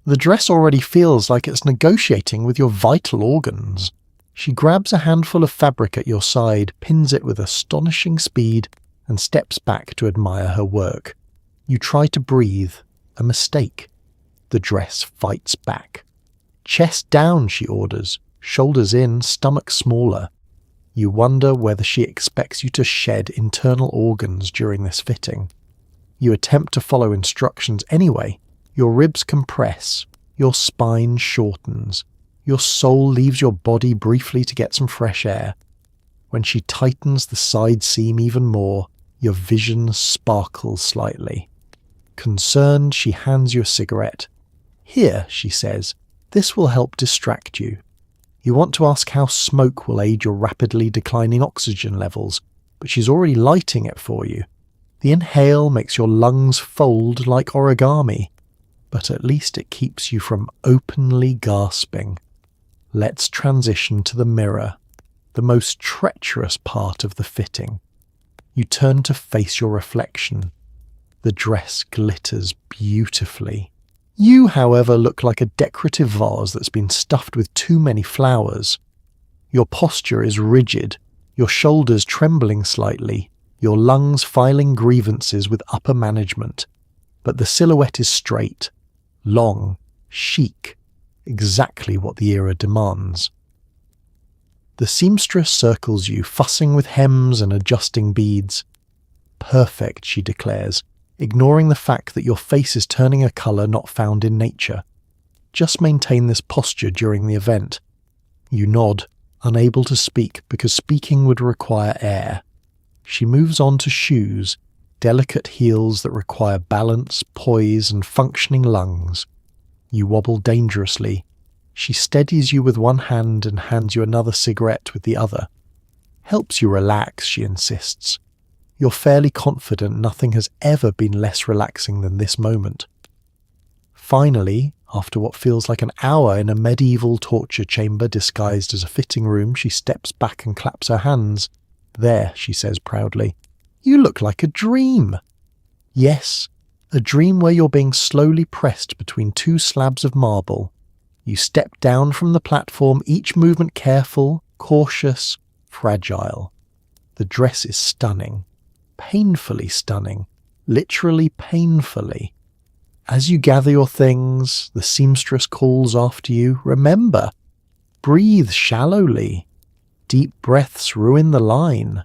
The dress already feels like it's negotiating with your vital organs. She grabs a handful of fabric at your side, pins it with astonishing speed, and steps back to admire her work. You try to breathe. A mistake. The dress fights back. Chest down, she orders. Shoulders in, stomach smaller. You wonder whether she expects you to shed internal organs during this fitting. You attempt to follow instructions anyway. Your ribs compress. Your spine shortens. Your soul leaves your body briefly to get some fresh air. When she tightens the side seam even more, your vision sparkles slightly. Concerned, she hands you a cigarette. Here, she says, this will help distract you. You want to ask how smoke will aid your rapidly declining oxygen levels, but she's already lighting it for you. The inhale makes your lungs fold like origami, but at least it keeps you from openly gasping. Let's transition to the mirror, the most treacherous part of the fitting. You turn to face your reflection. The dress glitters beautifully. You, however, look like a decorative vase that's been stuffed with too many flowers. Your posture is rigid, your shoulders trembling slightly, your lungs filing grievances with upper management. But the silhouette is straight, long, chic, exactly what the era demands. The seamstress circles you, fussing with hems and adjusting beads. Perfect, she declares, ignoring the fact that your face is turning a colour not found in nature. Just maintain this posture during the event. You nod, unable to speak because speaking would require air. She moves on to shoes, delicate heels that require balance, poise, and functioning lungs. You wobble dangerously. She steadies you with one hand and hands you another cigarette with the other. Helps you relax, she insists. You're fairly confident nothing has ever been less relaxing than this moment. Finally, after what feels like an hour in a medieval torture chamber disguised as a fitting room, she steps back and claps her hands. There, she says proudly. You look like a dream. Yes, A dream where you're being slowly pressed between two slabs of marble. You step down from the platform, each movement careful, cautious, fragile. The dress is stunning, painfully stunning, literally painfully. As you gather your things, the seamstress calls after you, remember, breathe shallowly. Deep breaths ruin the line.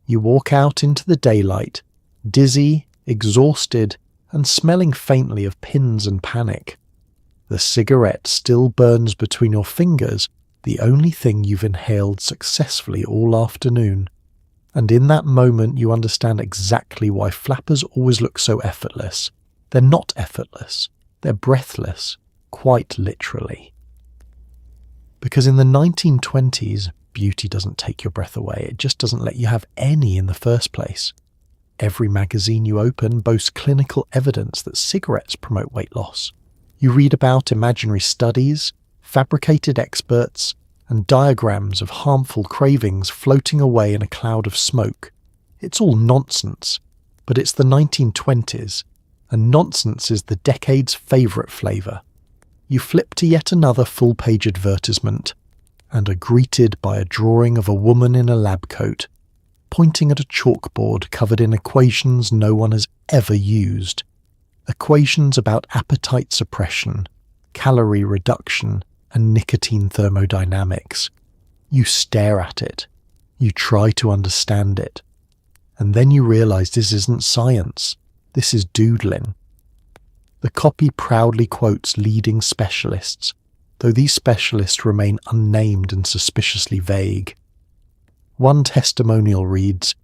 You walk out into the daylight, dizzy, exhausted, and smelling faintly of pins and panic. The cigarette still burns between your fingers, the only thing you've inhaled successfully all afternoon. And in that moment you understand exactly why flappers always look so effortless. They're not effortless. They're breathless, quite literally. Because in the 1920s, beauty doesn't take your breath away. It just doesn't let you have any in the first place. Every magazine you open boasts clinical evidence that cigarettes promote weight loss. You read about imaginary studies, fabricated experts, and diagrams of harmful cravings floating away in a cloud of smoke. It's all nonsense, but it's the 1920s, and nonsense is the decade's favourite flavour. You flip to yet another full-page advertisement, and are greeted by a drawing of a woman in a lab coat, pointing at a chalkboard covered in equations no one has ever used. Equations about appetite suppression, calorie reduction, and nicotine thermodynamics. You stare at it. You try to understand it. And then you realise this isn't science. This is doodling. The copy proudly quotes leading specialists, though these specialists remain unnamed and suspiciously vague. One testimonial reads,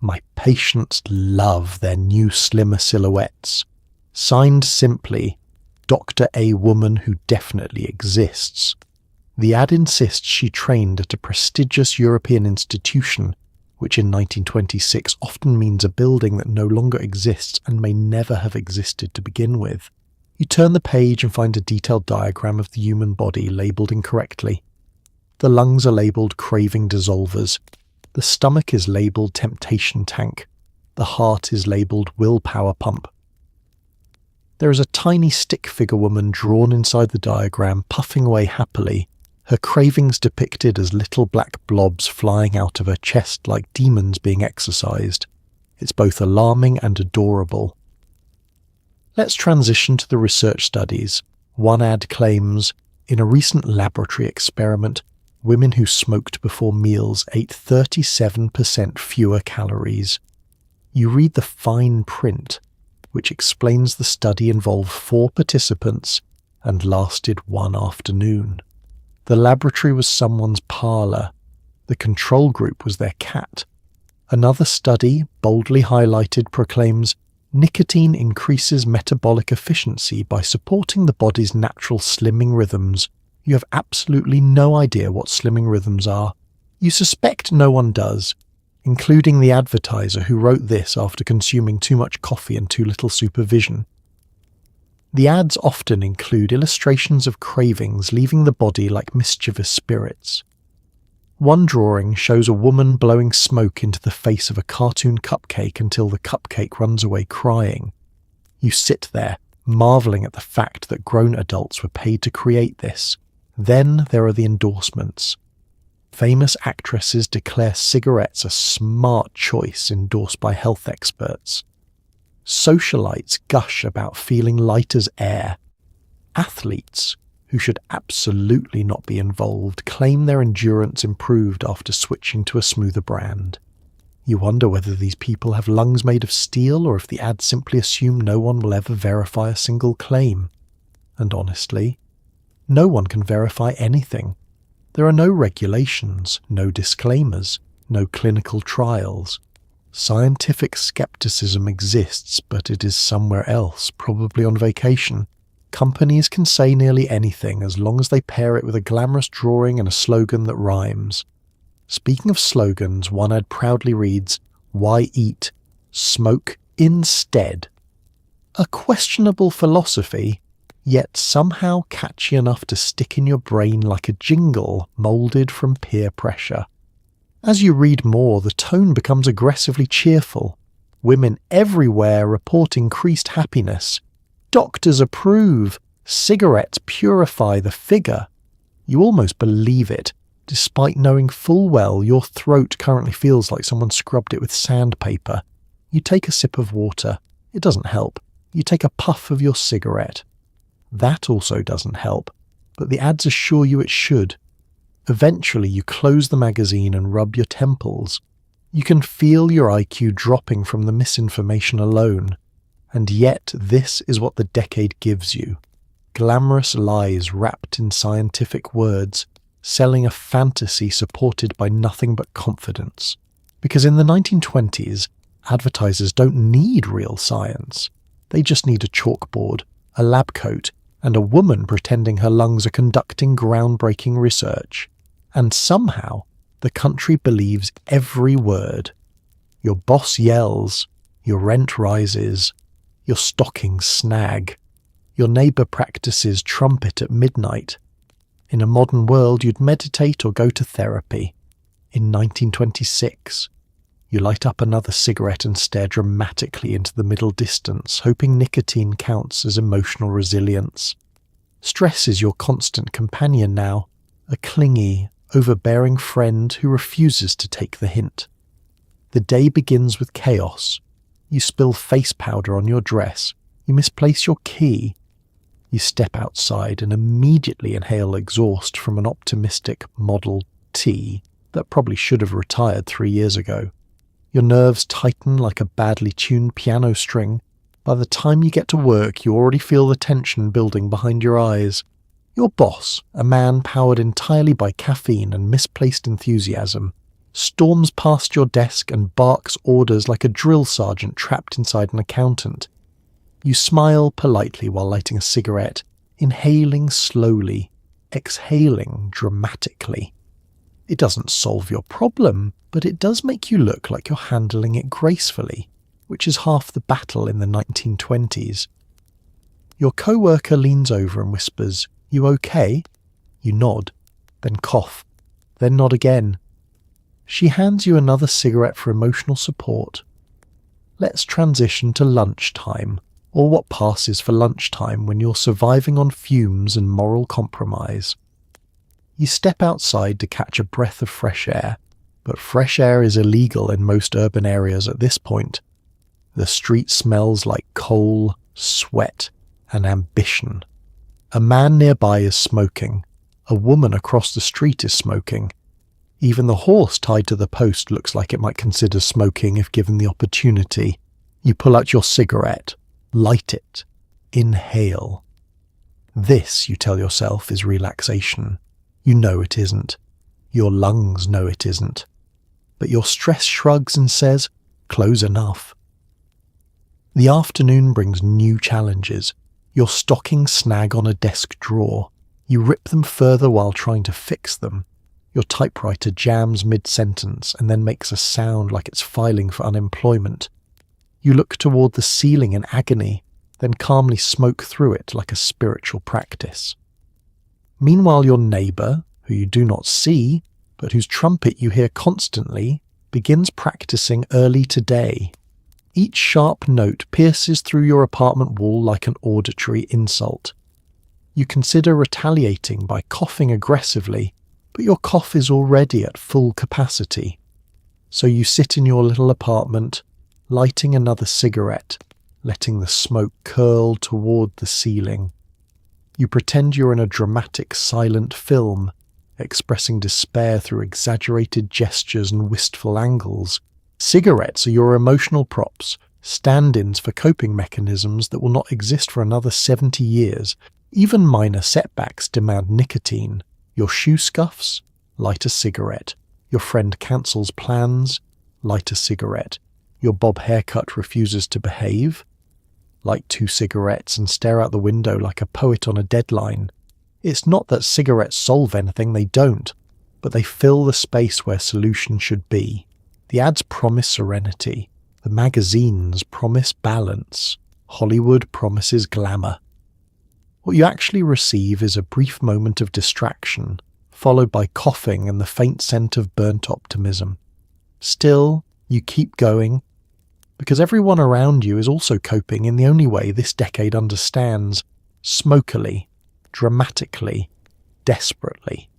"My patients love their new slimmer silhouettes. Signed simply, Dr. A Woman Who Definitely Exists." The ad insists she trained at a prestigious European institution, which in 1926 often means a building that no longer exists and may never have existed to begin with. You turn the page and find a detailed diagram of the human body labelled incorrectly. The lungs are labelled craving dissolvers. The stomach is labelled temptation tank. The heart is labelled willpower pump. There is a tiny stick figure woman drawn inside the diagram, puffing away happily, her cravings depicted as little black blobs flying out of her chest like demons being exorcised. It's both alarming and adorable. Let's transition to the research studies. One ad claims, in a recent laboratory experiment, women who smoked before meals ate 37% fewer calories. You read the fine print, which explains the study involved 4 participants and lasted 1 afternoon. The laboratory was someone's parlour. The control group was their cat. Another study, boldly highlighted, proclaims, nicotine increases metabolic efficiency by supporting the body's natural slimming rhythms. You have absolutely no idea what slimming rhythms are. You suspect no one does, including the advertiser who wrote this after consuming too much coffee and too little supervision. The ads often include illustrations of cravings leaving the body like mischievous spirits. One drawing shows a woman blowing smoke into the face of a cartoon cupcake until the cupcake runs away crying. You sit there, marvelling at the fact that grown adults were paid to create this. Then there are the endorsements. Famous actresses declare cigarettes a smart choice endorsed by health experts. Socialites gush about feeling light as air. Athletes, who should absolutely not be involved, claim their endurance improved after switching to a smoother brand. You wonder whether these people have lungs made of steel or if the ads simply assume no one will ever verify a single claim. And honestly, no one can verify anything. There are no regulations, no disclaimers, no clinical trials. Scientific skepticism exists, but it is somewhere else, probably on vacation. Companies can say nearly anything as long as they pair it with a glamorous drawing and a slogan that rhymes. Speaking of slogans, one ad proudly reads, "Why eat? Smoke instead." A questionable philosophy, yet somehow catchy enough to stick in your brain like a jingle moulded from peer pressure. As you read more, the tone becomes aggressively cheerful. Women everywhere report increased happiness. Doctors approve. Cigarettes purify the figure. You almost believe it, despite knowing full well your throat currently feels like someone scrubbed it with sandpaper. You take a sip of water. It doesn't help. You take a puff of your cigarette. That also doesn't help, but the ads assure you it should. Eventually you close the magazine and rub your temples. You can feel your IQ dropping from the misinformation alone. And yet this is what the decade gives you. Glamorous lies wrapped in scientific words, selling a fantasy supported by nothing but confidence. Because in the 1920s, advertisers don't need real science. They just need a chalkboard, a lab coat, and a woman pretending her lungs are conducting groundbreaking research. And somehow, the country believes every word. Your boss yells, your rent rises, your stockings snag, your neighbour practices trumpet at midnight. In a modern world, you'd meditate or go to therapy. In 1926, you light up another cigarette and stare dramatically into the middle distance, hoping nicotine counts as emotional resilience. Stress is your constant companion now, a clingy, overbearing friend who refuses to take the hint. The day begins with chaos. You spill face powder on your dress. You misplace your key. You step outside and immediately inhale exhaust from an optimistic Model T that probably should have retired 3 years ago. Your nerves tighten like a badly tuned piano string. By the time you get to work, you already feel the tension building behind your eyes. Your boss, a man powered entirely by caffeine and misplaced enthusiasm, storms past your desk and barks orders like a drill sergeant trapped inside an accountant. You smile politely while lighting a cigarette, inhaling slowly, exhaling dramatically. It doesn't solve your problem, but it does make you look like you're handling it gracefully, which is half the battle in the 1920s. Your co-worker leans over and whispers, "You okay?" You nod, then cough, then nod again. She hands you another cigarette for emotional support. Let's transition to lunchtime, or what passes for lunchtime when you're surviving on fumes and moral compromise. You step outside to catch a breath of fresh air, but fresh air is illegal in most urban areas at this point. The street smells like coal, sweat, and ambition. A man nearby is smoking. A woman across the street is smoking. Even the horse tied to the post looks like it might consider smoking if given the opportunity. You pull out your cigarette, light it, inhale. This, you tell yourself, is relaxation. You know it isn't. Your lungs know it isn't. But your stress shrugs and says, "Close enough." The afternoon brings new challenges. Your stockings snag on a desk drawer. You rip them further while trying to fix them. Your typewriter jams mid-sentence and then makes a sound like it's filing for unemployment. You look toward the ceiling in agony, then calmly smoke through it like a spiritual practice. Meanwhile, your neighbour, who you do not see, but whose trumpet you hear constantly, begins practicing early today. Each sharp note pierces through your apartment wall like an auditory insult. You consider retaliating by coughing aggressively, but your cough is already at full capacity. So you sit in your little apartment, lighting another cigarette, letting the smoke curl toward the ceiling. You pretend you're in a dramatic silent film, expressing despair through exaggerated gestures and wistful angles. Cigarettes are your emotional props, stand-ins for coping mechanisms that will not exist for another 70 years. Even minor setbacks demand nicotine. Your shoe scuffs? Light a cigarette. Your friend cancels plans? Light a cigarette. Your bob haircut refuses to behave? Light 2 cigarettes and stare out the window like a poet on a deadline. It's not that cigarettes solve anything, they don't, but they fill the space where solution should be. The ads promise serenity. The magazines promise balance. Hollywood promises glamour. What you actually receive is a brief moment of distraction, followed by coughing and the faint scent of burnt optimism. Still, you keep going. Because everyone around you is also coping in the only way this decade understands: smokily, dramatically, desperately.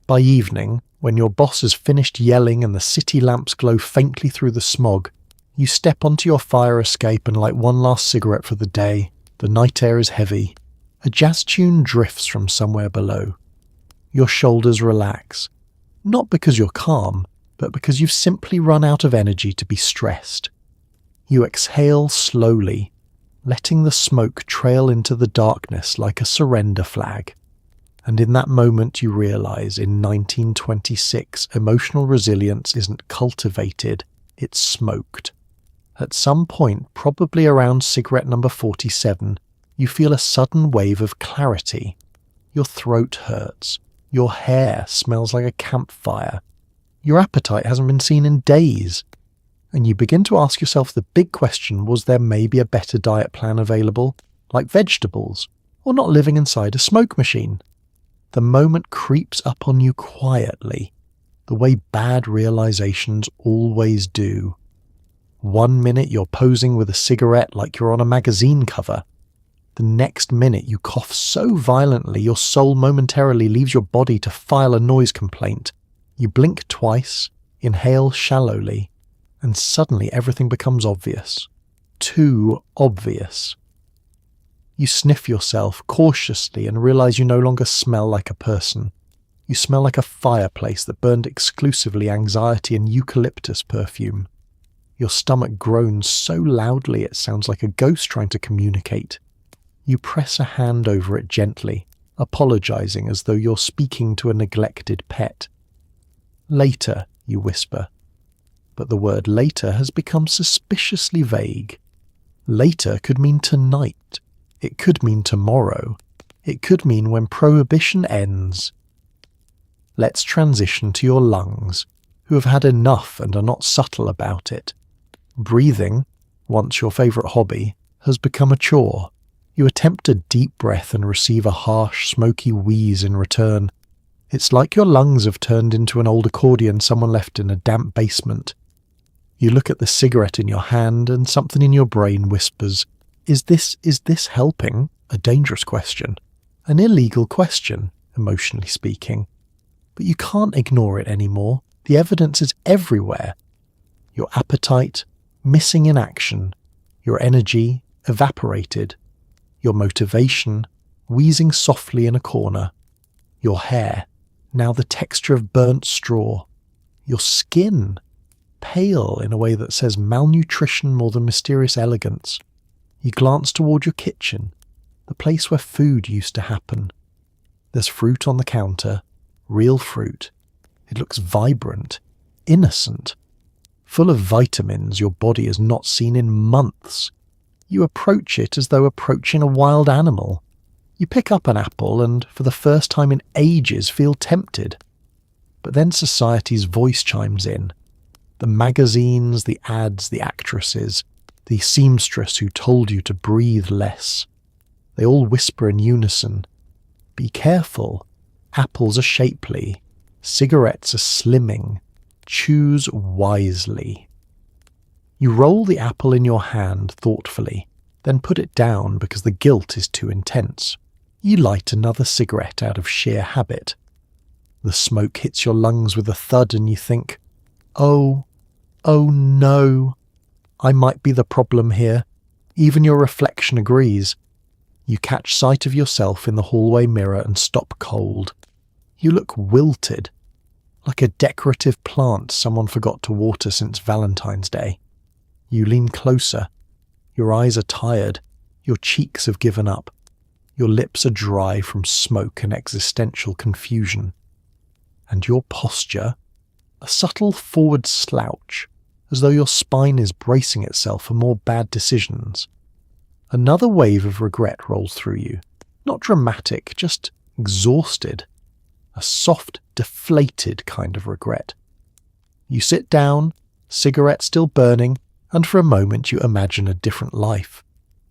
By evening, when your boss has finished yelling and the city lamps glow faintly through the smog, you step onto your fire escape and light one last cigarette for the day. The night air is heavy. A jazz tune drifts from somewhere below. Your shoulders relax, not because you're calm, but because you've simply run out of energy to be stressed. You exhale slowly, letting the smoke trail into the darkness like a surrender flag. And in that moment you realise in 1926 emotional resilience isn't cultivated, it's smoked. At some point, probably around cigarette number 47, you feel a sudden wave of clarity. Your throat hurts. Your hair smells like a campfire. Your appetite hasn't been seen in days. And you begin to ask yourself the big question: was there maybe a better diet plan available, like vegetables, or not living inside a smoke machine? The moment creeps up on you quietly, the way bad realizations always do. 1 minute you're posing with a cigarette like you're on a magazine cover. The next minute you cough so violently your soul momentarily leaves your body to file a noise complaint. You blink twice, inhale shallowly, and suddenly everything becomes obvious. Too obvious. You sniff yourself cautiously and realize you no longer smell like a person. You smell like a fireplace that burned exclusively anxiety and eucalyptus perfume. Your stomach groans so loudly it sounds like a ghost trying to communicate. You press a hand over it gently, apologizing as though you're speaking to a neglected pet. Later, you whisper. But the word later has become suspiciously vague. Later could mean tonight. It could mean tomorrow. It could mean when Prohibition ends. Let's transition to your lungs, who have had enough and are not subtle about it. Breathing, once your favourite hobby, has become a chore. You attempt a deep breath and receive a harsh, smoky wheeze in return. It's like your lungs have turned into an old accordion someone left in a damp basement. You look at the cigarette in your hand and something in your brain whispers, Is this helping? A dangerous question. An illegal question, emotionally speaking. But you can't ignore it anymore. The evidence is everywhere. Your appetite, missing in action. Your energy, evaporated. Your motivation, wheezing softly in a corner. Your hair, now the texture of burnt straw. Your skin, pale in a way that says malnutrition more than mysterious elegance. You glance toward your kitchen, the place where food used to happen. There's fruit on the counter, real fruit. It looks vibrant, innocent, full of vitamins your body has not seen in months. You approach it as though approaching a wild animal. You pick up an apple and, for the first time in ages, feel tempted. But then society's voice chimes in. The magazines, the ads, the actresses, the seamstress who told you to breathe less. They all whisper in unison. Be careful. Apples are shapely. Cigarettes are slimming. Choose wisely. You roll the apple in your hand thoughtfully, then put it down because the guilt is too intense. You light another cigarette out of sheer habit. The smoke hits your lungs with a thud and you think, oh no, I might be the problem here. Even your reflection agrees. You catch sight of yourself in the hallway mirror and stop cold. You look wilted, like a decorative plant someone forgot to water since Valentine's Day. You lean closer. Your eyes are tired. Your cheeks have given up. Your lips are dry from smoke and existential confusion. And your posture, a subtle forward slouch, as though your spine is bracing itself for more bad decisions. Another wave of regret rolls through you. Not dramatic, just exhausted. A soft, deflated kind of regret. You sit down, cigarette still burning, and for a moment you imagine a different life.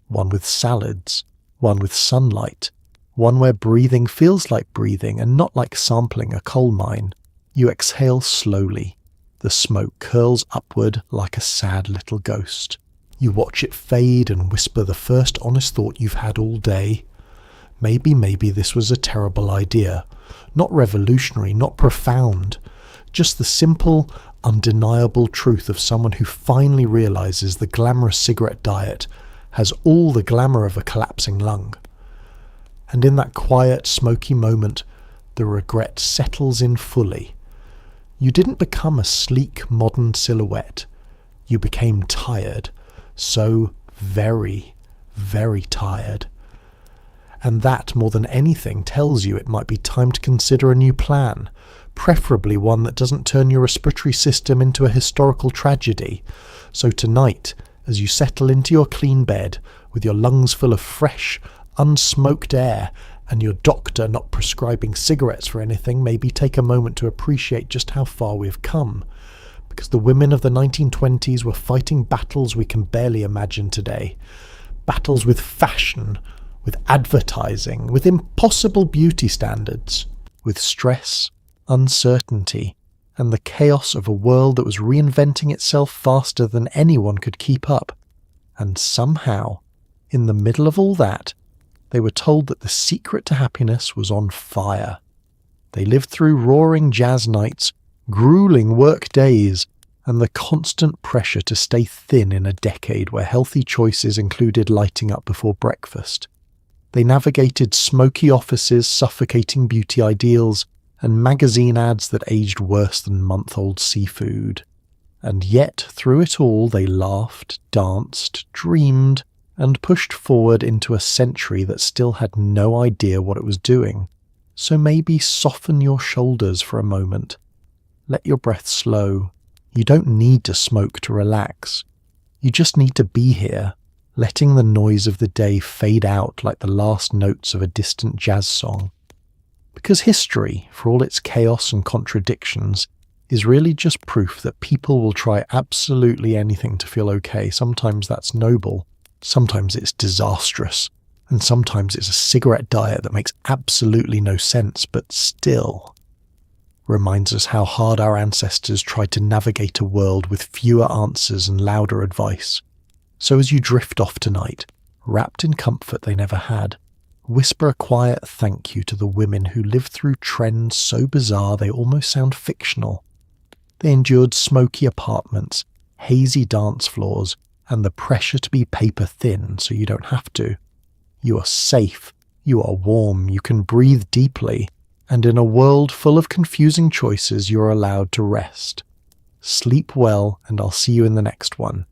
One with salads, one with sunlight, one where breathing feels like breathing and not like sampling a coal mine. You exhale slowly. The smoke curls upward like a sad little ghost. You watch it fade and whisper the first honest thought you've had all day. Maybe this was a terrible idea. Not revolutionary, not profound. Just the simple, undeniable truth of someone who finally realizes the glamorous cigarette diet has all the glamour of a collapsing lung. And in that quiet, smoky moment, the regret settles in fully. You didn't become a sleek, modern silhouette. You became tired. So very, very tired. And that, more than anything, tells you it might be time to consider a new plan, preferably one that doesn't turn your respiratory system into a historical tragedy. So tonight, as you settle into your clean bed, with your lungs full of fresh, unsmoked air, and your doctor not prescribing cigarettes for anything, maybe take a moment to appreciate just how far we have come. Because the women of the 1920s were fighting battles we can barely imagine today. Battles with fashion, with advertising, with impossible beauty standards, with stress, uncertainty, and the chaos of a world that was reinventing itself faster than anyone could keep up. And somehow, in the middle of all that, they were told that the secret to happiness was on fire. They lived through roaring jazz nights, grueling work days, and the constant pressure to stay thin in a decade where healthy choices included lighting up before breakfast. They navigated smoky offices, suffocating beauty ideals, and magazine ads that aged worse than month-old seafood. And yet, through it all, they laughed, danced, dreamed, and pushed forward into a century that still had no idea what it was doing. So maybe soften your shoulders for a moment. Let your breath slow. You don't need to smoke to relax. You just need to be here, letting the noise of the day fade out like the last notes of a distant jazz song. Because history, for all its chaos and contradictions, is really just proof that people will try absolutely anything to feel okay. Sometimes that's noble, sometimes it's disastrous, and sometimes it's a cigarette diet that makes absolutely no sense, but still reminds us how hard our ancestors tried to navigate a world with fewer answers and louder advice. So as you drift off tonight, wrapped in comfort they never had, whisper a quiet thank you to the women who lived through trends so bizarre they almost sound fictional. They endured smoky apartments, hazy dance floors, and the pressure to be paper thin so you don't have to. You are safe, you are warm, you can breathe deeply, and in a world full of confusing choices you are allowed to rest. Sleep well, and I'll see you in the next one.